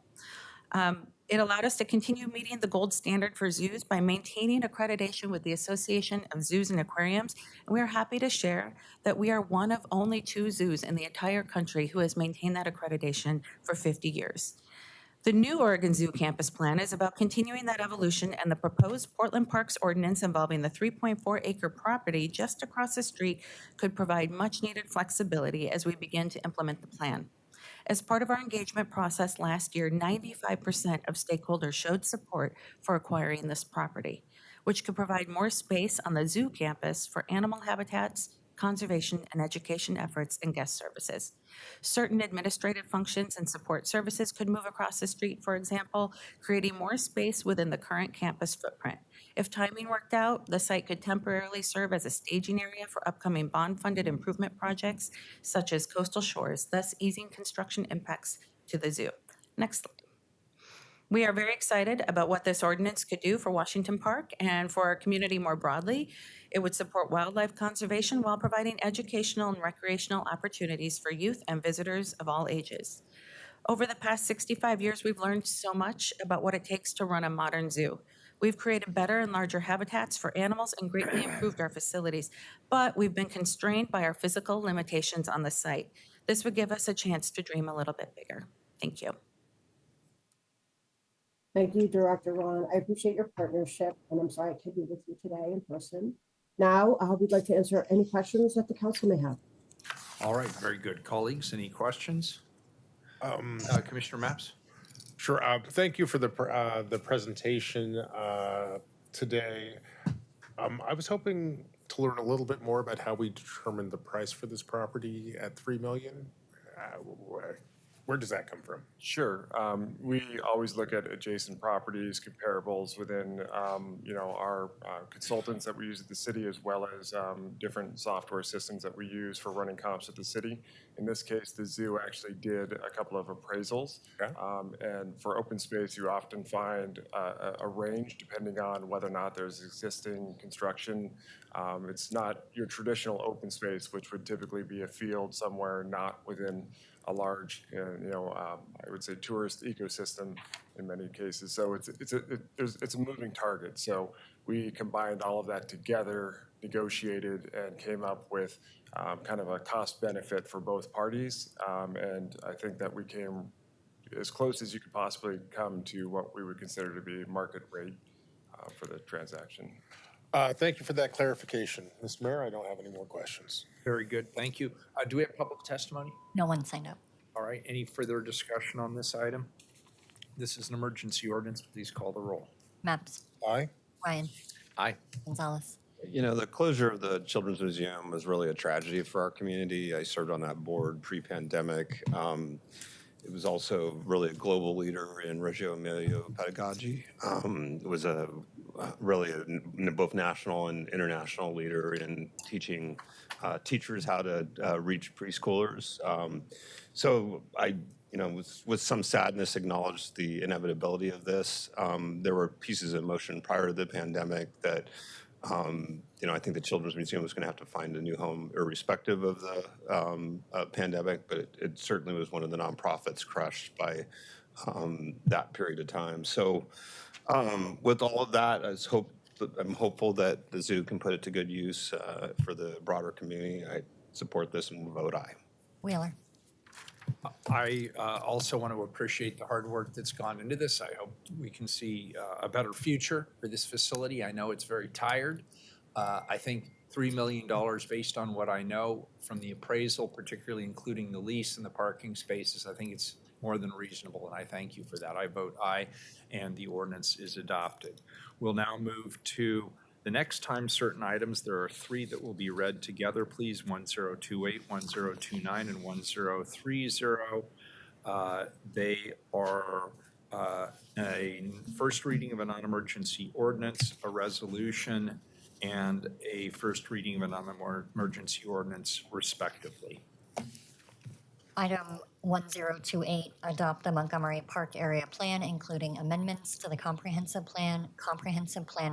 It allowed us to continue meeting the gold standard for zoos by maintaining accreditation with the Association of Zoos and Aquariums, and we are happy to share that we are one of only 2 zoos in the entire country who has maintained that accreditation for 50 years. The new Oregon Zoo campus plan is about continuing that evolution, and the proposed Portland Parks Ordinance involving the 3.4-acre property just across the street could provide much-needed flexibility as we begin to implement the plan. As part of our engagement process last year, 95% of stakeholders showed support for acquiring this property, which could provide more space on the zoo campus for animal habitats, conservation, and education efforts and guest services. Certain administrative functions and support services could move across the street, for example, creating more space within the current campus footprint. If timing worked out, the site could temporarily serve as a staging area for upcoming bond-funded improvement projects, such as coastal shores, thus easing construction impacts to the zoo. Next slide. We are very excited about what this ordinance could do for Washington Park and for our community more broadly. It would support wildlife conservation while providing educational and recreational opportunities for youth and visitors of all ages. Over the past 65 years, we've learned so much about what it takes to run a modern zoo. We've created better and larger habitats for animals and greatly improved our facilities, but we've been constrained by our physical limitations on the site. This would give us a chance to dream a little bit bigger. Thank you. Thank you, Director Ron. I appreciate your partnership, and I'm sorry I can't be with you today in person. Now, we'd like to answer any questions that the council may have. All right, very good. Colleagues, any questions? Commissioner Maps? Sure. Thank you for the presentation today. I was hoping to learn a little bit more about how we determined the price for this property at $3 million. Where does that come from? Sure. We always look at adjacent properties, comparables within, our consultants that we use at the city, as well as different software systems that we use for running comps at the city. In this case, the zoo actually did a couple of appraisals. Okay. And for open space, you often find a range depending on whether or not there's existing construction. It's not your traditional open space, which would typically be a field somewhere not within a large, I would say tourist ecosystem in many cases. So it's a moving target. So we combined all of that together, negotiated, and came up with kind of a cost benefit for both parties. And I think that we came as close as you could possibly come to what we would consider to be market rate for the transaction. Thank you for that clarification. Mr. Mayor, I don't have any more questions. Very good, thank you. Do we have public testimony? No one signed up. All right, any further discussion on this item? This is an emergency ordinance. Please call the roll. Maps. Aye. Ryan. Aye. Gonzalez. You know, the closure of the Children's Museum was really a tragedy for our community. I served on that board pre-pandemic. It was also really a global leader in Reggio Emilia pedagogy. It was really a both national and international leader in teaching teachers how to reach preschoolers. So I, with some sadness, acknowledged the inevitability of this. There were pieces in motion prior to the pandemic that I think the Children's Museum was going to have to find a new home irrespective of the pandemic, but it certainly was one of the nonprofits crushed by that period of time. So with all of that, I'm hopeful that the zoo can put it to good use for the broader community. I support this and will vote aye. Wheeler. I also want to appreciate the hard work that's gone into this. I hope we can see a better future for this facility. I know it's very tired. I think $3 million, based on what I know from the appraisal, particularly including the lease and the parking spaces, I think it's more than reasonable, and I thank you for that. I vote aye, and the ordinance is adopted. We'll now move to the next time certain items. There are three that will be read together, please. 1028, 1029, and 1030. They are a first reading of a non-emergency ordinance, a resolution, and a first reading of a non-emergency ordinance, respectively. Item 1028, adopt the Montgomery Park Area Plan, including amendments to the comprehensive plan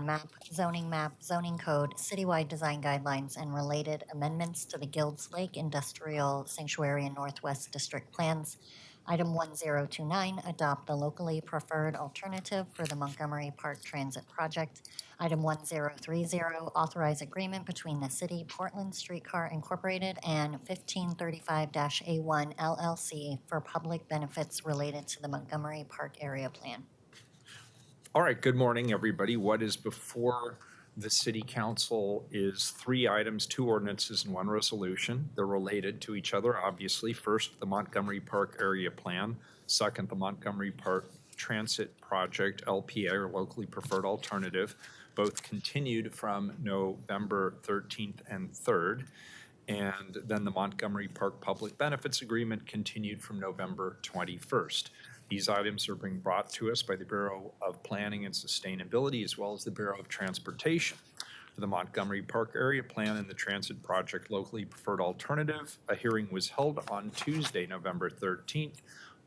map, zoning code, citywide design guidelines, and related amendments to the Guilds Lake Industrial Sanctuary and Northwest District plans. Item 1029, adopt the locally preferred alternative for the Montgomery Park Transit Project. Item 1030, authorize agreement between the city, Portland Streetcar Incorporated, and 1535-A1 LLC for public benefits related to the Montgomery Park Area Plan. All right, good morning, everybody. What is before the City Council is three items, two ordinances, and one resolution. They're related to each other, obviously. First, the Montgomery Park Area Plan. Second, the Montgomery Park Transit Project, LPA, or Locally Preferred Alternative. Both continued from November 13th and 3rd. And then the Montgomery Park Public Benefits Agreement continued from November 21st. These items are being brought to us by the Bureau of Planning and Sustainability, as well as the Bureau of Transportation. For the Montgomery Park Area Plan and the Transit Project Locally Preferred Alternative, a hearing was held on Tuesday, November 13th,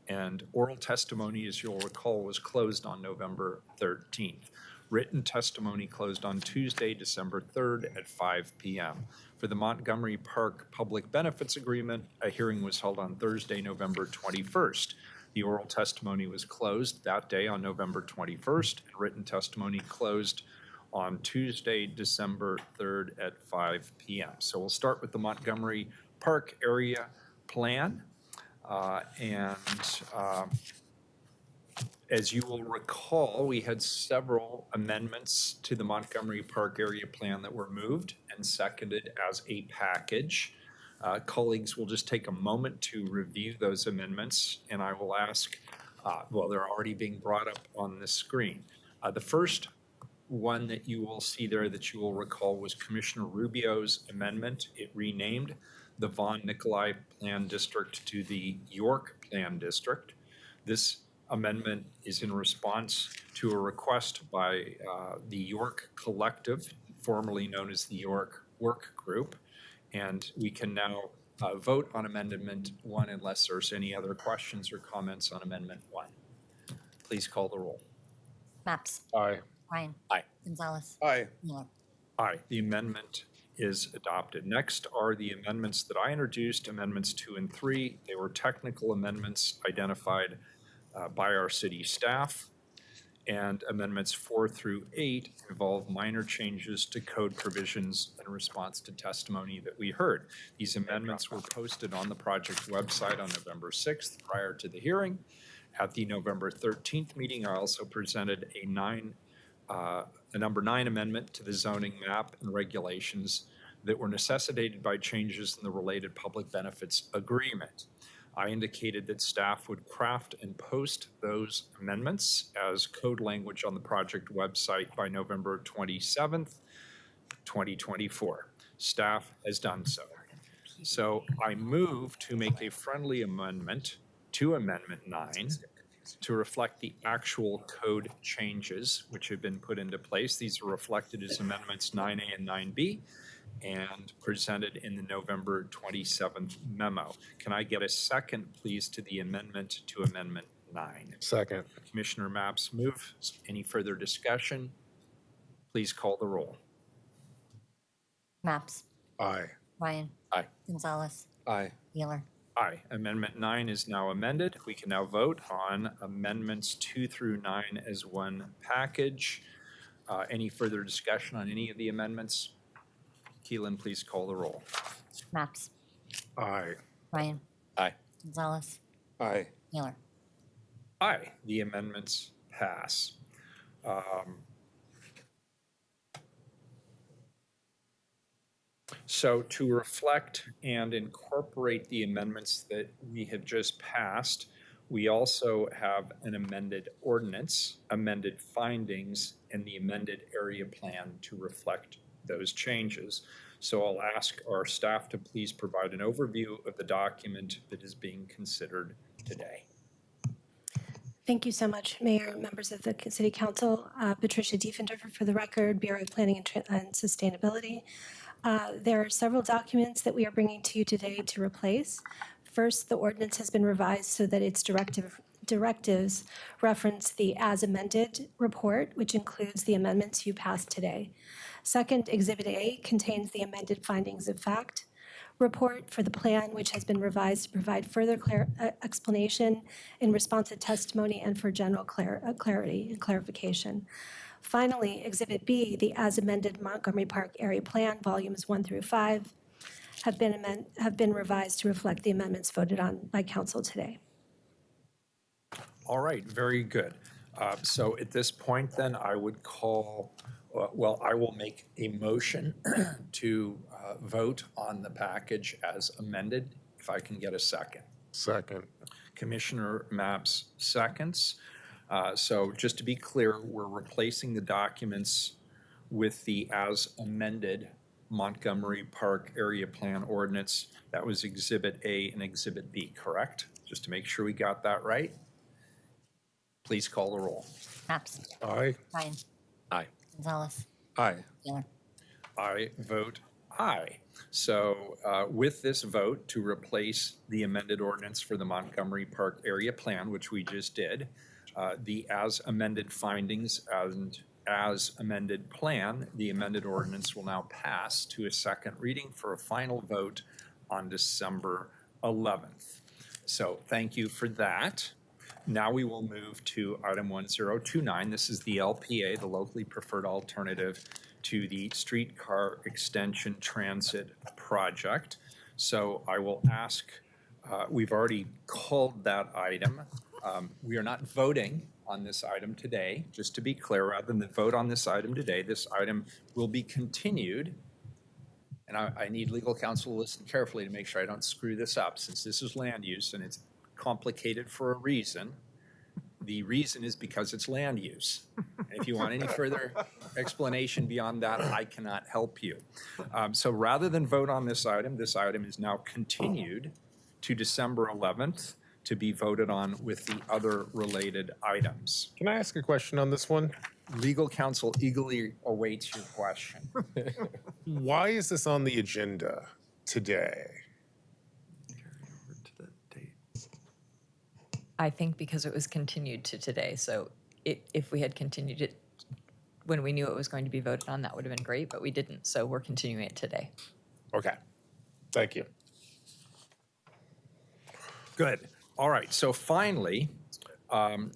and oral testimony, as you'll recall, was closed on November 13th. Written testimony closed on Tuesday, December 3rd at 5 p.m. For the Montgomery Park Public Benefits Agreement, a hearing was held on Thursday, November 21st. The oral testimony was closed that day on November 21st, and written testimony closed on Tuesday, December 3rd at 5 p.m. So we'll start with the Montgomery Park Area Plan. As you will recall, we had several amendments to the Montgomery Park area plan that were moved and seconded as a package. Colleagues will just take a moment to review those amendments, and I will ask, well, they're already being brought up on the screen. The first one that you will see there that you will recall was Commissioner Rubio's amendment. It renamed the Von Nicolai Plan District to the York Plan District. This amendment is in response to a request by the York Collective, formerly known as the York Work Group, and we can now vote on Amendment 1 unless there's any other questions or comments on Amendment 1. Please call the roll. Maps. Aye. Ryan. Aye. Gonzalez. Aye. Mueller. Aye. The amendment is adopted. Next are the amendments that I introduced, Amendments 2 and 3. They were technical amendments identified by our city staff, and Amendments 4 through 8 involve minor changes to code provisions in response to testimony that we heard. These amendments were posted on the project website on November 6th prior to the hearing. At the November 13th meeting, I also presented a number 9 amendment to the zoning map and regulations that were necessitated by changes in the related public benefits agreement. I indicated that staff would craft and post those amendments as code language on the project website by November 27th, 2024. Staff has done so. So I move to make a friendly amendment to Amendment 9 to reflect the actual code changes which have been put into place. These are reflected as Amendments 9A and 9B and presented in the November 27th memo. Can I get a second, please, to the amendment to Amendment 9? Second. Commissioner Maps moves. Any further discussion? Please call the roll. Maps. Aye. Ryan. Aye. Gonzalez. Aye. Mueller. Aye. Amendment 9 is now amended. We can now vote on Amendments 2 through 9 as one package. Any further discussion on any of the amendments? Keelan, please call the roll. Maps. Aye. Ryan. Aye. Gonzalez. Aye. Mueller. Aye. The amendments pass. So to reflect and incorporate the amendments that we have just passed, we also have an amended ordinance, amended findings, and the amended area plan to reflect those changes. So I'll ask our staff to please provide an overview of the document that is being considered today. Thank you so much, Mayor, members of the City Council. Patricia Diefenderfer for the record, Bureau of Planning and Sustainability. There are several documents that we are bringing to you today to replace. First, the ordinance has been revised so that its directives reference the as amended report, which includes the amendments you passed today. Second, Exhibit A contains the amended findings of fact report for the plan, which has been revised to provide further explanation in response to testimony and for general clarity and clarification. Finally, Exhibit B, the as amended Montgomery Park Area Plan, Volumes 1 through 5, have been revised to reflect the amendments voted on by Council today. All right, very good. So at this point, then, I would call, I will make a motion to vote on the package as amended, if I can get a second. Second. Commissioner Maps seconds. So just to be clear, we're replacing the documents with the as amended Montgomery Park Area Plan Ordinance. That was Exhibit A and Exhibit B, correct? Just to make sure we got that right. Please call the roll. Maps. Aye. Ryan. Aye. Gonzalez. Aye. Mueller. I vote aye. So with this vote to replace the amended ordinance for the Montgomery Park Area Plan, which we just did, the as amended findings and as amended plan, the amended ordinance will now pass to a second reading for a final vote on December 11th. So thank you for that. Now we will move to item 1029. This is the LPA, the locally preferred alternative to the streetcar extension transit project. So I will ask, we've already called that item. We are not voting on this item today. Just to be clear, rather than vote on this item today, this item will be continued. And I need legal counsel to listen carefully to make sure I don't screw this up, since this is land use and it's complicated for a reason. The reason is because it's land use. And if you want any further explanation beyond that, I cannot help you. So rather than vote on this item is now continued to December 11th to be voted on with the other related items. Can I ask a question on this one? Legal counsel eagerly awaits your question. Why is this on the agenda today? I think because it was continued to today. So if we had continued it when we knew it was going to be voted on, that would have been great, but we didn't. So we're continuing it today. Okay, thank you. Good. All right, so finally,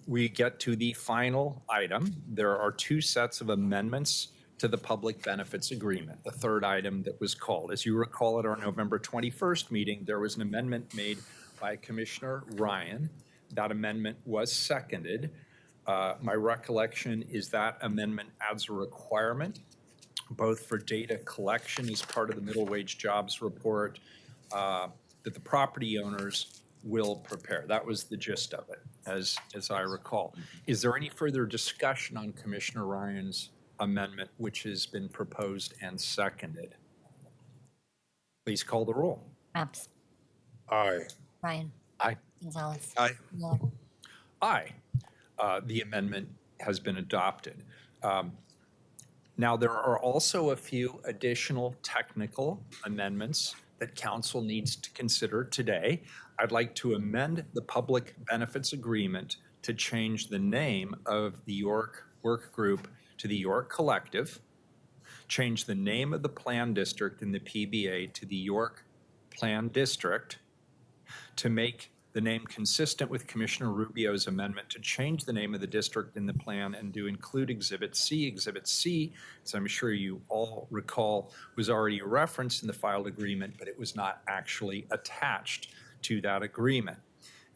we get to the final item. There are two sets of amendments to the public benefits agreement, the third item that was called. As you recall, at our November 21st meeting, there was an amendment made by Commissioner Ryan. That amendment was seconded. My recollection is that amendment adds a requirement, both for data collection as part of the middle wage jobs report, that the property owners will prepare. That was the gist of it, as I recall. Is there any further discussion on Commissioner Ryan's amendment, which has been proposed and seconded? Please call the roll. Maps. Aye. Ryan. Aye. Gonzalez. Aye. Miller. Aye. The amendment has been adopted. Now, there are also a few additional technical amendments that council needs to consider today. I'd like to amend the public benefits agreement to change the name of the York Work Group to the York Collective, change the name of the plan district in the PBA to the York Plan District, to make the name consistent with Commissioner Rubio's amendment to change the name of the district in the plan and to include Exhibit C. Exhibit C, as I'm sure you all recall, was already referenced in the filed agreement, but it was not actually attached to that agreement.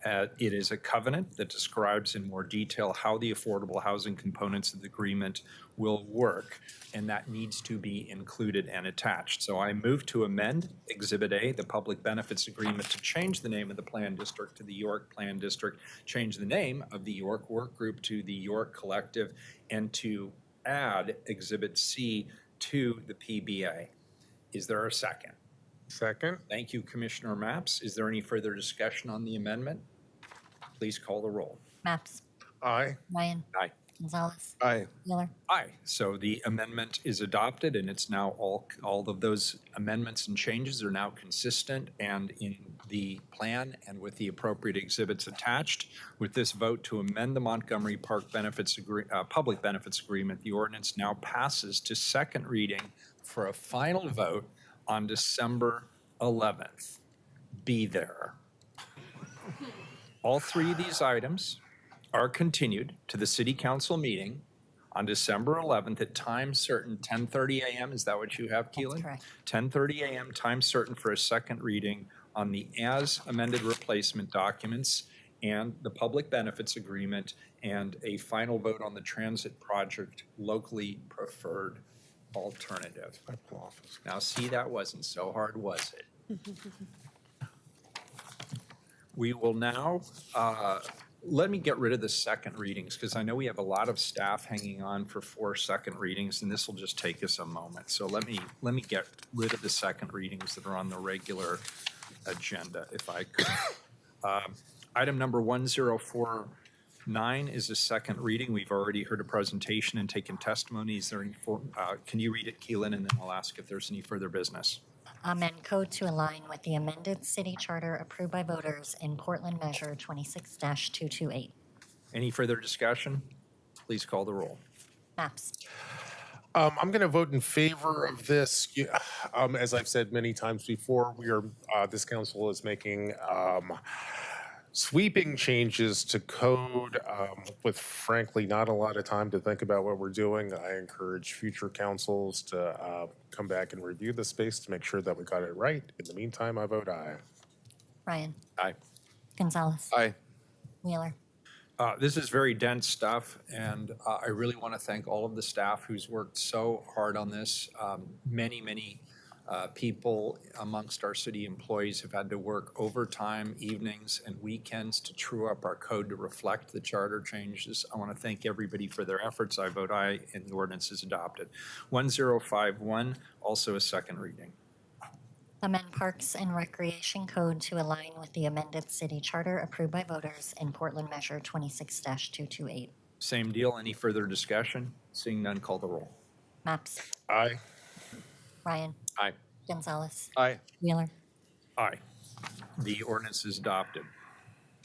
It is a covenant that describes in more detail how the affordable housing components of the agreement will work, and that needs to be included and attached. So I move to amend Exhibit A, the public benefits agreement, to change the name of the plan district to the York Plan District, change the name of the York Work Group to the York Collective, and to add Exhibit C to the PBA. Is there a second? Second. Thank you, Commissioner Maps. Is there any further discussion on the amendment? Please call the roll. Maps. Aye. Ryan. Aye. Gonzalez. Aye. Miller. Aye. So the amendment is adopted, and it's now all of those amendments and changes are now consistent and in the plan and with the appropriate exhibits attached. With this vote to amend the Montgomery Park public benefits agreement, the ordinance now passes to second reading for a final vote on December 11th. Be there. All three of these items are continued to the City Council meeting on December 11th at time certain, 10:30 a.m. Is that what you have, Keelan? That's correct. 10:30 a.m. time certain for a second reading on the as amended replacement documents and the public benefits agreement, and a final vote on the transit project locally preferred alternative. Now, see, that wasn't so hard, was it? We will now, let me get rid of the second readings, because I know we have a lot of staff hanging on for 4 second readings, and this will just take us a moment. So let me get rid of the second readings that are on the regular agenda, if I could. Item number 1049 is a second reading. We've already heard a presentation and taken testimony. Is there any, can you read it, Keelan, and then I'll ask if there's any further business. Amend code to align with the amended city charter approved by voters in Portland Measure 26-228. Any further discussion? Please call the roll. Maps. I'm going to vote in favor of this. As I've said many times before, this council is making sweeping changes to code with frankly not a lot of time to think about what we're doing. I encourage future councils to come back and review the space to make sure that we got it right. In the meantime, I vote aye. Ryan. Aye. Gonzalez. Aye. Wheeler. This is very dense stuff, and I really want to thank all of the staff who's worked so hard on this. Many people amongst our city employees have had to work overtime, evenings, and weekends to true up our code to reflect the charter changes. I want to thank everybody for their efforts. I vote aye, and the ordinance is adopted. 1051, also a second reading. Amend Parks and Recreation Code to align with the amended city charter approved by voters in Portland Measure 26-228. Same deal. Any further discussion? Seeing none, call the roll. Maps. Aye. Ryan. Aye. Gonzalez. Aye. Wheeler. Aye. The ordinance is adopted.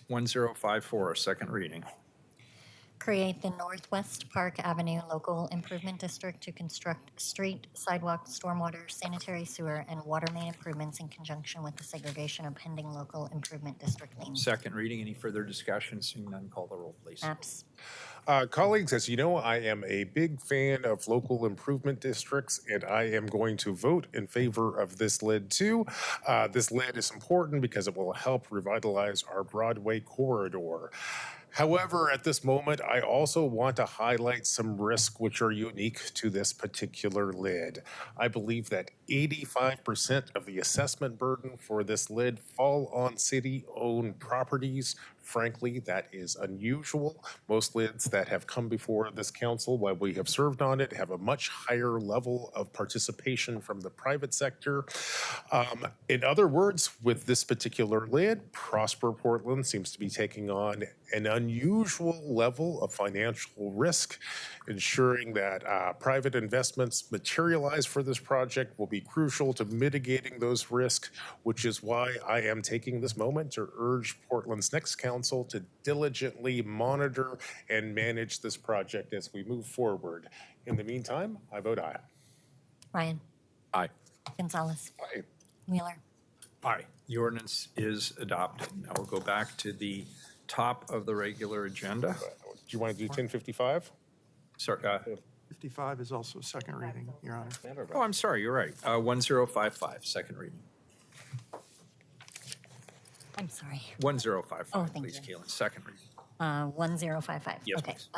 1054, a second reading. Create the Northwest Park Avenue Local Improvement District to construct street, sidewalk, stormwater, sanitary sewer, and water main improvements in conjunction with the segregation of pending local improvement district liens. Second reading. Any further discussion? Seeing none, call the roll, please. Maps. Colleagues, as you know, I am a big fan of local improvement districts, and I am going to vote in favor of this lid too. This lid is important because it will help revitalize our Broadway corridor. However, at this moment, I also want to highlight some risks which are unique to this particular lid. I believe that 85% of the assessment burden for this lid fall on city-owned properties. Frankly, that is unusual. Most lids that have come before this council while we have served on it have a much higher level of participation from the private sector. In other words, with this particular lid, Prosper Portland seems to be taking on an unusual level of financial risk. Ensuring that private investments materialize for this project will be crucial to mitigating those risks, which is why I am taking this moment to urge Portland's next council to diligently monitor and manage this project as we move forward. In the meantime, I vote aye. Ryan. Aye. Gonzalez. Aye. Wheeler. Aye. The ordinance is adopted. Now we'll go back to the top of the regular agenda. Do you want to do 1055? Sorry. 55 is also a second reading, Your Honor. Oh, I'm sorry. You're right. 1055, second reading. I'm sorry. 1055, Oh, thank please, you. Keelan. Second reading. 1055. Yes, Okay. please.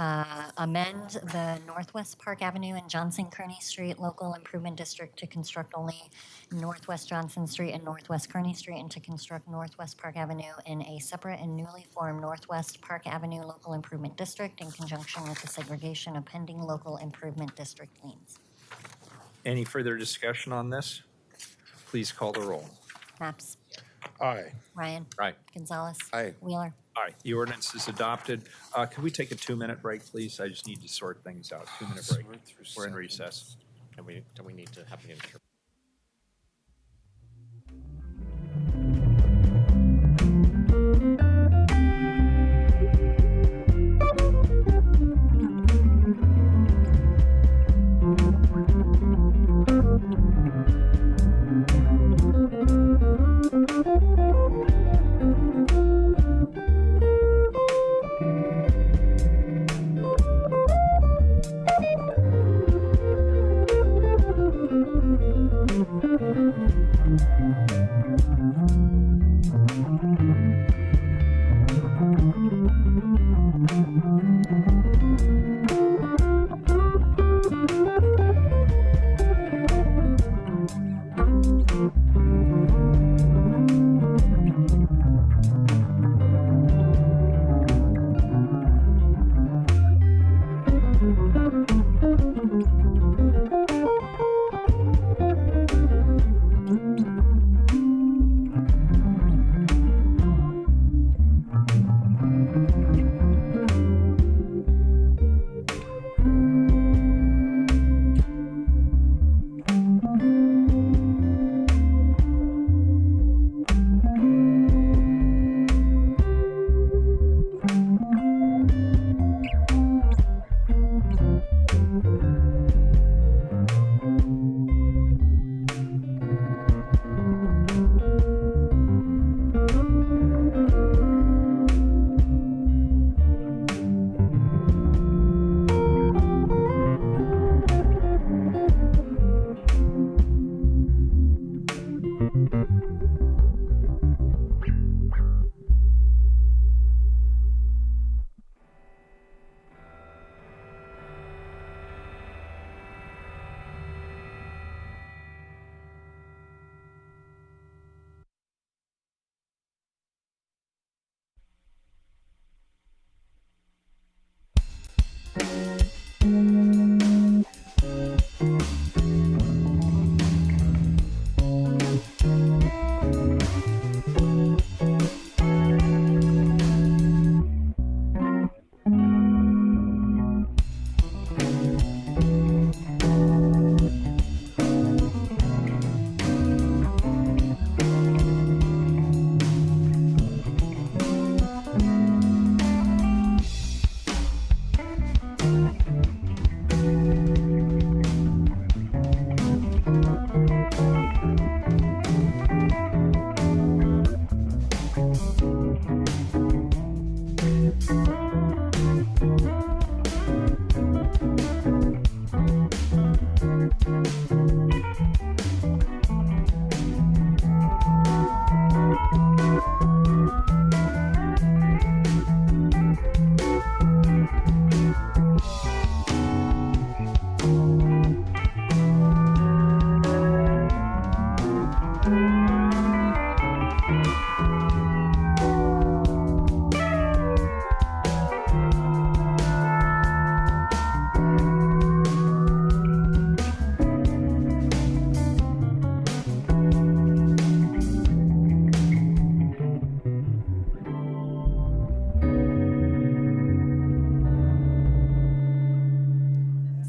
Amend the Northwest Park Avenue and Johnson Kearney Street Local Improvement District to construct only Northwest Johnson Street and Northwest Kearney Street, and to construct Northwest Park Avenue in a separate and newly formed Northwest Park Avenue Local Improvement District in conjunction with the segregation of pending local improvement district liens. Any further discussion on this? Please call the roll. Maps. Aye. Ryan. Aye. Gonzalez. Aye. Wheeler. Aye. The ordinance is adopted. Could we take a 2-minute break, please? I just need to sort things out. 2-minute break. We're in recess. And do we need to have the interpreter?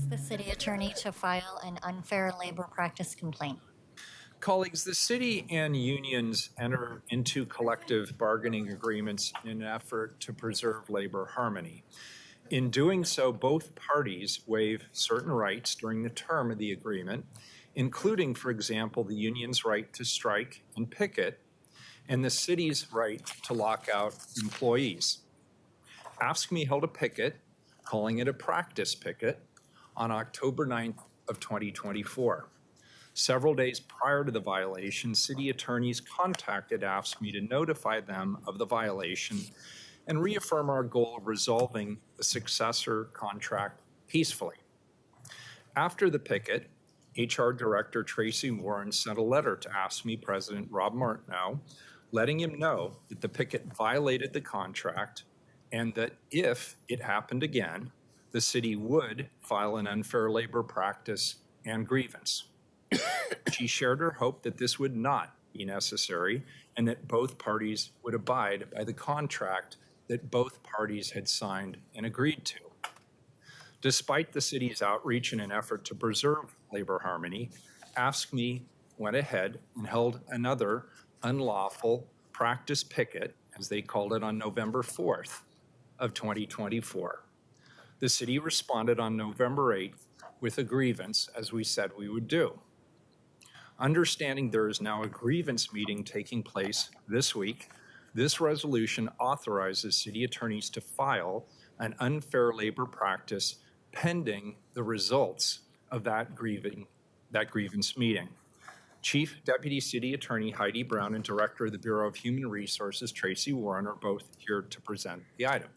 The city attorney to file an unfair labor practice complaint. Colleagues, the city and unions enter into collective bargaining agreements in an effort to preserve labor harmony. In doing so, both parties waive certain rights during the term of the agreement, including, for example, the union's right to strike and picket, and the city's right to lock out employees. AFSCME held a picket, calling it a practice picket, on October 9th of 2024. Several days prior to the violation, city attorneys contacted AFSCME to notify them of the violation and reaffirm our goal of resolving the successor contract peacefully. After the picket, HR Director Tracy Warren sent a letter to AFSCME President Rob Martineau, letting him know that the picket violated the contract and that if it happened again, the city would file an unfair labor practice and grievance. She shared her hope that this would not be necessary and that both parties would abide by the contract that both parties had signed and agreed to. Despite the city's outreach in an effort to preserve labor harmony, AFSCME went ahead and held another unlawful practice picket, as they called it, on November 4th of 2024. The city responded on November 8th with a grievance, as we said we would do. Understanding there is now a grievance meeting taking place this week, this resolution authorizes city attorneys to file an unfair labor practice pending the results of that grievance meeting. Chief Deputy City Attorney Heidi Brown and Director of the Bureau of Human Resources, Tracy Warren, are both here to present the item.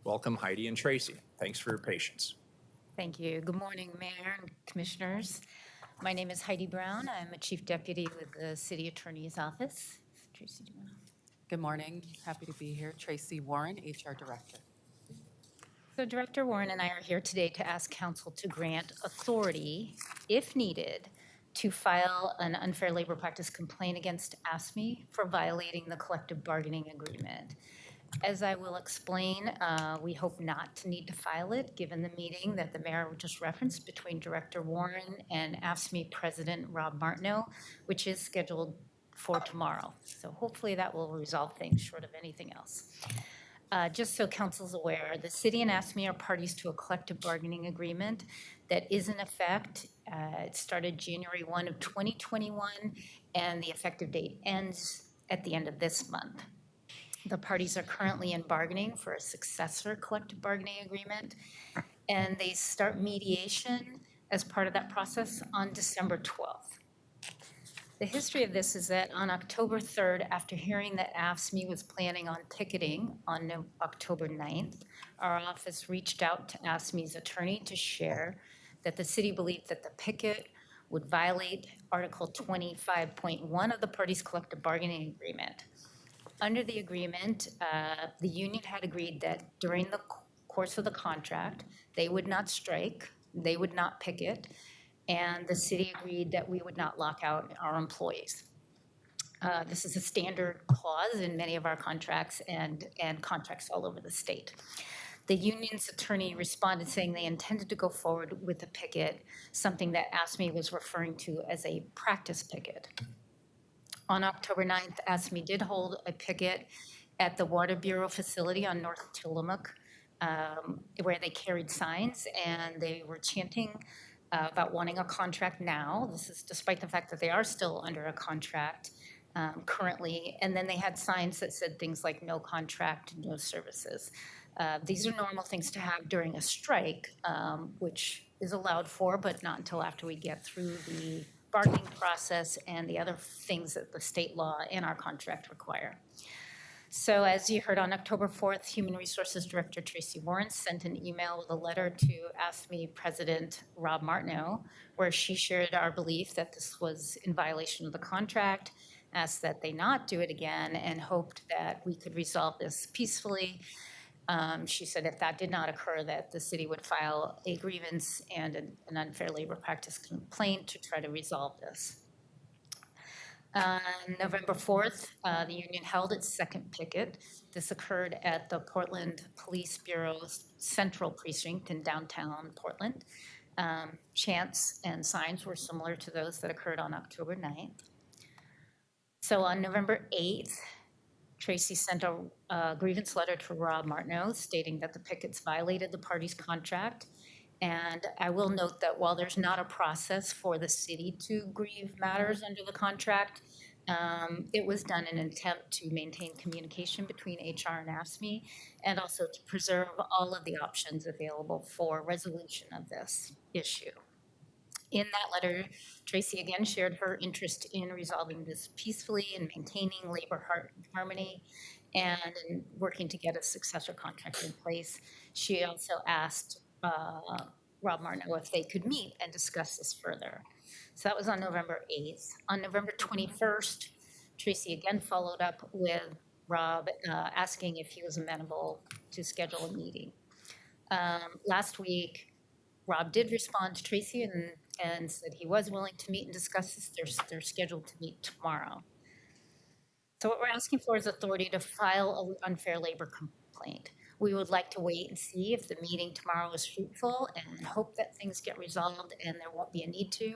Welcome, Heidi and Tracy. Thanks for your patience. Thank you. Good morning, Mayor and Commissioners. My name is Heidi Brown. I'm a Chief Deputy with the City Attorney's Office. Tracy, do you want to? Good morning. Happy to be here. Tracy Warren, HR Director. So Director Warren and I are here today to ask Council to grant authority, if needed, to file an unfair labor practice complaint against AFSCME for violating the collective bargaining agreement. As I will explain, we hope not to need to file it, given the meeting that the mayor just referenced between Director Warren and AFSCME President Rob Martineau, which is scheduled for tomorrow. So hopefully that will resolve things short of anything else. Just so council's aware, the city and AFSCME are parties to a collective bargaining agreement that is in effect. It started January 1 of 2021, and the effective date ends at the end of this month. The parties are currently in bargaining for a successor collective bargaining agreement, and they start mediation as part of that process on December 12th. The history of this is that on October 3rd, after hearing that AFSCME was planning on picketing on October 9th, our office reached out to AFSCME's attorney to share that the city believed that the picket would violate Article 25.1 of the parties' collective bargaining agreement. Under the agreement, the union had agreed that during the course of the contract. They would not strike, they would not picket, and the city agreed that we would not lock out our employees. This is a standard clause in many of our contracts and contracts all over the state. The union's attorney responded saying they intended to go forward with a picket, something that ASME was referring to as a practice picket. On October 9th, ASME did hold a picket at the Water Bureau facility on North Tillamook, where they carried signs and they were chanting about wanting a contract now. This is despite the fact that they are still under a contract currently. And then they had signs that said things like no contract, no services. These are normal things to have during a strike, which is allowed for, but not until after we get through the bargaining process and the other things that the state law and our contract require. So as you heard on October 4th, Human Resources Director Tracy Warren sent an email with a letter to ASME President Rob Martineau, where she shared our belief that this was in violation of the contract, asked that they not do it again, and hoped that we could resolve this peacefully. She said if that did not occur, that the city would file a grievance and an unfair labor practice complaint to try to resolve this. On November 4th, the union held its second picket. This occurred at the Portland Police Bureau's Central Precinct in downtown Portland. Chants and signs were similar to those that occurred on October 9th. So on November 8th, Tracy sent a grievance letter to Rob Martineau stating that the pickets violated the party's contract. And I will note that while there's not a process for the city to grieve matters under the contract, it was done in an attempt to maintain communication between HR and ASME and also to preserve all of the options available for resolution of this issue. In that letter, Tracy again shared her interest in resolving this peacefully and maintaining labor harmony and in working to get a successor contract in place. She also asked Rob Martineau if they could meet and discuss this further. So that was on November 8th. On November 21st, Tracy again followed up with Rob asking if he was amenable to schedule a meeting. Last week, Rob did respond to Tracy and said he was willing to meet and discuss this. They're scheduled to meet tomorrow. So what we're asking for is authority to file an unfair labor complaint. We would like to wait and see if the meeting tomorrow is fruitful and hope that things get resolved and there won't be a need to.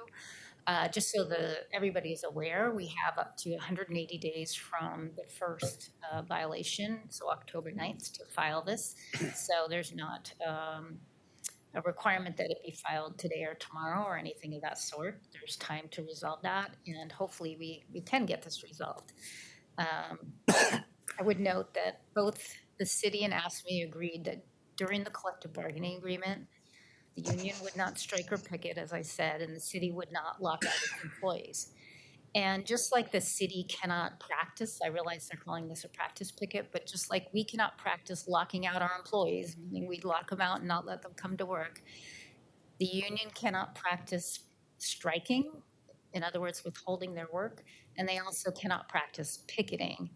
Just so that everybody is aware, we have up to 180 days from the first violation, so October 9th, to file this. So there's not a requirement that it be filed today or tomorrow or anything of that sort. There's time to resolve that, and hopefully we can get this resolved. I would note that both the city and ASME agreed that during the collective bargaining agreement, the union would not strike or picket, as I said, and the city would not lock out its employees. And just like the city cannot practice, I realize they're calling this a practice picket, but just like we cannot practice locking out our employees, meaning we'd lock them out and not let them come to work, the union cannot practice striking, in other words, withholding their work, and they also cannot practice picketing,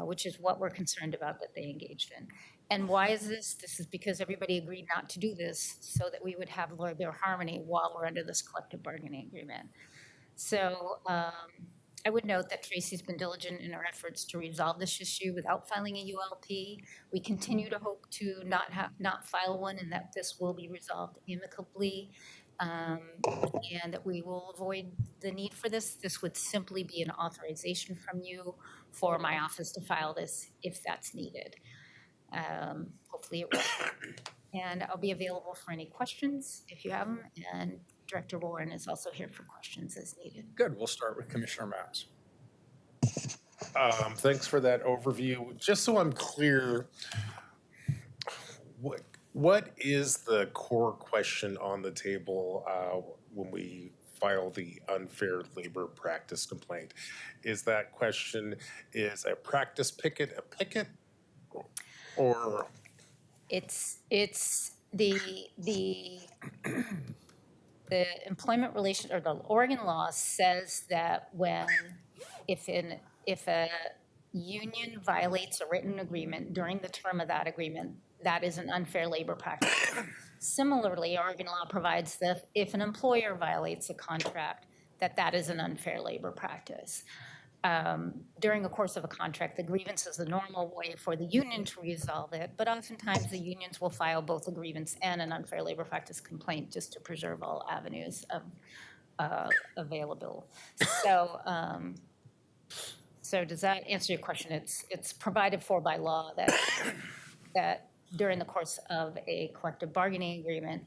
which is what we're concerned about that they engaged in. And why is this? This is because everybody agreed not to do this so that we would have labor harmony while we're under this collective bargaining agreement. So I would note that Tracy's been diligent in her efforts to resolve this issue without filing a ULP. We continue to hope to not file one and that this will be resolved amicably and that we will avoid the need for this. This would simply be an authorization from you for my office to file this if that's needed. Hopefully it will. And I'll be available for any questions if you have them. And Director Warren is also here for questions as needed. Good. We'll start with Commissioner Maps. Thanks for that overview. Just so I'm clear, what is the core question on the table when we file the unfair labor practice complaint? Is that question, is a practice picket a picket? Or it's the employment relation or the Oregon law says that if a union violates a written agreement during the term of that agreement, that is an unfair labor practice. Similarly, Oregon law provides that if an employer violates a contract, that is an unfair labor practice. During the course of a contract, the grievance is the normal way for the union to resolve it, but oftentimes the unions will file both a grievance and an unfair labor practice complaint just to preserve all avenues of available. So does that answer your question? It's provided for by law that during the course of a collective bargaining agreement,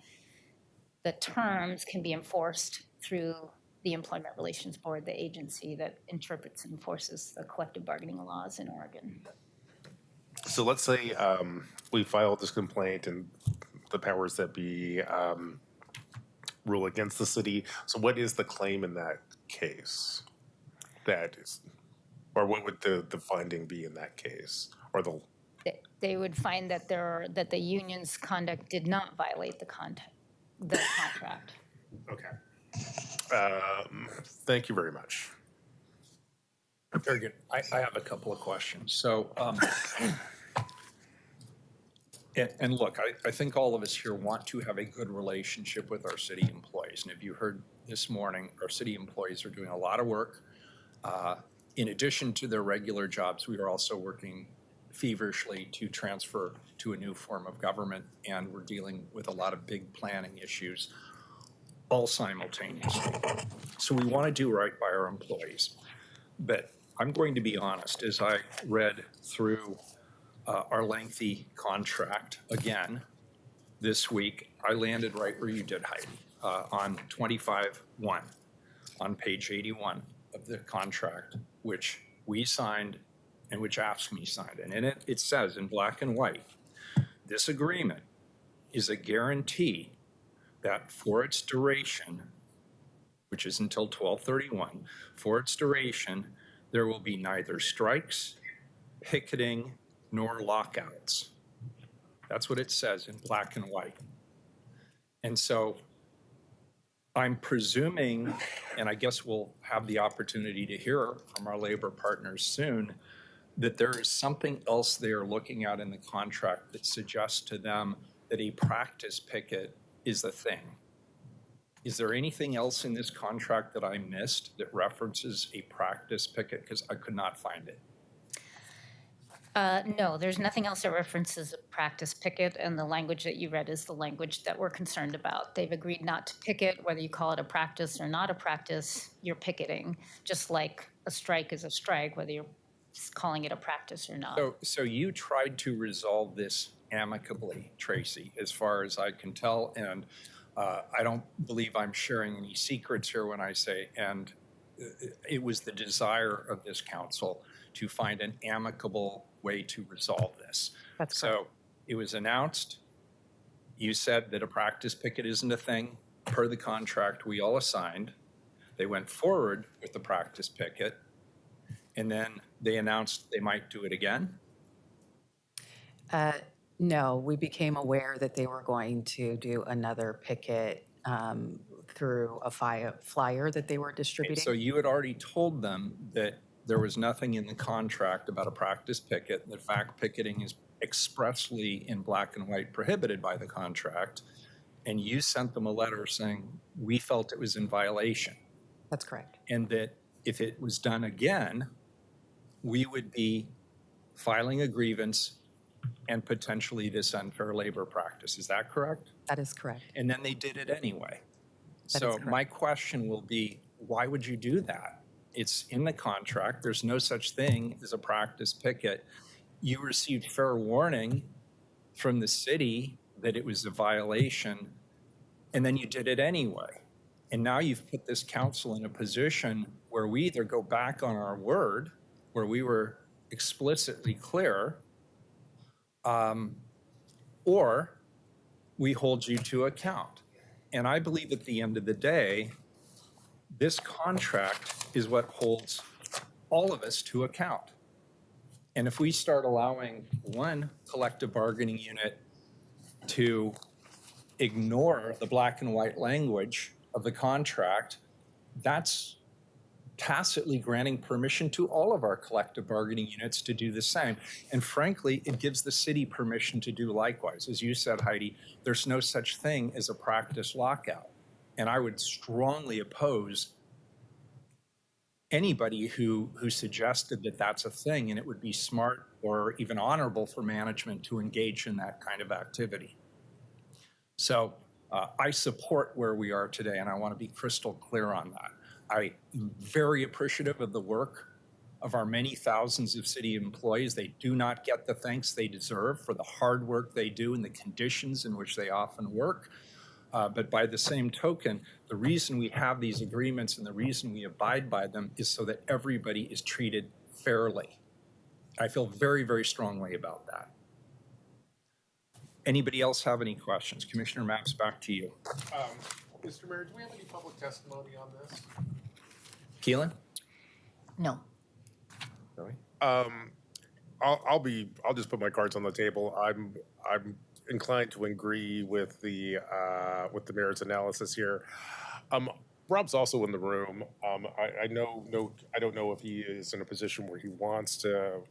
the terms can be enforced through the Employment Relations Board, the agency that interprets and enforces the collective bargaining laws in Oregon. So let's say we filed this complaint and the powers that be rule against the city. So what is the claim in that case? That is, or what would the finding be in that case? Or the They would find that the union's conduct did not violate the contract. Okay. Thank you very much. Very good. I have a couple of questions. So, and look, I think all of us here want to have a good relationship with our city employees. And if you heard this morning, our city employees are doing a lot of work. In addition to their regular jobs, we are also working feverishly to transfer to a new form of government, and we're dealing with a lot of big planning issues all simultaneously. So we want to do right by our employees. But I'm going to be honest, as I read through our lengthy contract again this week, I landed right where you did, Heidi, on 25-1, on page 81 of the contract, which we signed and which AFSCME signed. And in it, it says in black and white, this agreement is a guarantee that for its duration, which is until 12/31, for its duration, there will be neither strikes, picketing, nor lockouts. That's what it says in black and white. And so I'm presuming, and I guess we'll have the opportunity to hear from our labor partners soon, that there is something else they are looking at in the contract that suggests to them that a practice picket is the thing. Is there anything else in this contract that I missed that references a practice picket? Because I could not find it. No, there's nothing else that references a practice picket, and the language that you read is the language that we're concerned about. They've agreed not to picket, whether you call it a practice or not a practice, you're picketing, just like a strike is a strike, whether you're calling it a practice or not. So you tried to resolve this amicably, Tracy, as far as I can tell, and I don't believe I'm sharing any secrets here when I say, and it was the desire of this council to find an amicable way to resolve this. That's so it was announced. You said that a practice picket isn't a thing per the contract we all assigned. They went forward with the practice picket, and then they announced they might do it again. No, we became aware that they were going to do another picket through a flyer that they were distributing. And so you had already told them that there was nothing in the contract about a practice picket. In fact, picketing is expressly in black and white prohibited by the contract. And you sent them a letter saying, we felt it was in violation. That's correct. And that if it was done again, we would be filing a grievance and potentially this unfair labor practice. Is that correct? That is correct. And then they did it anyway. That So is correct. my question will be, why would you do that? It's in the contract. There's no such thing as a practice picket. You received fair warning from the city that it was a violation, and then you did it anyway. And now you've put this council in a position where we either go back on our word, where we were explicitly clear, or we hold you to account. And I believe at the end of the day, this contract is what holds all of us to account. And if we start allowing one collective bargaining unit to ignore the black and white language of the contract, that's tacitly granting permission to all of our collective bargaining units to do the same. And frankly, it gives the city permission to do likewise. As you said, Heidi, there's no such thing as a practice lockout. And I would strongly oppose anybody who suggested that that's a thing, and it would be smart or even honorable for management to engage in that kind of activity. So I support where we are today, and I want to be crystal clear on that. I am very appreciative of the work of our many thousands of city employees. They do not get the thanks they deserve for the hard work they do and the conditions in which they often work. But by the same token, the reason we have these agreements and the reason we abide by them is so that everybody is treated fairly. I feel very, very strongly about that. Anybody else have any questions? Commissioner Mapps, back to you. Mr. Mayor, do we have any public testimony on this? Keelan? No. Really? I'll just put my cards on the table. I'm inclined to agree with the mayor's analysis here. Rob's also in the room. I don't know if he is in a position where he wants to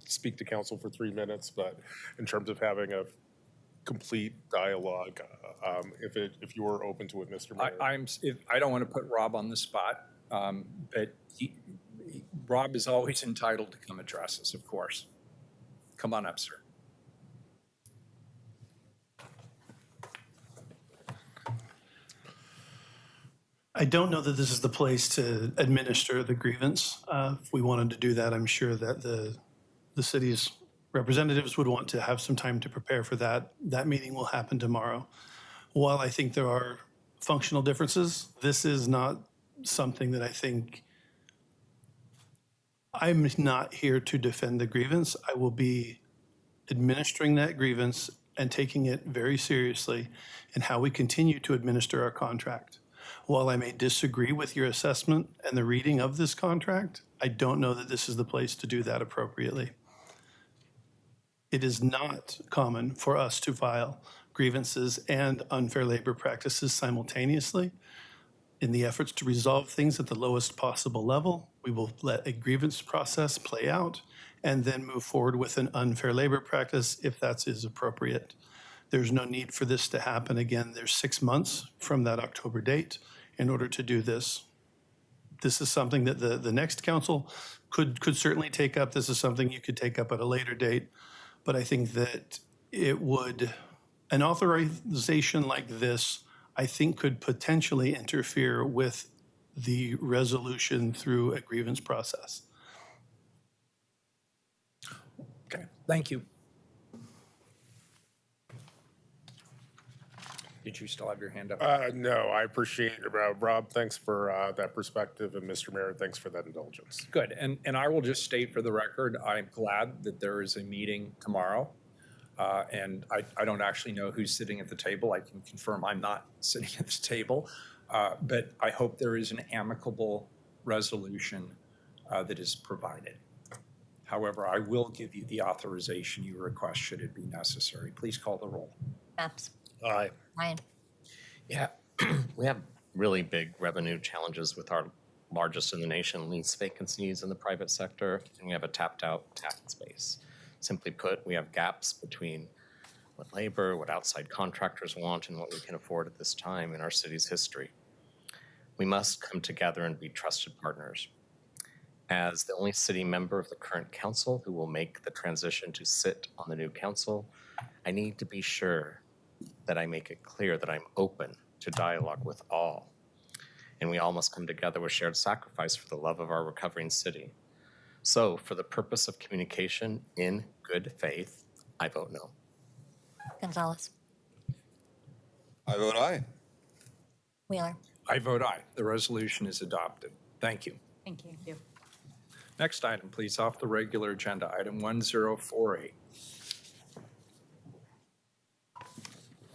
speak to council for 3 minutes, but in terms of having a complete dialogue, if you are open to it, Mr. Mayor. I don't want to put Rob on the spot, but Rob is always entitled to come address us, of course. Come on up, sir. I don't know that this is the place to administer the grievance. If we wanted to do that, I'm sure that the city's representatives would want to have some time to prepare for that. That meeting will happen tomorrow. While I think there are functional differences, this is not something that I think. I'm not here to defend the grievance. I will be administering that grievance and taking it very seriously in how we continue to administer our contract. While I may disagree with your assessment and the reading of this contract, I don't know that this is the place to do that appropriately. It is not common for us to file grievances and unfair labor practices simultaneously. In the efforts to resolve things at the lowest possible level, we will let a grievance process play out and then move forward with an unfair labor practice if that is appropriate. There's no need for this to happen again. There's 6 months from that October date in order to do this. This is something that the next council could certainly take up. This is something you could take up at a later date. But I think that an authorization like this, I think could potentially interfere with the resolution through a grievance process. Okay, thank you. Did you still have your hand up? No, I appreciate it. Rob, thanks for that perspective, and Mr. Mayor, thanks for that indulgence. Good, and I will just state for the record, I'm glad that there is a meeting tomorrow. And I don't actually know who's sitting at the table. I can confirm I'm not sitting at the table, but I hope there is an amicable resolution that is provided. However, I will give you the authorization you request should it be necessary. Please call the roll. Mapps. Aye. Ryan. Yeah, we have really big revenue challenges with our largest in the nation lease vacancies in the private sector, and we have a tapped out tax base. Simply put, we have gaps between what labor, what outside contractors want, and what we can afford at this time in our city's history. We must come together and be trusted partners. As the only city member of the current council who will make the transition to sit on the new council, I need to be sure that I make it clear that I'm open to dialogue with all. And we all must come together with shared sacrifice for the love of our recovering city. So, for the purpose of communication in good faith, I vote no. Gonzalez. I vote aye. Wheeler. I vote aye. The resolution is adopted. Thank you. Thank you. Next item, please, off the regular agenda, item 1048.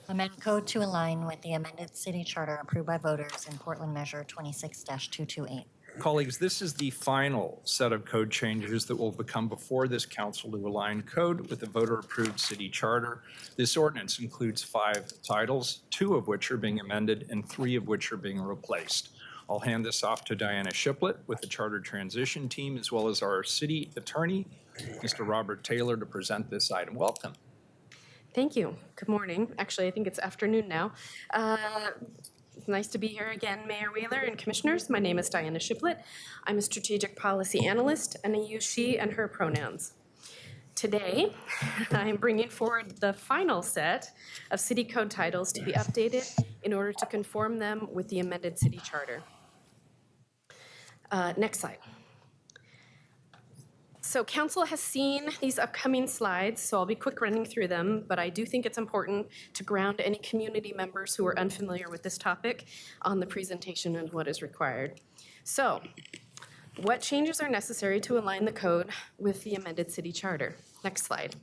Amend code to align with the amended city charter approved by voters in Portland Measure 26-228. Colleagues, this is the final set of code changes that will become before this council to align code with the voter-approved city charter. This ordinance includes 5 titles, 2 of which are being amended and 3 of which are being replaced. I'll hand this off to Diana Shiplet with the Charter Transition Team, as well as our city attorney, Mr. Robert Taylor, to present this item. Welcome. Thank you. Good morning. Actually, I think it's afternoon now. It's nice to be here again, Mayor Wheeler and Commissioners. My name is Diana Shiplet. I'm a strategic policy analyst, and I use she and her pronouns. Today, I'm bringing forward the final set of city code titles to be updated in order to conform them with the amended city charter. Next slide. So council has seen these upcoming slides, so I'll be quick running through them, but I do think it's important to ground any community members who are unfamiliar with this topic on the presentation and what is required. So, what changes are necessary to align the code with the amended city charter? Next slide.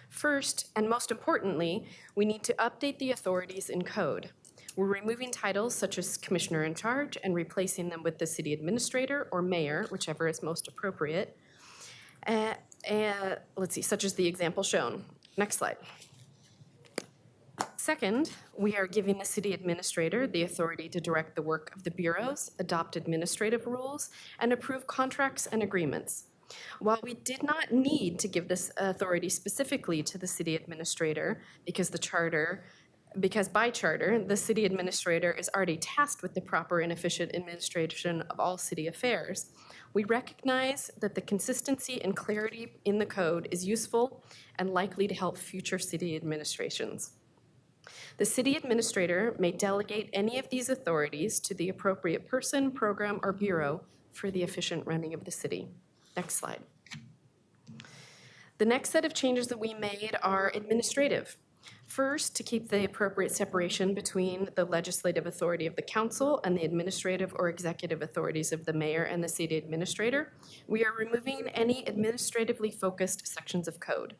First, and most importantly, we need to update the authorities in code. We're removing titles such as commissioner in charge and replacing them with the city administrator or mayor, whichever is most appropriate. Let's see, such as the example shown. Next slide. Second, we are giving the city administrator the authority to direct the work of the bureaus, adopt administrative rules, and approve contracts and agreements. While we did not need to give this authority specifically to the city administrator because by charter, the city administrator is already tasked with the proper and efficient administration of all city affairs, we recognize that the consistency and clarity in the code is useful and likely to help future city administrations. The city administrator may delegate any of these authorities to the appropriate person, program, or bureau for the efficient running of the city. Next slide. The next set of changes that we made are administrative. First, to keep the appropriate separation between the legislative authority of the council and the administrative or executive authorities of the mayor and the city administrator, we are removing any administratively focused sections of code.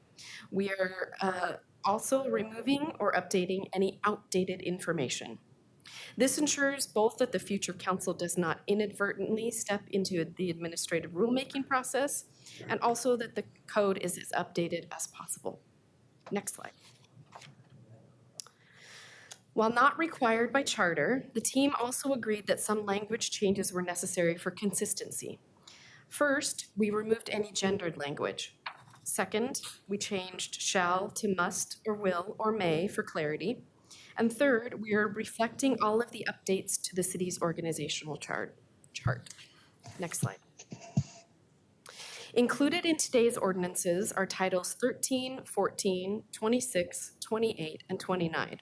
We are also removing or updating any outdated information. This ensures both that the future council does not inadvertently step into the administrative rulemaking process, and also that the code is as updated as possible. Next slide. While not required by charter, the team also agreed that some language changes were necessary for consistency. First, we removed any gendered language. Second, we changed shall to must or will or may for clarity. And third, we are reflecting all of the updates to the city's organizational chart. Next slide. Included in today's ordinances are titles 13, 14, 26, 28, and 29.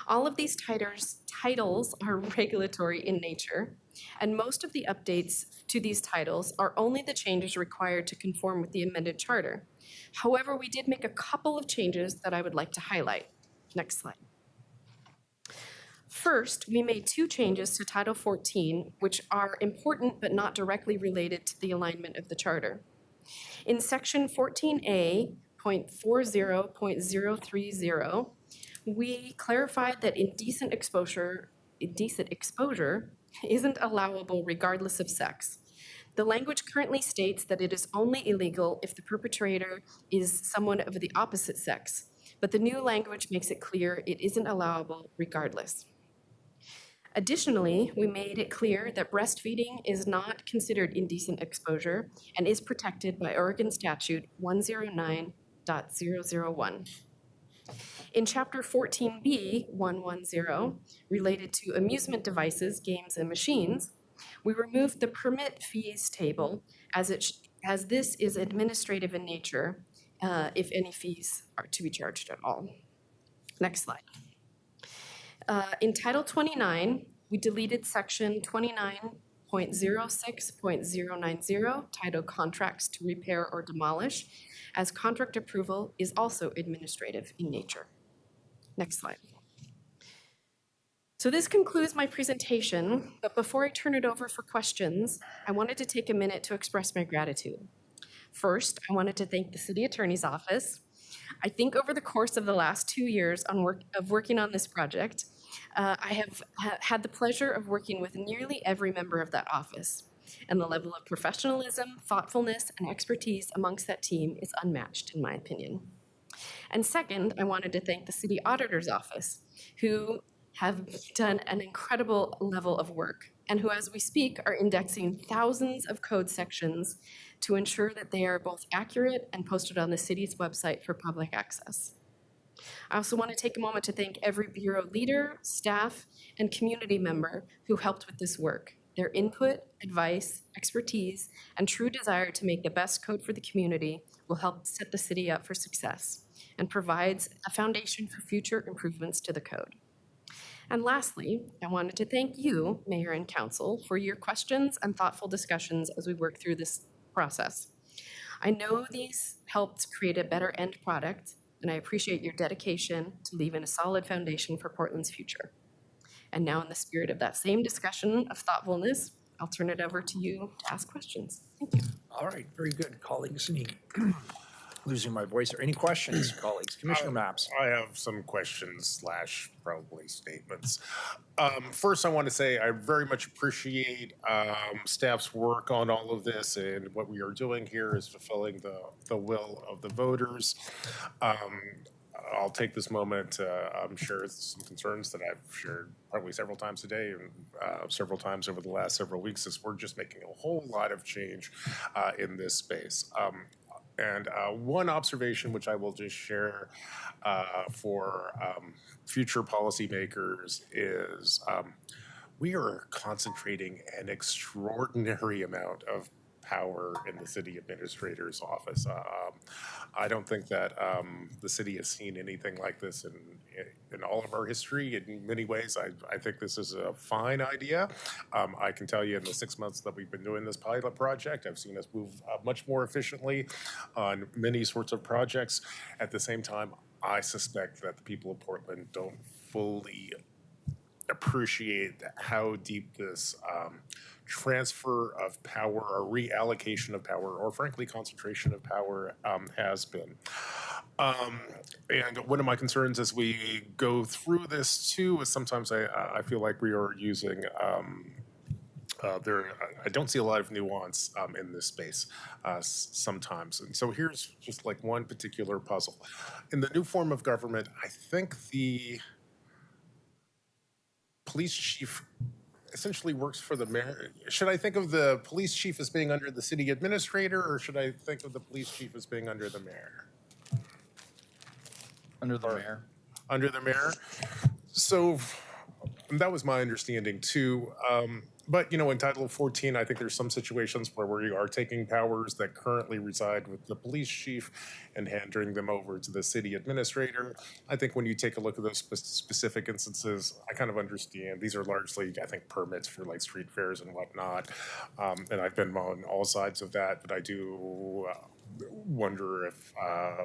All of these titles are regulatory in nature, and most of the updates to these titles are only the changes required to conform with the amended charter. However, we did make a couple of changes that I would like to highlight. Next slide. First, we made two changes to Title 14, which are important but not directly related to the alignment of the charter. In Section 14A.40.030, we clarified that indecent exposure isn't allowable regardless of sex. The language currently states that it is only illegal if the perpetrator is someone of the opposite sex, but the new language makes it clear it isn't allowable regardless. Additionally, we made it clear that breastfeeding is not considered indecent exposure and is protected by Oregon Statute 109.001. In Chapter 14B 110, related to amusement devices, games, and machines, we removed the permit fees table as this is administrative in nature, if any fees are to be charged at all. Next slide. In Title 29, we deleted Section 29.06.090, titled Contracts to Repair or Demolish, as contract approval is also administrative in nature. Next slide. So this concludes my presentation, but before I turn it over for questions, I wanted to take a minute to express my gratitude. First, I wanted to thank the City Attorney's Office. I think over the course of the last 2 years of working on this project, I have had the pleasure of working with nearly every member of that office, and the level of professionalism, thoughtfulness, and expertise amongst that team is unmatched, in my opinion. And second, I wanted to thank the City Auditor's Office, who have done an incredible level of work and who, as we speak, are indexing thousands of code sections to ensure that they are both accurate and posted on the city's website for public access. I also want to take a moment to thank every Bureau leader, staff, and community member who helped with this work. Their input, advice, expertise, and true desire to make the best code for the community will help set the city up for success and provides a foundation for future improvements to the code. And lastly, I wanted to thank you, Mayor and Council, for your questions and thoughtful discussions as we work through this process. I know these helped create a better end product, and I appreciate your dedication to leaving a solid foundation for Portland's future. And now, in the spirit of that same discussion of thoughtfulness, I'll turn it over to you to ask questions. Thank you. All right, very good, colleagues. Losing my voice. Any questions, colleagues? Commissioner Maps. I have some questions / probably statements. First, I want to say I very much appreciate staff's work on all of this, and what we are doing here is fulfilling the will of the voters. I'll take this moment to share some concerns that I've shared probably several times today and several times over the last several weeks, as we're just making a whole lot of change in this space. And one observation, which I will just share for future policymakers, is we are concentrating an extraordinary amount of power in the city administrator's office. I don't think that the city has seen anything like this in all of our history. In many ways, I think this is a fine idea. I can tell you in the 6 months that we've been doing this pilot project, I've seen us move much more efficiently on many sorts of projects. At the same time, I suspect that the people of Portland don't fully appreciate how deep this transfer of power or reallocation of power, or frankly concentration of power, has been. And one of my concerns as we go through this too is sometimes I feel like we are using I don't see a lot of nuance in this space sometimes. And so here's just like one particular puzzle. In the new form of government, I think the police chief essentially works for the mayor. Should I think of the police chief as being under the city administrator, or should I think of the police chief as being under the mayor? Under the mayor. Under the mayor? So that was my understanding too. But, you know, in Title 14, I think there's some situations where we are taking powers that currently reside with the police chief and handing them over to the city administrator. I think when you take a look at those specific instances, I kind of understand. These are largely, I think, permits for like street fairs and whatnot. And I've been on all sides of that, but I do wonder if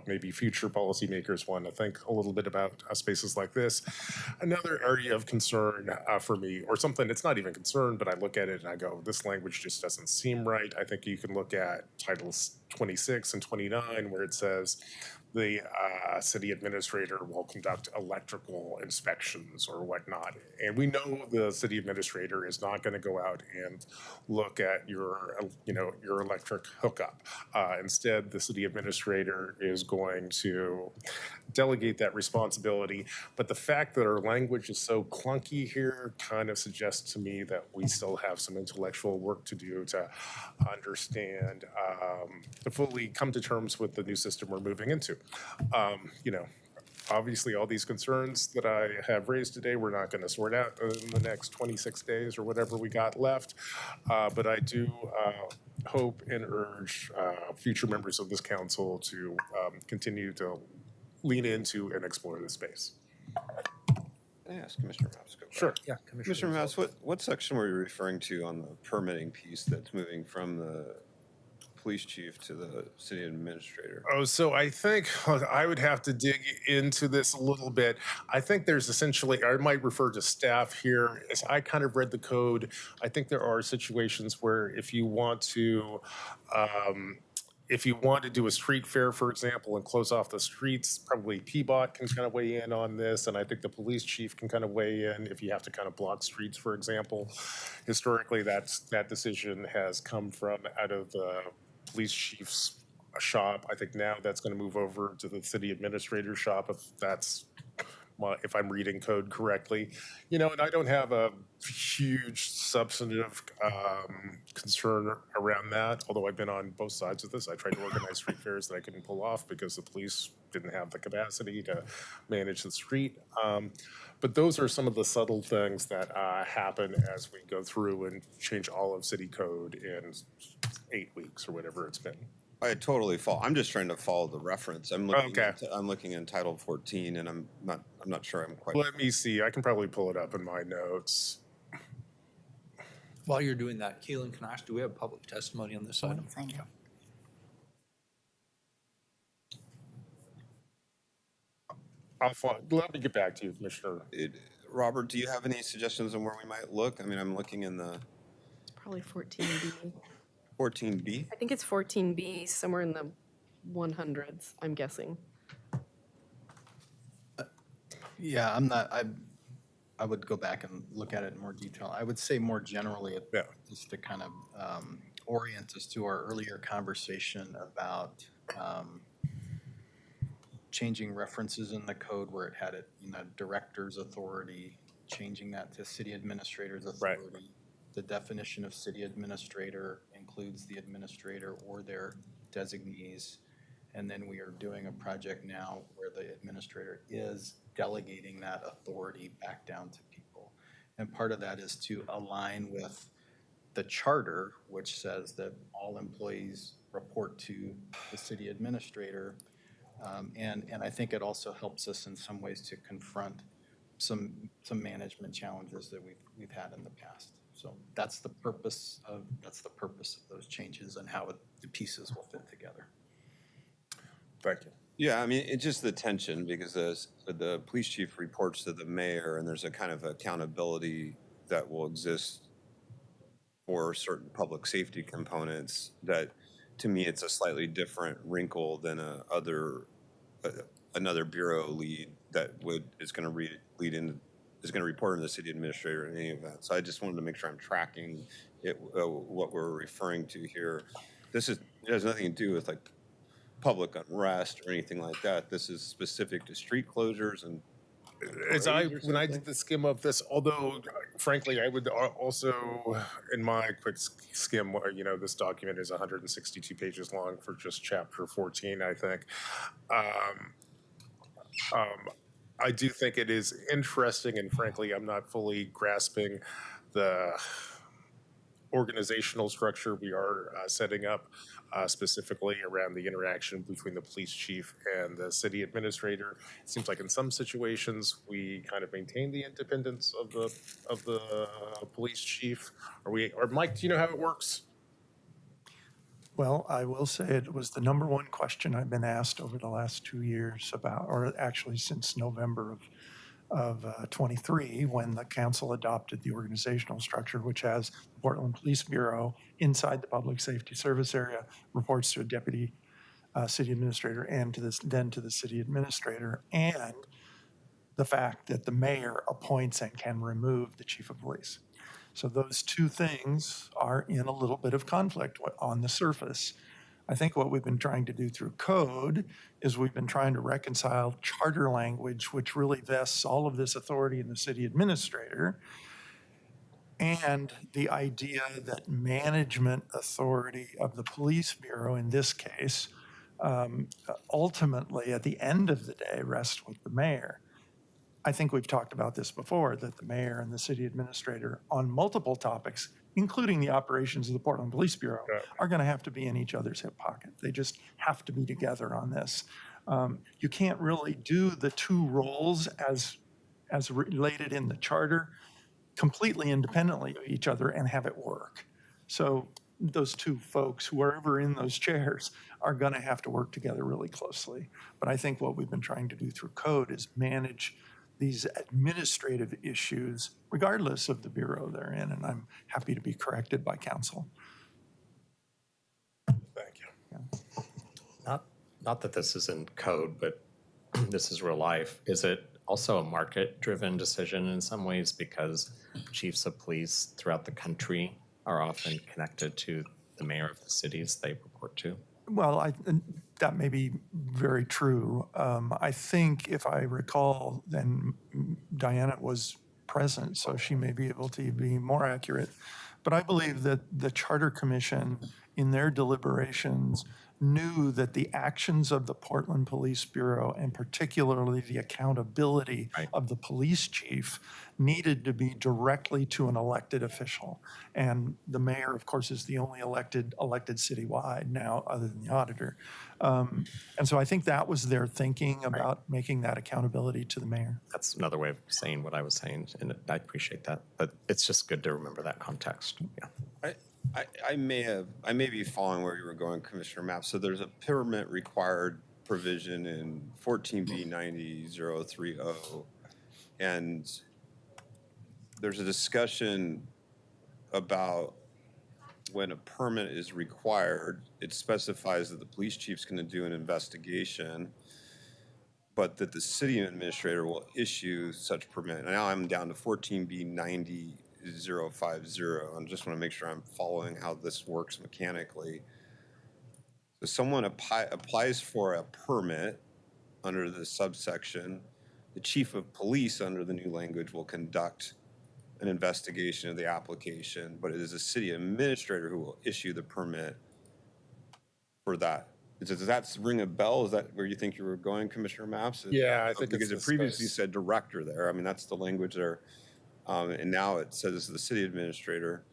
maybe future policymakers want to think a little bit about spaces like this. Another area of concern for me, or something, it's not even concern, but I look at it and I go, this language just doesn't seem right. I think you can look at Titles 26 and 29 where it says the city administrator will conduct electrical inspections or whatnot. And we know the city administrator is not going to go out and look at your electric hookup. Instead, the city administrator is going to delegate that responsibility. But the fact that our language is so clunky here kind of suggests to me that we still have some intellectual work to do to understand, to fully come to terms with the new system we're moving into. Obviously, all these concerns that I have raised today, we're not going to sort out in the next 26 days or whatever we got left. But I do hope and urge future members of this council to continue to lean into and explore this space. Can I ask Commissioner Maps? Sure. Yeah, Commissioner Maps, what section were you referring to on the permitting piece that's moving from the police chief to the city administrator? Oh, so I think I would have to dig into this a little bit. I think there's essentially, I might refer to staff here, as I kind of read the code. I think there are situations where if you want to do a street fair, for example, and close off the streets, probably PBOT can kind of weigh in on this, and I think the police chief can kind of weigh in if you have to kind of block streets, for example. Historically, that decision has come from out of the police chief's shop. I think now that's going to move over to the city administrator's shop, if that's if I'm reading code correctly. You know, and I don't have a huge substantive concern around that, although I've been on both sides of this. I tried to organize street fairs that I couldn't pull off because the police didn't have the capacity to manage the street. But those are some of the subtle things that happen as we go through and change all of city code in 8 weeks or whatever it's been. I totally follow. I'm just trying to follow the reference. I'm looking. Okay. I'm looking in Title 14, and I'm not sure I'm quite. Let me see. I can probably pull it up in my notes. While you're doing that, Keelan, can I ask, do we have public testimony on this item? Thank you. Let me get back to you, Commissioner. Robert, do you have any suggestions on where we might look? I mean, I'm looking in the It's probably 14B. 14B. I think it's 14B, somewhere in the 100s, I'm guessing. Yeah, I would go back and look at it in more detail. I would say more generally, just to kind of orient us to our earlier conversation about changing references in the code where it had it, director's authority, changing that to city administrator's authority. Right. The definition of city administrator includes the administrator or their designees. And then we are doing a project now where the administrator is delegating that authority back down to people. And part of that is to align with the charter, which says that all employees report to the city administrator. And I think it also helps us in some ways to confront some management challenges that we've had in the past. So that's the purpose of those changes and how the pieces will fit together. Thank you. Yeah, I mean, it's just the tension because the police chief reports to the mayor, and there's a kind of accountability that will exist for certain public safety components that, to me, it's a slightly different wrinkle than another bureau lead that is going to report to the city administrator in any event. So I just wanted to make sure I'm tracking it, what we're referring to here. It has nothing to do with like public unrest or anything like that. This is specific to street closures and. When I did the skim of this, although frankly, I would also, in my quick skim, this document is 162 pages long for just chapter 14, I think. I do think it is interesting, and frankly, I'm not fully grasping the organizational structure we are setting up, specifically around the interaction between the police chief and the city administrator. It seems like in some situations we kind of maintain the independence of the police chief. Or Mike, do you know how it works? Well, I will say it was the number one question I've been asked over the last 2 years about, or actually since November of 23, when the council adopted the organizational structure, which has the Portland Police Bureau inside the Public Safety Service area, reports to a deputy city administrator and then to the city administrator, and the fact that the mayor appoints and can remove the chief of police. So those two things are in a little bit of conflict on the surface. I think what we've been trying to do through code is we've been trying to reconcile charter language, which really vests all of this authority in the city administrator, and the idea that management authority of the police bureau, in this case, ultimately at the end of the day rests with the mayor. I think we've talked about this before, that the mayor and the city administrator on multiple topics, including the operations of the Portland Police Bureau, are going to have to be in each other's hip pocket. They just have to be together on this. You can't really do the two roles as related in the charter completely independently of each other and have it work. So those two folks, wherever in those chairs, are going to have to work together really closely. But I think what we've been trying to do through code is manage these administrative issues, regardless of the bureau they're in, and I'm happy to be corrected by council. Thank you. Yeah. Not that this is in code, but this is real life. Is it also a market-driven decision in some ways because chiefs of police throughout the country are often connected to the mayor of the cities they report to? Well, that may be very true. I think if I recall, then Diana was present, so she may be able to be more accurate. But I believe that the Charter Commission, in their deliberations, knew that the actions of the Portland Police Bureau, and particularly the accountability of the police chief, needed to be directly to an elected official. And the mayor, of course, is the only elected citywide now, other than the auditor. And so I think that was their thinking about making that accountability to the mayor. That's another way of saying what I was saying, and I appreciate that. But it's just good to remember that context. Yeah. I may be following where you were going, Commissioner Mapp. So there's a permit required provision in 14B 90030, and there's a discussion about when a permit is required, it specifies that the police chief's going to do an investigation, but that the city administrator will issue such permit. Now I'm down to 14B 90050. I just want to make sure I'm following how this works mechanically. So someone applies for a permit under the subsection. The chief of police, under the new language, will conduct an investigation of the application, but it is the city administrator who will issue the permit for that. Does that ring a bell? Is that where you think you were going, Commissioner Maps? Yeah, I think because it's it previously said director there. I mean, that's the language there. And now it says the city administrator.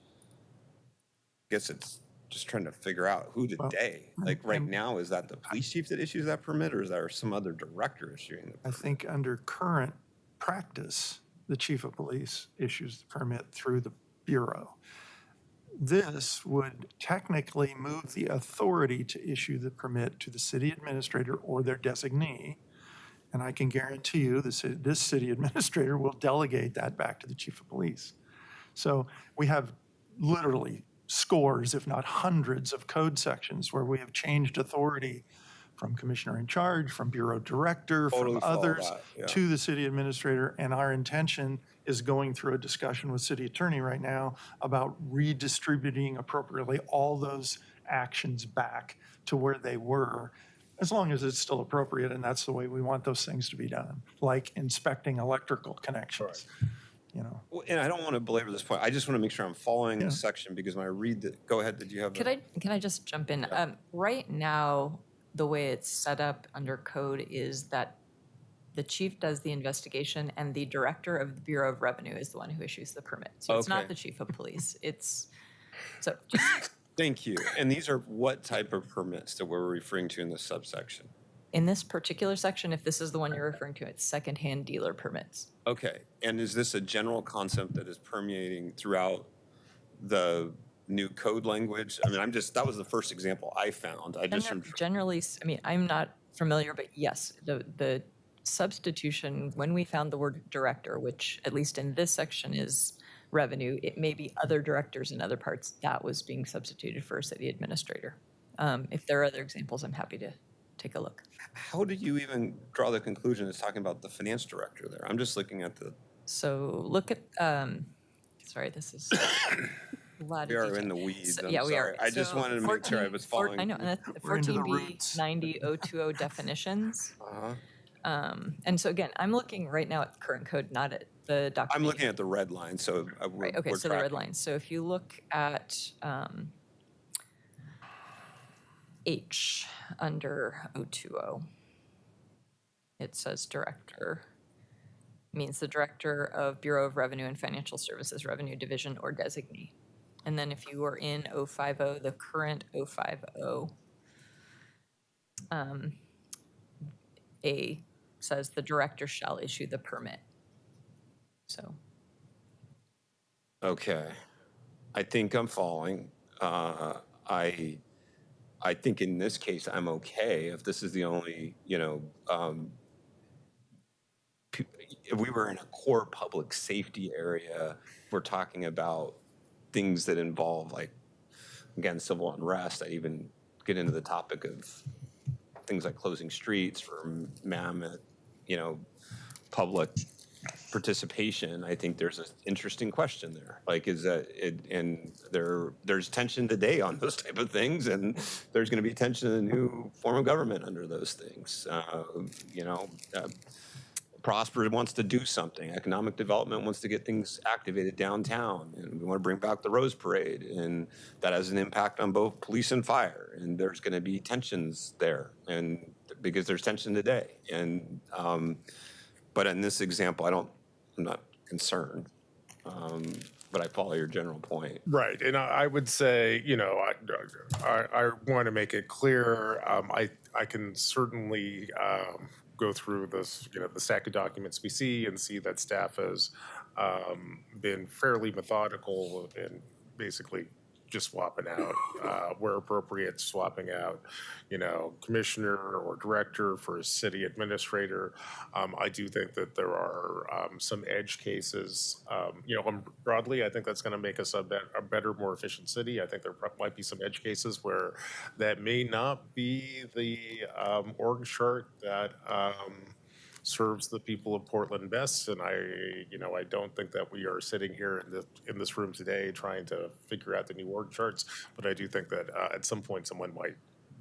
I guess it's just trying to figure out who today. Like right now, is that the police chief that issues that permit, or is there some other director issuing the permit? I think under current practice, the chief of police issues the permit through the Bureau. This would technically move the authority to issue the permit to the city administrator or their designee. And I can guarantee you this city administrator will delegate that back to the chief of police. So we have literally scores, if not hundreds, of code sections where we have changed authority from commissioner in charge, from bureau director, Totally from follow others that, yeah. to the city administrator. And our intention is going through a discussion with city attorney right now about redistributing appropriately all those actions back to where they were, as long as it's still appropriate, and that's the way we want those things to be done, like inspecting electrical connections. You know. Well, and I don't want to belabor this point. I just want to make sure I'm following this section, because when I read the, go ahead, did you have? Can I just jump in? Right now, the way it's set up under code is that the chief does the investigation and the director of the Bureau of Revenue is the one who issues the permit. So it's not Okay. the chief of police. It's, so just Thank you. And these are what type of permits that we're referring to in this subsection? in this particular section, if this is the one you're referring to, it's secondhand dealer permits. Okay. And is this a general concept that is permeating throughout the new code language? I mean, that was the first example I found. Generally, I mean, I'm not familiar, but yes, the substitution, when we found the word director, which at least in this section is revenue, it may be other directors in other parts, that was being substituted for a city administrator. If there are other examples, I'm happy to take a look. How did you even draw the conclusion it's talking about the finance director there? I'm just looking at the. So look at, sorry, this is a lot We of are detail. in the weeds. So, I'm yeah, we are. sorry. I just wanted to make sure I was following. I know, and that's We're into the 14B 90020 definitions. Uh-huh. And so again, I'm looking right now at current code, not at the document. I'm looking at the red line, so Right, okay, so the red line. So if you look at H under 020, it says director, means the director of Bureau of Revenue and Financial Services Revenue Division or designee. And then if you were in 050, the current 050, A says the director shall issue the permit. So. Okay. I think I'm following. I think in this case, I'm okay if this is the only, if we were in a core public safety area, we're talking about things that involve, like, again, civil unrest. I even get into the topic of things like closing streets for mammoth, public participation, I think there's an interesting question there. Like, is that it? And there's tension today on those type of things, and there's going to be tension in the new form of government under those things. Prosper wants to do something. Economic development wants to get things activated downtown, and we want to bring back the Rose Parade, and that has an impact on both police and fire. And there's going to be tensions there, and because there's tension today. And but in this example, I'm not concerned, but I follow your general point. Right, and I would say, I want to make it clear. I can certainly go through this, the stack of documents we see and see that staff has been fairly methodical in basically just swapping out, where appropriate, swapping out, commissioner or director for a city administrator. I do think that there are some edge cases. Broadly, I think that's going to make us a better, more efficient city. I think there might be some edge cases where that may not be the org chart that serves the people of Portland best. And I don't think that we are sitting here in this room today trying to figure out the new org charts. But I do think that at some point someone might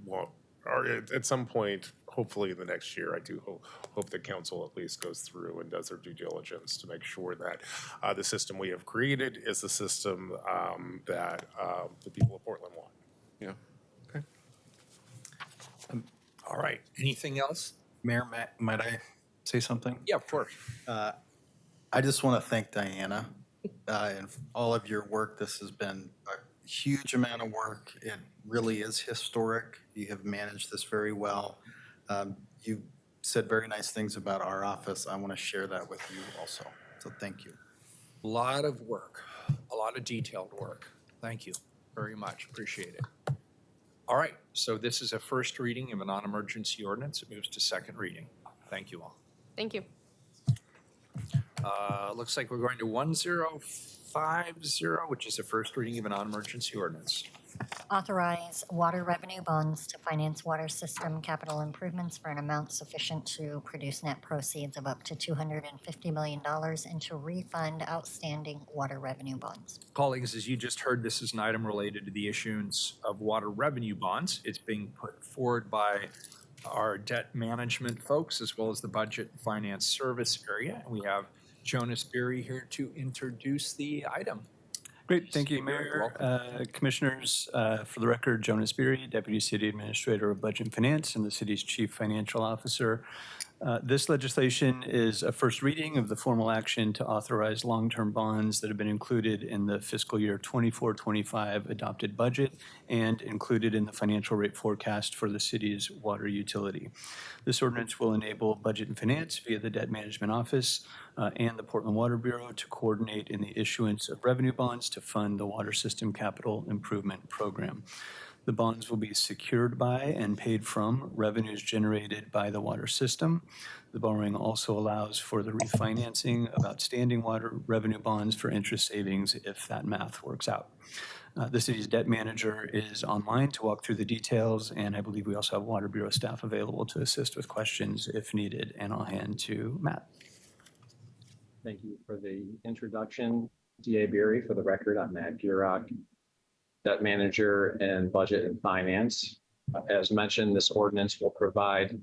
want, or at some point, hopefully in the next year, I do hope the council at least goes through and does their due diligence to make sure that the system we have created is the system that the people of Portland want. Yeah. Okay. All right. Anything else? Mayor, might I say something? Yeah, of course. I just want to thank Diana and all of your work. This has been a huge amount of work. It really is historic. You have managed this very well. You said very nice things about our office. I want to share that with you also. So thank you. A lot of work, a lot of detailed work. Thank you very much. Appreciate it. All right. So this is a first reading of a non-emergency ordinance. It moves to second reading. Thank you all. Thank you. Looks like we're going to 1050, which is a first reading of a non-emergency ordinance. Authorize water revenue bonds to finance water system capital improvements for an amount sufficient to produce net proceeds of up to $250 million and to refund outstanding water revenue bonds. Colleagues, as you just heard, this is an item related to the issuance of water revenue bonds. It's being put forward by our debt management folks, as well as the budget and finance service area. And we have Jonas Beery here to introduce the item. Great, thank you, Mayor. Commissioners, for the record, Jonas Beery, Deputy City Administrator of Budget and Finance and the city's Chief Financial Officer. This legislation is a first reading of the formal action to authorize long-term bonds that have been included in the fiscal year 24-25 adopted budget and included in the financial rate forecast for the city's water utility. This ordinance will enable Budget and Finance via the Debt Management Office and the Portland Water Bureau to coordinate in the issuance of revenue bonds to fund the Water System Capital Improvement Program. The bonds will be secured by and paid from revenues generated by the water system. The borrowing also allows for the refinancing of outstanding water revenue bonds for interest savings if that math works out. The city's debt manager is online to walk through the details, and I believe we also have Water Bureau staff available to assist with questions if needed, and I'll hand to Matt. Thank you for the introduction. DA Beery, for the record, I'm Matt Gurok, Debt Manager in Budget and Finance. As mentioned, this ordinance will provide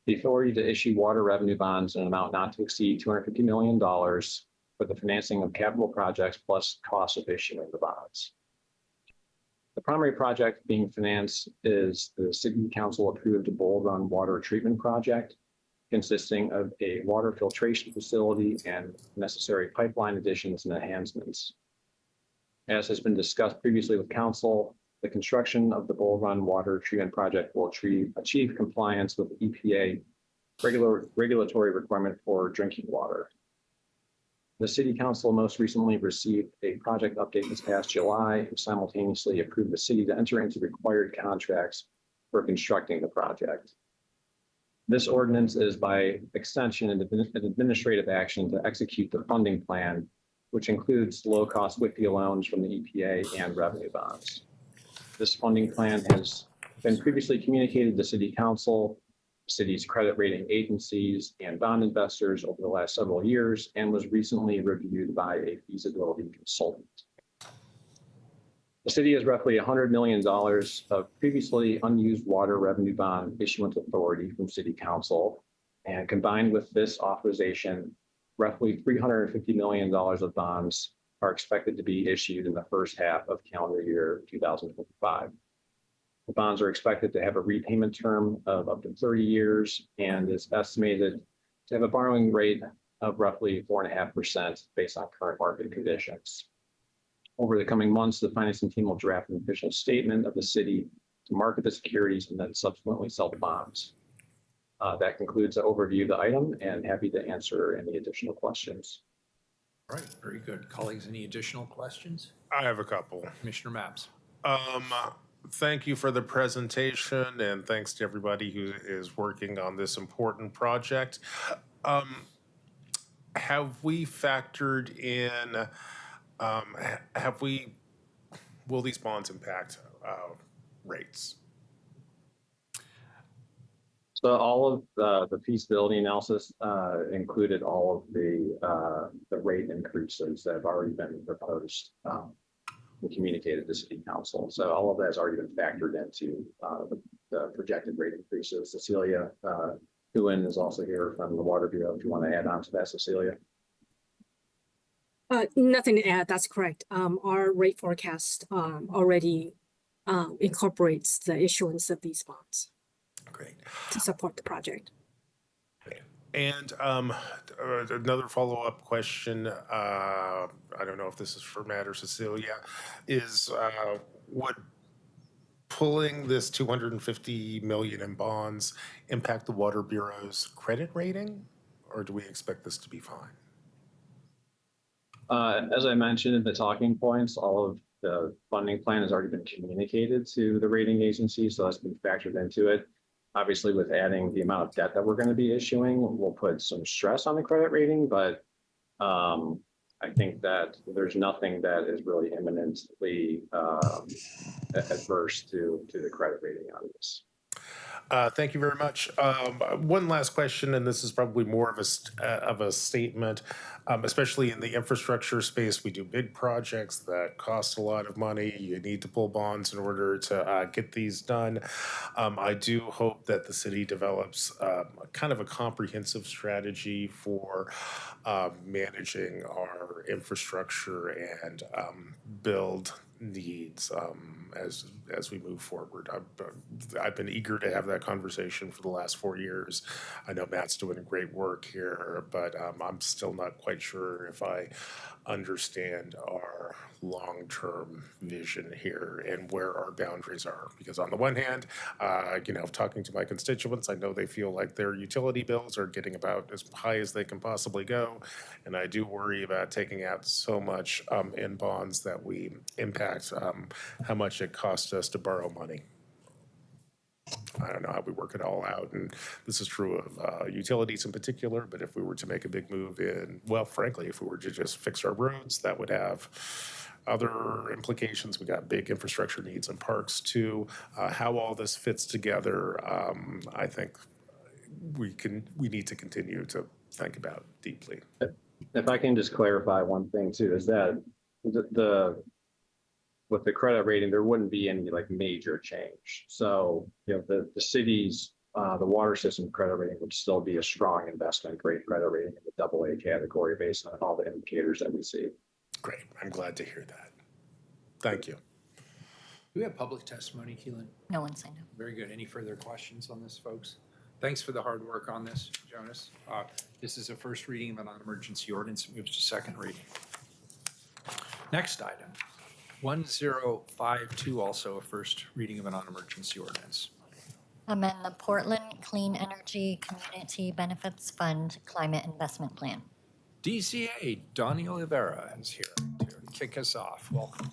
the authority to issue water revenue bonds in an amount not to exceed $250 million for the financing of capital projects plus cost of issuing the bonds. The primary project being financed is the City Council approved Bull Run Water Treatment Project, consisting of a water filtration facility and necessary pipeline additions and enhancements. As has been discussed previously with Council, the construction of the Bull Run Water Treatment Project will achieve compliance with EPA regulatory requirement for drinking water. The City Council most recently received a project update this past July and simultaneously approved the city to enter into required contracts for constructing the project. This ordinance is by extension an administrative action to execute the funding plan, which includes low-cost WICFI loans from the EPA and revenue bonds. This funding plan has been previously communicated to City Council city's credit rating agencies and bond investors over the last several years and was recently reviewed by a feasibility consultant. The city has roughly $100 million of previously unused water revenue bond issuance authority from City Council. And combined with this authorization, roughly $350 million of bonds are expected to be issued in the first half of calendar year 2025. The bonds are expected to have a repayment term of up to 30 years and is estimated to have a borrowing rate of roughly 4.5% based on current market conditions. Over the coming months, the financing team will draft an official statement of the city to market the securities and then subsequently sell the bonds. That concludes the overview of the item, and happy to answer any additional questions. All right, very good. Colleagues, any additional questions? I have a couple. Commissioner Mapps. Thank you for the presentation, and thanks to everybody who is working on this important project. Have we factored in, will these bonds impact rates? So all of the feasibility analysis included all of the rate increases that have already been proposed and communicated to City Council. So all of that has already been factored into the projected rate increases. Cecilia Huin is also here from the Water Bureau. If you want to add on to that, Cecilia. Nothing to add. That's correct. Our rate forecast already incorporates the issuance of these bonds. Great. To support the project. And another follow-up question, I don't know if this is for Matt or Cecilia, is would pulling this $250 million in bonds impact the Water Bureau's credit rating, or do we expect this to be fine? As I mentioned in the talking points, all of the funding plan has already been communicated to the rating agency, so that's been factored into it. Obviously, with adding the amount of debt that we're going to be issuing, we'll put some stress on the credit rating, but I think that there's nothing that is really imminently adverse to the credit rating on this. Thank you very much. One last question, and this is probably more of a statement, especially in the infrastructure space. We do big projects that cost a lot of money. You need to pull bonds in order to get these done. I do hope that the city develops kind of a comprehensive strategy for managing our infrastructure and build needs as we move forward. I've been eager to have that conversation for the last 4 years. I know Matt's doing great work here, but I'm still not quite sure if I understand our long-term vision here and where our boundaries are. Because on the one hand, talking to my constituents, I know they feel like their utility bills are getting about as high as they can possibly go. And I do worry about taking out so much in bonds that we impact how much it costs us to borrow money. I don't know how we work it all out, and this is true of utilities in particular, but if we were to make a big move frankly, if we were to just fix our roads, that would have other implications. We got big infrastructure needs in parks too. How all this fits together, I think we need to continue to think about deeply. If I can just clarify one thing too, is that with the credit rating, there wouldn't be any major change. So, the city's, the water system credit rating would still be a strong investment grade credit rating in the AA category based on all the indicators that we see. Great. I'm glad to hear that. Thank you. Do we have public testimony, Keelan? No one signed up. Very good. Any further questions on this, folks? Thanks for the hard work on this, Jonas. This is a first reading of a non-emergency ordinance. It moves to second reading. Next item. 1052, also a first reading of a non-emergency ordinance. Amend the Portland Clean Energy Community Benefits Fund Climate Investment Plan. DCA Donnie Oliveira is here to kick us off. Welcome.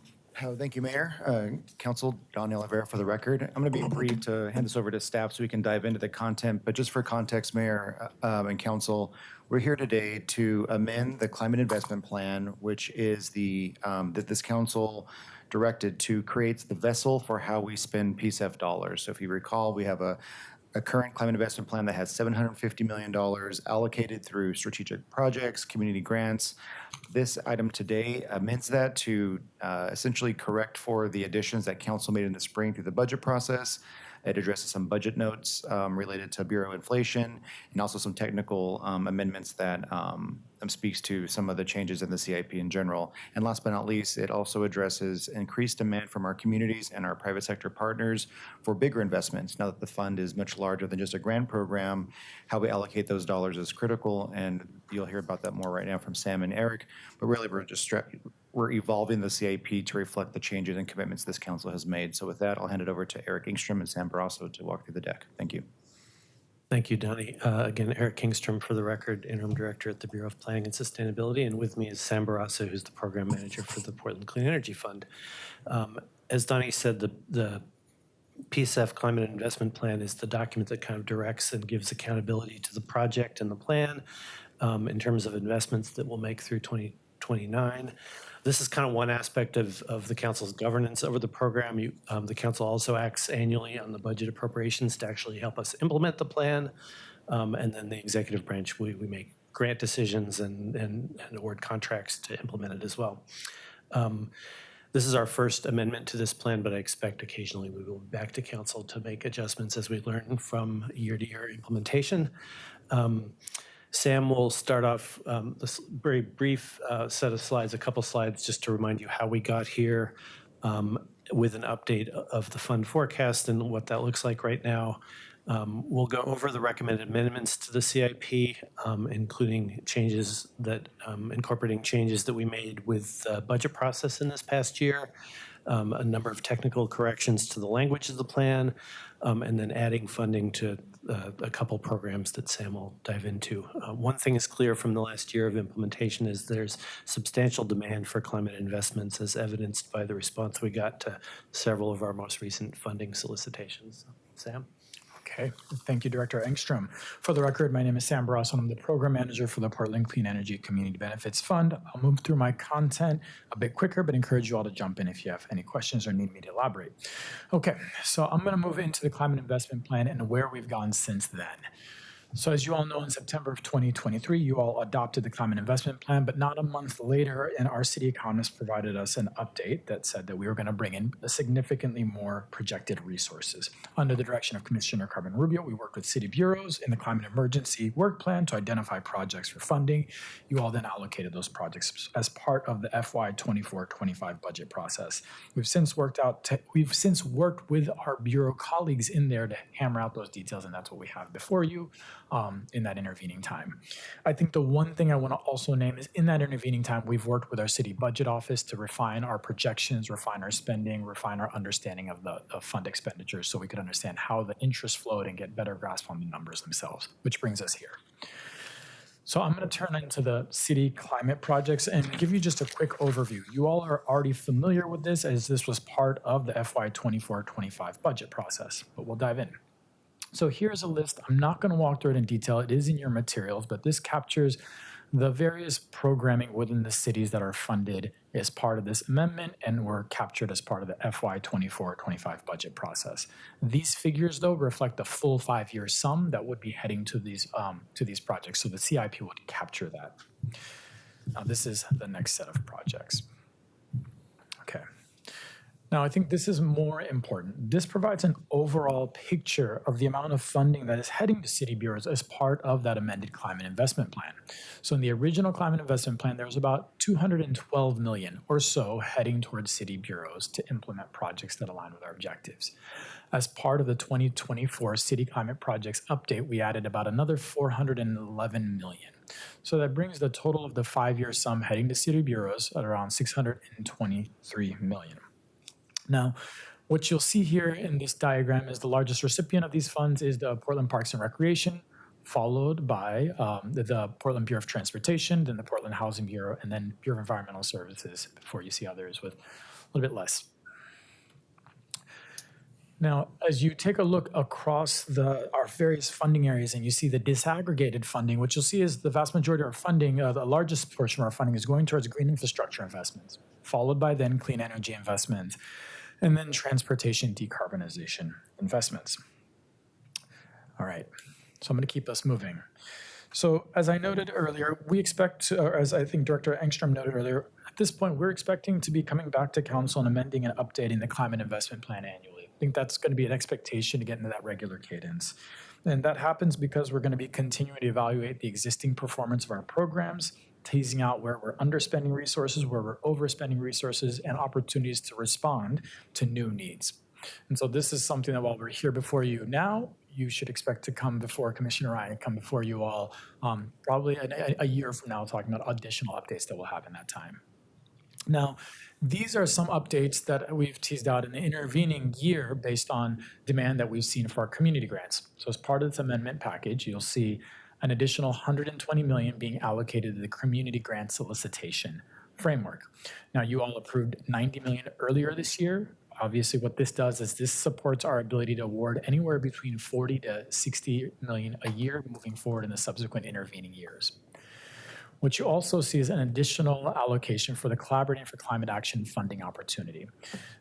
Thank you, Mayor. Council, Don Oliveira for the record. I'm going to be brief to hand this over to staff so we can dive into the content. But just for context, Mayor and Council, we're here today to amend the Climate Investment Plan, which is that this Council directed to create the vessel for how we spend PSEF dollars. So if you recall, we have a a current climate investment plan that has $750 million allocated through strategic projects, community grants. This item today amends that to essentially correct for the additions that council made in the spring through the budget process. It addresses some budget notes related to Bureau inflation and also some technical amendments that speaks to some of the changes in the CIP in general. And last but not least, it also addresses increased demand from our communities and our private sector partners for bigger investments. Now that the fund is much larger than just a grant program, how we allocate those dollars is critical, and you'll hear about that more right now from Sam and Eric. But really, we're evolving the CIP to reflect the changes and commitments this council has made. So with that, I'll hand it over to Eric Engstrom and Sam Barrasso to walk through the deck. Thank you. Thank you, Donnie. Again, Eric Kingstrom, for the record, Interim Director at the Bureau of Planning and Sustainability, and with me is Sam Barrasso, who's the Program Manager for the Portland Clean Energy Fund. As Donnie said, the PSF Climate Investment Plan is the document that kind of directs and gives accountability to the project and the plan in terms of investments that we'll make through 2029. This is kind of one aspect of the council's governance over the program. The council also acts annually on the budget appropriations to actually help us implement the plan. And then the executive branch, we make grant decisions and award contracts to implement it as well. This is our first amendment to this plan, but I expect occasionally we will be back to council to make adjustments as we learn from year-to-year implementation. Sam will start off this very brief set of slides, a couple slides, just to remind you how we got here with an update of the fund forecast and what that looks like right now. We'll go over the recommended amendments to the CIP, including changes that, incorporating changes that we made with the budget process in this past year, a number of technical corrections to the language of the plan, and then adding funding to a couple programs that Sam will dive into. One thing is clear from the last year of implementation is there's substantial demand for climate investments, as evidenced by the response we got to several of our most recent funding solicitations. Sam? Okay, thank you, Director Engstrom. For the record, my name is Sam Barrasso, and I'm the Program Manager for the Portland Clean Energy Community Benefits Fund. I'll move through my content a bit quicker, but encourage you all to jump in if you have any questions or need me to elaborate. Okay, so I'm going to move into the Climate Investment Plan and where we've gone since then. So as you all know, in September of 2023, you all adopted the Climate Investment Plan, but not a month later, and our city economist provided us an update that said that we were going to bring in significantly more projected resources. Under the direction of Commissioner Carmen Rubio, we worked with city bureaus in the Climate Emergency Work Plan to identify projects for funding. You all then allocated those projects as part of the FY 24-25 budget process. We've since worked with our bureau colleagues in there to hammer out those details, and that's what we have before you. In that intervening time. I think the one thing I want to also name is in that intervening time, we've worked with our city budget office to refine our projections, refine our spending, refine our understanding of the fund expenditures so we could understand how the interest flowed and get better grasp on the numbers themselves, which brings us here. So I'm going to turn into the city climate projects and give you just a quick overview. You all are already familiar with this as this was part of the FY 24-25 budget process, but we'll dive in. So here's a list. I'm not going to walk through it in detail. It is in your materials, but this captures the various programming within the cities that are funded as part of this amendment and were captured as part of the FY 24-25 budget process. These figures, though, reflect the full 5-year sum that would be heading to these projects. So the CIP would capture that. Now, this is the next set of projects. Okay. Now, I think this is more important. This provides an overall picture of the amount of funding that is heading to city bureaus as part of that amended climate investment plan. So in the original climate investment plan, there was about $212 million or so heading towards city bureaus to implement projects that align with our objectives. As part of the 2024 City Climate Projects update, we added about another $411 million. So that brings the total of the 5-year sum heading to city bureaus at around $623 million. Now, what you'll see here in this diagram is the largest recipient of these funds is the Portland Parks and Recreation, followed by the Portland Bureau of Transportation, then the Portland Housing Bureau, and then Bureau of Environmental Services before you see others with a little bit less. Now, as you take a look across our various funding areas and you see the disaggregated funding, what you'll see is the vast majority of our funding, the largest portion of our funding is going towards green infrastructure investments, followed by then clean energy investments, and then transportation decarbonization investments. All right, so I'm going to keep us moving. So as I noted earlier, we expect, or as I think Director Engstrom noted earlier, at this point, we're expecting to be coming back to council and amending and updating the climate investment plan annually. I think that's going to be an expectation to get into that regular cadence. And that happens because we're going to be continuing to evaluate the existing performance of our programs, teasing out where we're underspending resources, where we're overspending resources, and opportunities to respond to new needs. And so this is something that while we're here before you now, you should expect to come before Commissioner Ryan, come before you all probably a year from now, talking about additional updates that we'll have in that time. Now, these are some updates that we've teased out in the intervening year based on demand that we've seen for our community grants. So as part of this amendment package, you'll see an additional $120 million being allocated to the community grant solicitation framework. Now, you all approved $90 million earlier this year. Obviously, what this does is this supports our ability to award anywhere between 40 to 60 million a year moving forward in the subsequent intervening years. What you also see is an additional allocation for the Collaborating for Climate Action funding opportunity.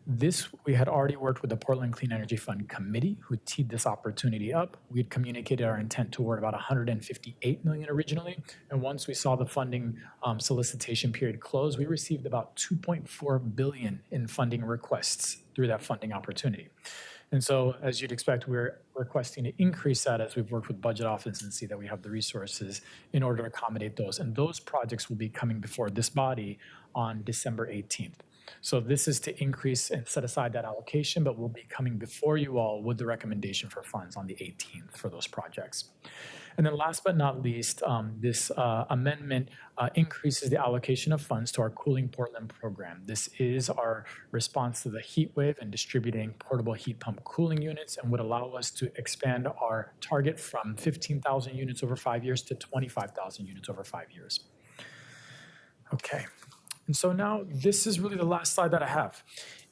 This, we had already worked with the Portland Clean Energy Fund Committee, who teed this opportunity up. We had communicated our intent to award about $158 million originally, and once we saw the funding solicitation period close, we received about $2.4 billion in funding requests through that funding opportunity. And so, as you'd expect, we're requesting to increase that as we've worked with budget office and see that we have the resources in order to accommodate those. And those projects will be coming before this body on December 18th. So this is to increase and set aside that allocation, but we'll be coming before you all with the recommendation for funds on the 18th for those projects. And then last but not least, this amendment increases the allocation of funds to our Cooling Portland program. This is our response to the heat wave and distributing portable heat pump cooling units, and would allow us to expand our target from 15,000 units over 5 years to 25,000 units over 5 years. Okay, and so now this is really the last slide that I have.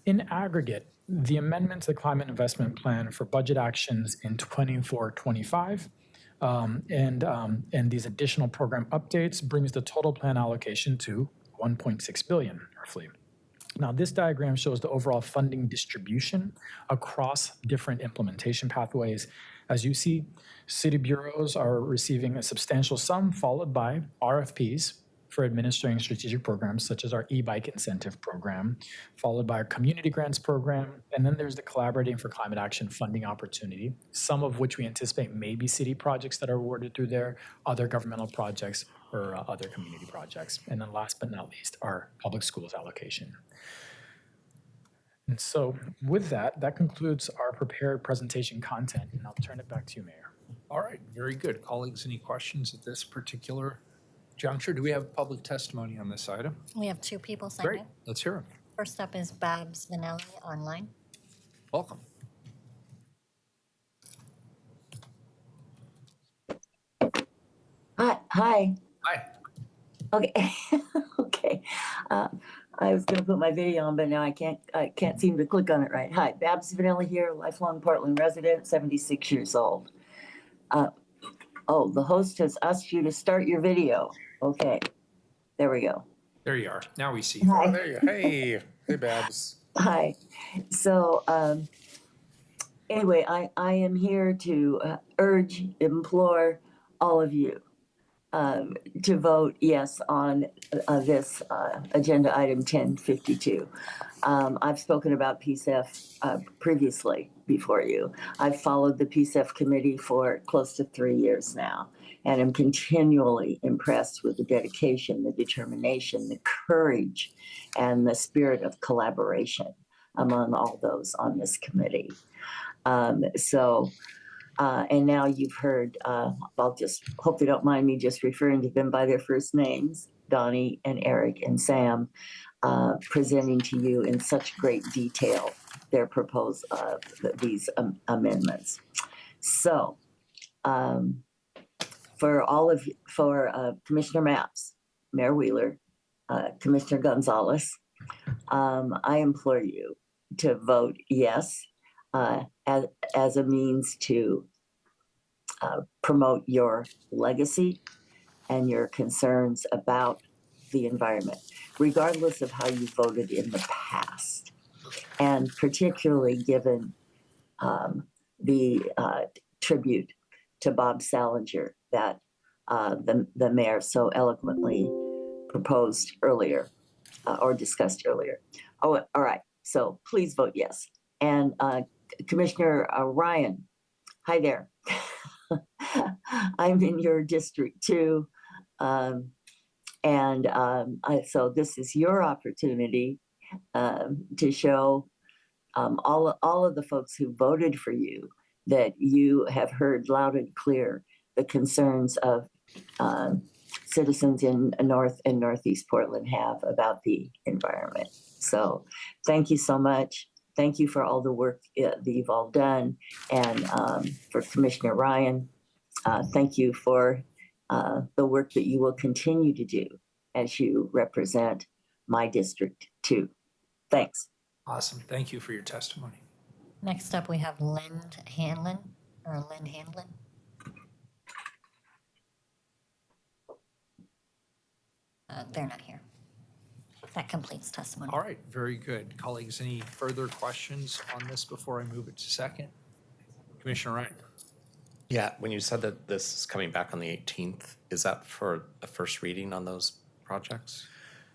In aggregate, the amendment to the Climate Investment Plan for budget actions in 24-25 and these additional program updates brings the total plan allocation to $1.6 billion, roughly. Now, this diagram shows the overall funding distribution across different implementation pathways. As you see, city bureaus are receiving a substantial sum, followed by RFPs for administering strategic programs such as our e-bike incentive program, followed by our community grants program, and then there's the Collaborating for Climate Action funding opportunity, some of which we anticipate may be city projects that are awarded through there, other governmental projects, or other community projects. And then last but not least, our public schools allocation. And so with that, that concludes our prepared presentation content, and I'll turn it back to you, Mayor. All right, very good. Colleagues, any questions at this particular juncture? Do we have public testimony on this item? We have two people signed Great, up. let's hear them. First up is Bob Salinger online. Welcome. Hi. Hi. Okay. Okay. I was going to put my video on, but now I can't seem to click on it right. Hi, Babs Vanilla here, lifelong Portland resident, 76 years old. Oh, the host has asked you to start your video. Okay. There we go. There you are. Now we see. Hi. Oh, there you go. Hey, Babs. Hi. So, anyway, I am here to implore all of you to vote yes on this agenda item 1052. I've spoken about PCEF previously before you. I've followed the PCEF committee for close to 3 years now, and I'm continually impressed with the dedication, the determination, the courage, and the spirit of collaboration among all those on this committee. And now you've heard, I'll just hope they don't mind me just referring to them by their first names, Donnie and Eric and Sam, presenting to you in such great detail their proposed these amendments. So for Commissioner Mapps, Mayor Wheeler, Commissioner Gonzalez, I implore you to vote yes as a means to promote your legacy and your concerns about the environment, regardless of how you voted in the past, and particularly given the tribute to Bob Salinger that the mayor so eloquently proposed earlier or discussed earlier. Oh, all right. So please vote yes. And Commissioner Ryan, hi there. I'm in your district too. So this is your opportunity to show all of the folks who voted for you that you have heard loud and clear the concerns of citizens in North and Northeast Portland have about the environment. So thank you so much. Thank you for all the work that you've all done. And for Commissioner Ryan, thank you for the work that you will continue to do as you represent my district too. Thanks. Awesome. Thank you for your testimony. Next up, we have Lynn Hanlon. They're not here. That completes testimony. All right, very good. Colleagues, any further questions on this before I move it to second? Commissioner Ryan. Yeah, when you said that this is coming back on the 18th, is that for a first reading on those projects?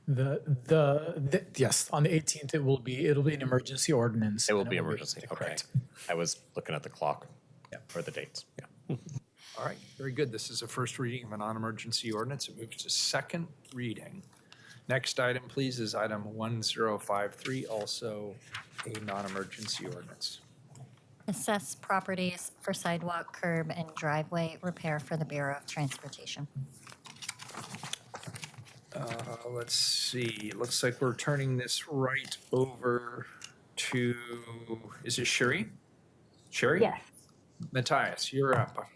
Yes, on the 18th, it'll be an emergency ordinance. It will be emergency, okay. I was looking at the clock for the dates, yeah. All right, very good. This is a first reading of a non-emergency ordinance. It moves to second reading. Next item, please, is item 1053, also a non-emergency ordinance. Assess properties for sidewalk, curb, and driveway repair for the Bureau of Transportation. Let's see. It looks like we're turning this right over to, is it Sherry? Sherry? Yes. Matthias, you're up.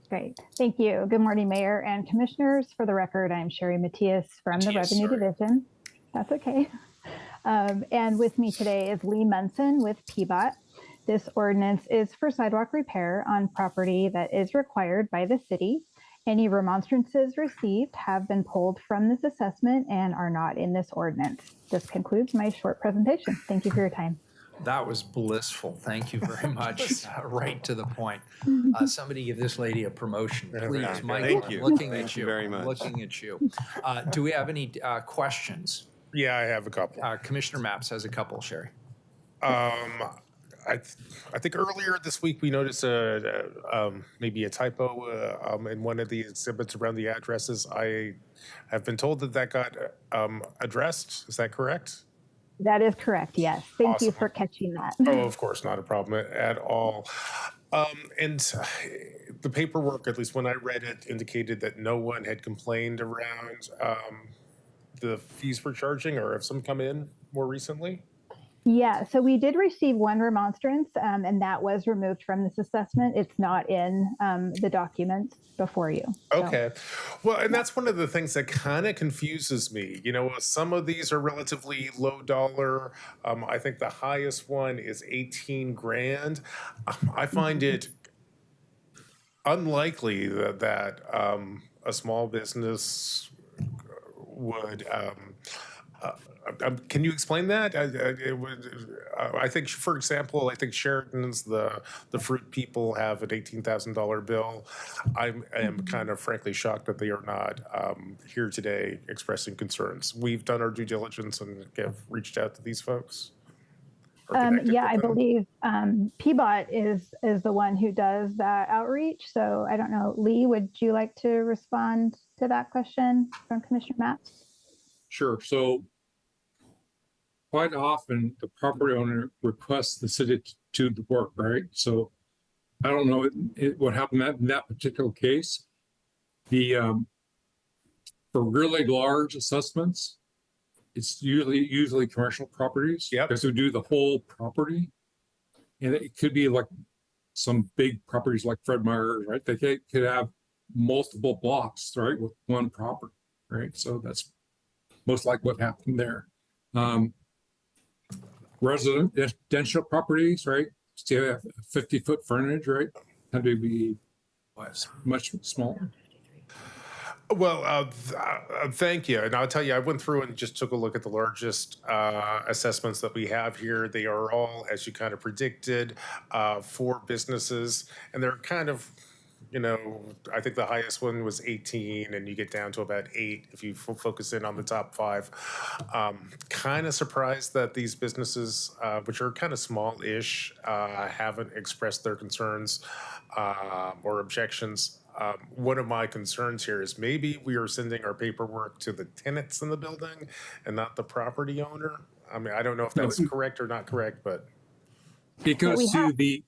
Great. Thank you. Good morning, Mayor and Commissioners. For the record, I'm Sherry Matthias from the Revenue Division. That's okay. And with me today is Lee Munson with PBOT. This ordinance is for sidewalk repair on property that is required by the city. Any remonstrances received have been pulled from this assessment and are not in this ordinance. This concludes my short presentation. Thank you for your time. That was blissful. Thank you very much. Right to the point. Somebody give this lady a promotion, please. Michael, Thank you. I'm looking Thank at you you. very I'm much. looking at you. Do we have any questions? Yeah, I have a couple. Commissioner Maps has a couple, Sherry. I think earlier this week we noticed maybe a typo in one of the exhibits around the addresses. I have been told that got addressed. Is that correct? That is correct, yes. Thank you Awesome. for catching that. Oh, of course, not a problem at all. And the paperwork, at least when I read it, indicated that no one had complained around the fees we're charging, or have some come in more recently? Yeah, so we did receive one remonstrance, and that was removed from this assessment. It's not in the documents before you. So. Okay. Well, and that's one of the things that kind of confuses me. You know, some of these are relatively low dollar. I think the highest one is 18 grand. I find it unlikely that a small business would can you explain that? I think, for example, I think Sheridan's, the fruit people have an $18,000 bill. I am kind of frankly shocked that they are not here today expressing concerns. We've done our due diligence and have reached out to these folks. Yeah, I believe PBOT is the one who does that outreach. So I don't know, Lee, would you like to respond to that question from Commissioner Matz? Sure. So quite often the property owner requests the city to do the work, right? So I don't know what happened in that particular case. For really large assessments, it's usually commercial properties. Yep. Because we do the whole property. And it could be like some big properties like Fred Meyer, right? They could have multiple blocks, right, with one property, right? So that's most likely what happened there. Residential properties, right? Still have 50-foot frontage, right? Tend to be much smaller. Well, thank you. And I'll tell you, I went through and just took a look at the largest assessments that we have here. They are all, as you kind of predicted, for businesses. And they're kind of I think the highest one was 18, and you get down to about 8 if you focus in on the top 5. Kind of surprised that these businesses, which are kind of small-ish, haven't expressed their concerns or objections. One of my concerns here is maybe we are sending our paperwork to the tenants in the building and not the property owner. I mean, I don't know if that's correct or not correct, but. It goes to the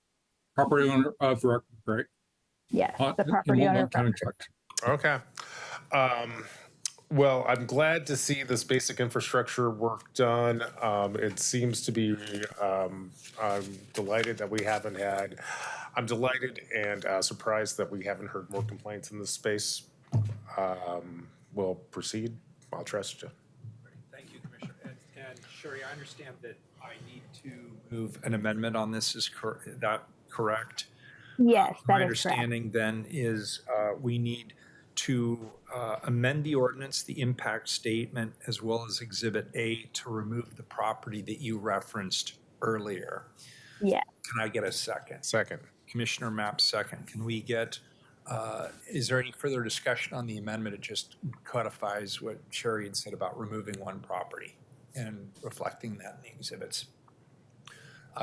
property owner of record, right? Yes, the property owner of record. Okay. Well, I'm glad to see this basic infrastructure work done. It seems to be, I'm delighted that we haven't had, I'm delighted and surprised that we haven't heard more complaints in this space. We'll proceed. I'll trust you. Thank you, Commissioner. And Sherry, I understand that I need to move an amendment on this. Is that correct? Yes, that My is understanding then is we need to amend the ordinance, the impact statement, as well as Exhibit A to remove the property that you referenced earlier. Yeah. Can I get a second? Second. Commissioner Mapp, second. Can we get, is there any further discussion on the amendment? It just codifies what Sherry had said about removing one property and reflecting that in the exhibits.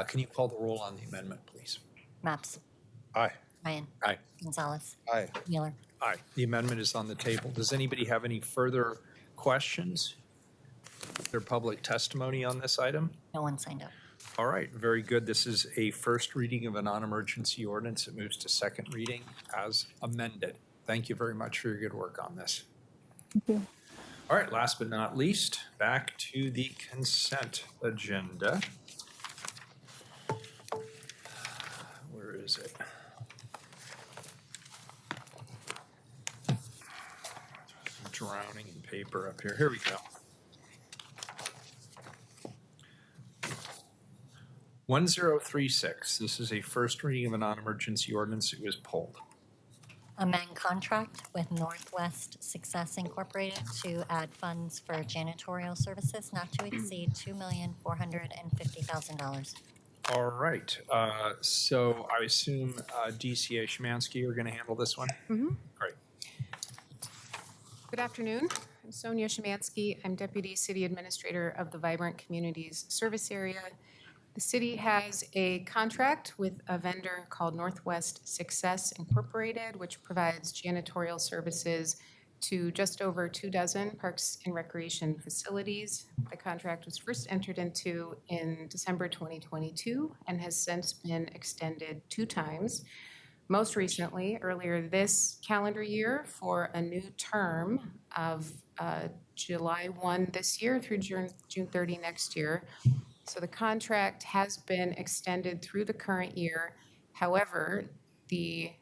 Can you call the roll on the amendment, please? Maps. Aye. Ryan. Aye. Gonzalez. Aye. Wheeler. Aye. The amendment is on the table. Does anybody have any further questions? Is there public testimony on this item? No one signed up. All right, very good. This is a first reading of a non-emergency ordinance. It moves to second reading as amended. Thank you very much for your good work on this. Thank you. All right, last but not least, back to the consent agenda. Where is it? I'm drowning in paper up here. Here we go. 1036. This is a first reading of a non-emergency ordinance. It was pulled. Amend contract with Northwest Success Incorporated to add funds for janitorial services not to exceed $2,450,000. All right. So I assume DCA Szymanski are going to handle this one? Great. Good afternoon. I'm Sonia Szymanski. I'm Deputy City Administrator of the Vibrant Communities Service Area. The city has a contract with a vendor called Northwest Success Incorporated, which provides janitorial services to just over 24 parks and recreation facilities. The contract was first entered into in December 2022 and has since been extended 2 times. Most recently, earlier this calendar year, for a new term of July 1 this year through June 30 next year. So the contract has been extended through the current year. However, the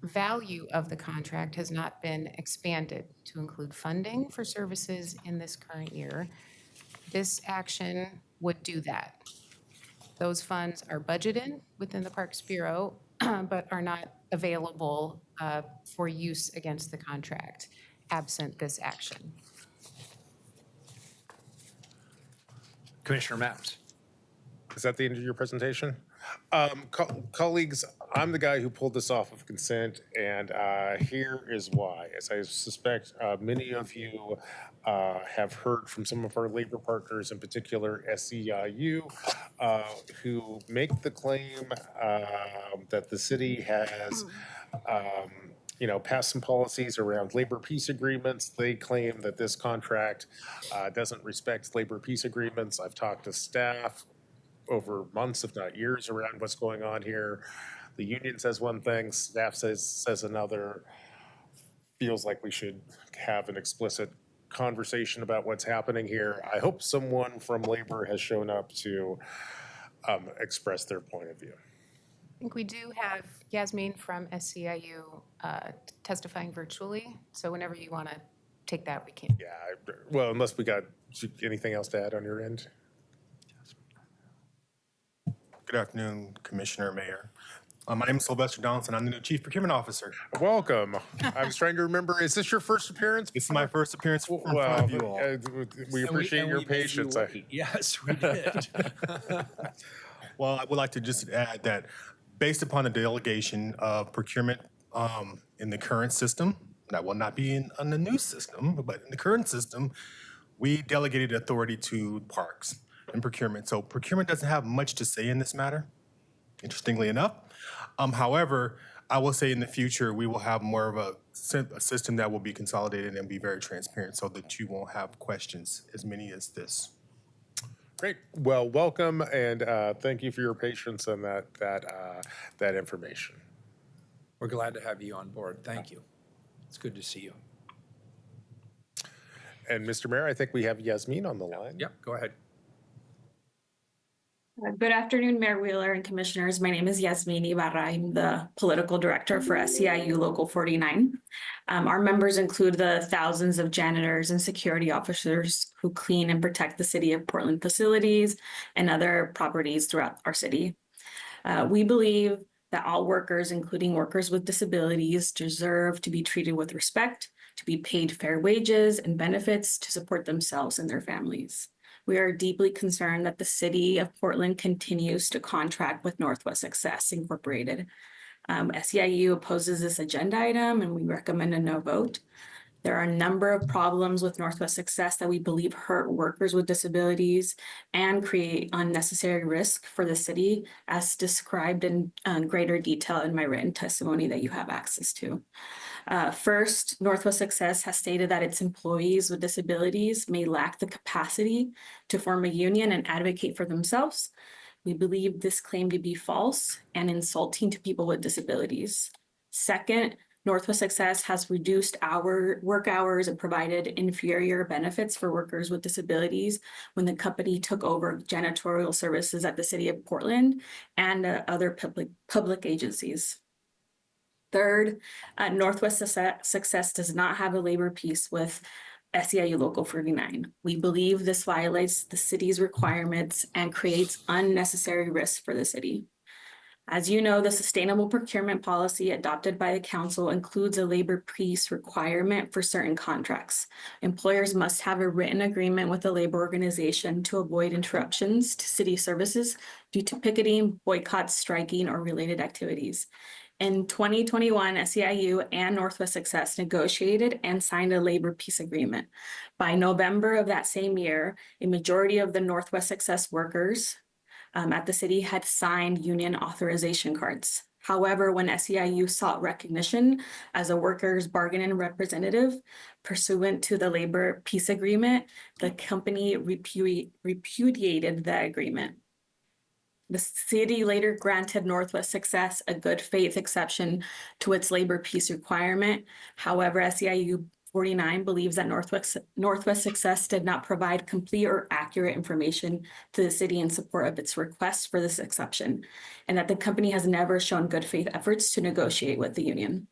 value of the contract has not been expanded to include funding for services in this current year. This action would do that. Those funds are budgeted within the Parks Bureau, but are not available for use against the contract, absent this action. Commissioner Maps. Is that the end of your presentation? Colleagues, I'm the guy who pulled this off of consent, and here is why. As I suspect many of you have heard from some of our labor partners, in particular SEIU, who make the claim that the city has passed some policies around labor peace agreements. They claim that this contract doesn't respect labor peace agreements. I've talked to staff over months, if not years, around what's going on here. The union says one thing, staff says another. Feels like we should have an explicit conversation about what's happening here. I hope someone from labor has shown up to express their point of view. I think we do have Yasmin from SCIU testifying virtually, so whenever you want to take that, we can. Yeah, well, unless we got anything else to add on your end. Good afternoon, Commissioner, Mayor. My name is Sylvester Donaldson. I'm the new Chief Procurement Officer. Welcome. I was trying to remember, is this your first appearance? This is my first appearance in front of you all. We appreciate your patience. Yes, we did. Well, I would like to just add that based upon the delegation of procurement In the current system, that will not be on the new system, but in the current system, we delegated authority to parks and procurement. So procurement doesn't have much to say in this matter, interestingly enough. However, I will say in the future, we will have more of a system that will be consolidated and be very transparent so that you won't have questions as many as this. Great. Well, welcome, and thank you for your patience on that information. We're glad to have you on board. Thank you. It's good to see you. And Mr. Mayor, I think we have Yasmin on the line. Yep, go ahead. Good afternoon, Mayor Wheeler and Commissioners. My name is Yasmin Ibarra. I'm the Political Director for SEIU Local 49. Our members include the thousands of janitors and security officers who clean and protect the City of Portland facilities and other properties throughout our city. We believe that all workers, including workers with disabilities, deserve to be treated with respect, to be paid fair wages and benefits to support themselves and their families. We are deeply concerned that the City of Portland continues to contract with Northwest Success Incorporated. SEIU opposes this agenda item and we recommend a no vote. There are a number of problems with Northwest Success that we believe hurt workers with disabilities and create unnecessary risk for the city, as described in greater detail in my written testimony that you have access to. First, Northwest Success has stated that its employees with disabilities may lack the capacity to form a union and advocate for themselves. We believe this claim to be false and insulting to people with disabilities. Second, Northwest Success has reduced work hours and provided inferior benefits for workers with disabilities when the company took over janitorial services at the City of Portland and other public agencies. Third, Northwest Success does not have a labor peace with SEIU Local 49. We believe this violates the city's requirements and creates unnecessary risks for the city. As you know, the sustainable procurement policy adopted by the council includes a labor peace requirement for certain contracts. Employers must have a written agreement with the labor organization to avoid interruptions to city services due to picketing, boycotts, striking, or related activities. In 2021, SEIU and Northwest Success negotiated and signed a labor peace agreement. By November of that same year, a majority of the Northwest Success workers at the city had signed union authorization cards. However, when SEIU sought recognition as a workers' bargaining representative pursuant to the labor peace agreement, the company repudiated the agreement. The city later granted Northwest Success a good faith exception to its labor peace requirement. However, SEIU 49 believes that Northwest Success did not provide complete or accurate information to the city in support of its request for this exception, and that the company has never shown good faith efforts to negotiate with the union.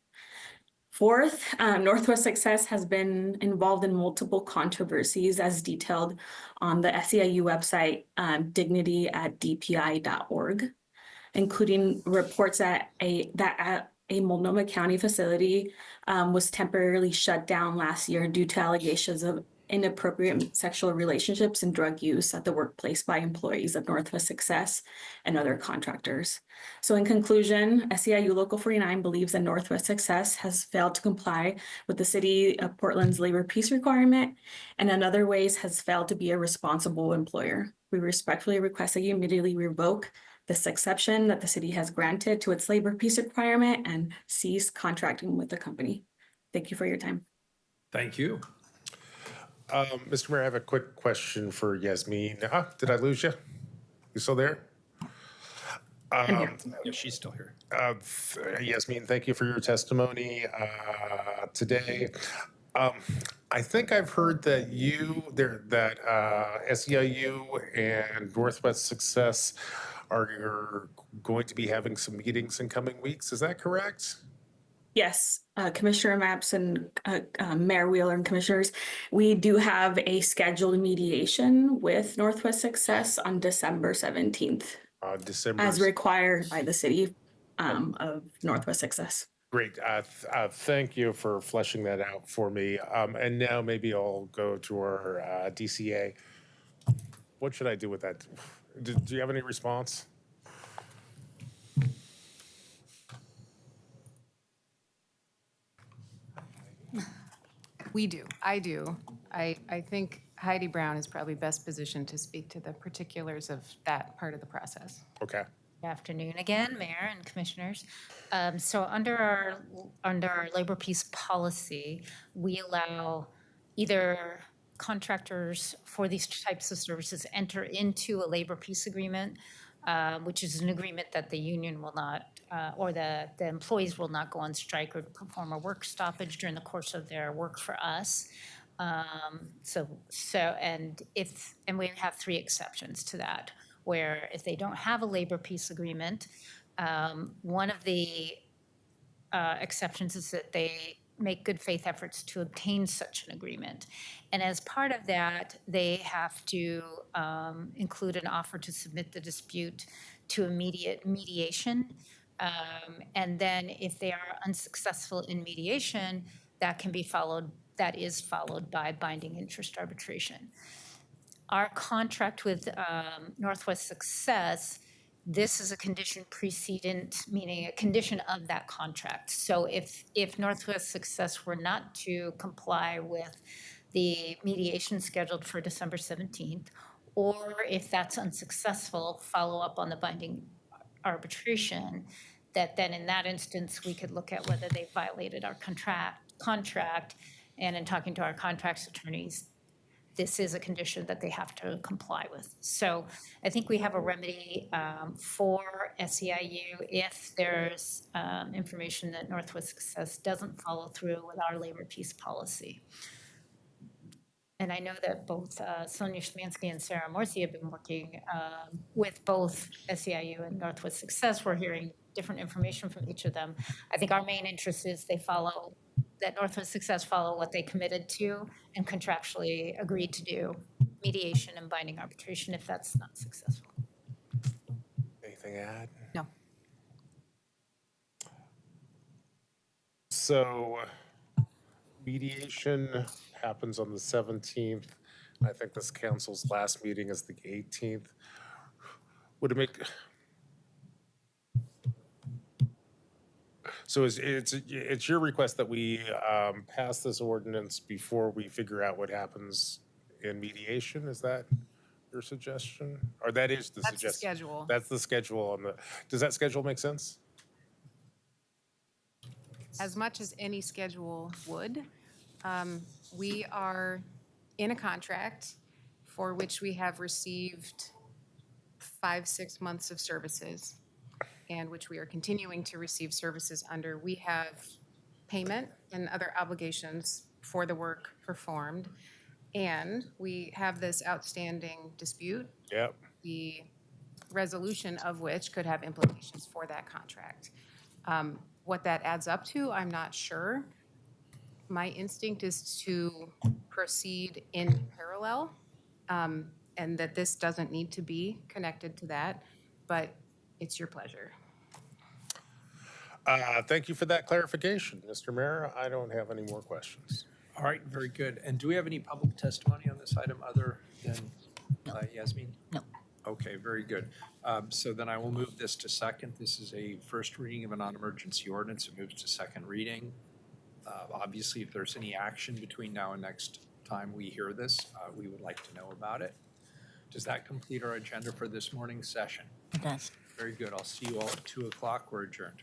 Fourth, Northwest Success has been involved in multiple controversies as detailed on the SEIU website, dignity@dpi.org, including reports that a Multnomah County facility was temporarily shut down last year due to allegations of inappropriate sexual relationships and drug use at the workplace by employees of Northwest Success and other contractors. So in conclusion, SEIU Local 49 believes that Northwest Success has failed to comply with the City of Portland's labor peace requirement and in other ways has failed to be a responsible employer. We respectfully request that you immediately revoke this exception that the city has granted to its labor peace requirement and cease contracting with the company. Thank you for your time. Thank you. Mr. Mayor, I have a quick question for Yasmin. Did I lose you? You still there? Yeah, she's still here. Yasmin, thank you for your testimony today. I think I've heard that SEIU and Northwest Success are going to be having some meetings in coming weeks. Is that correct? Yes, Commissioner Maps and Mayor Wheeler and Commissioners, we do have a scheduled mediation with Northwest Success on December 17th. As required by the City of Northwest Success. Great. Thank you for fleshing that out for me. And now maybe I'll go to our DCA. What should I do with that? Do you have any response? We do. I do. I think Heidi Brown is probably best positioned to speak to the particulars of that part of the process. Okay. Good afternoon again, Mayor and Commissioners. So under our labor peace policy, we allow either contractors for these types of services enter into a labor peace agreement, which is an agreement that the union will not, or the employees will not go on strike or perform a work stoppage during the course of their work for us. And we have 3 exceptions to that, where if they don't have a labor peace agreement, one of the exceptions is that they make good faith efforts to obtain such an agreement. And as part of that, they have to include an offer to submit the dispute to immediate mediation. And then if they are unsuccessful in mediation, that is followed by binding interest arbitration. Our contract with Northwest Success, this is a condition precedent, meaning a condition of that contract. So if Northwest Success were not to comply with the mediation scheduled for December 17th, or if that's unsuccessful, follow up on the binding arbitration, that then in that instance, we could look at whether they violated our contract. And in talking to our contracts attorneys, this is a condition that they have to comply with. So I think we have a remedy for SEIU if there's information that Northwest Success doesn't follow through with our labor peace policy. And I know that both Sonia Szymanski and Sarah Morsi have been working with both SEIU and Northwest Success. We're hearing different information from each of them. I think our main interest is that Northwest Success follow what they committed to and contractually agreed to do, mediation and binding arbitration if that's not successful. Anything to add? No. So mediation happens on the 17th. I think this council's last meeting is the 18th. Would it make... So it's your request that we pass this ordinance before we figure out what happens in mediation? Is that your suggestion? Or that is the suggestion? That's the schedule. That's the schedule. Does that schedule make sense? As much as any schedule would. We are in a contract for which we have received 5-6 months of services, and which we are continuing to receive services under. We have payment and other obligations for the work performed, and we have this outstanding dispute. Yep. The resolution of which could have implications for that contract. What that adds up to, I'm not sure. My instinct is to proceed in parallel, and that this doesn't need to be connected to that, but it's your pleasure. Thank you for that clarification, Mr. Mayor. I don't have any more questions. All right, very good. And do we have any public testimony on this item other than Yasmin? No. Okay, very good. So then I will move this to second. This is a first reading of a non-emergency ordinance. It moves to second reading. Obviously, if there's any action between now and next time we hear this, we would like to know about it. Does that complete our agenda for this morning's session? It does. Very good. I'll see you all at 2 o'clock. We're adjourned.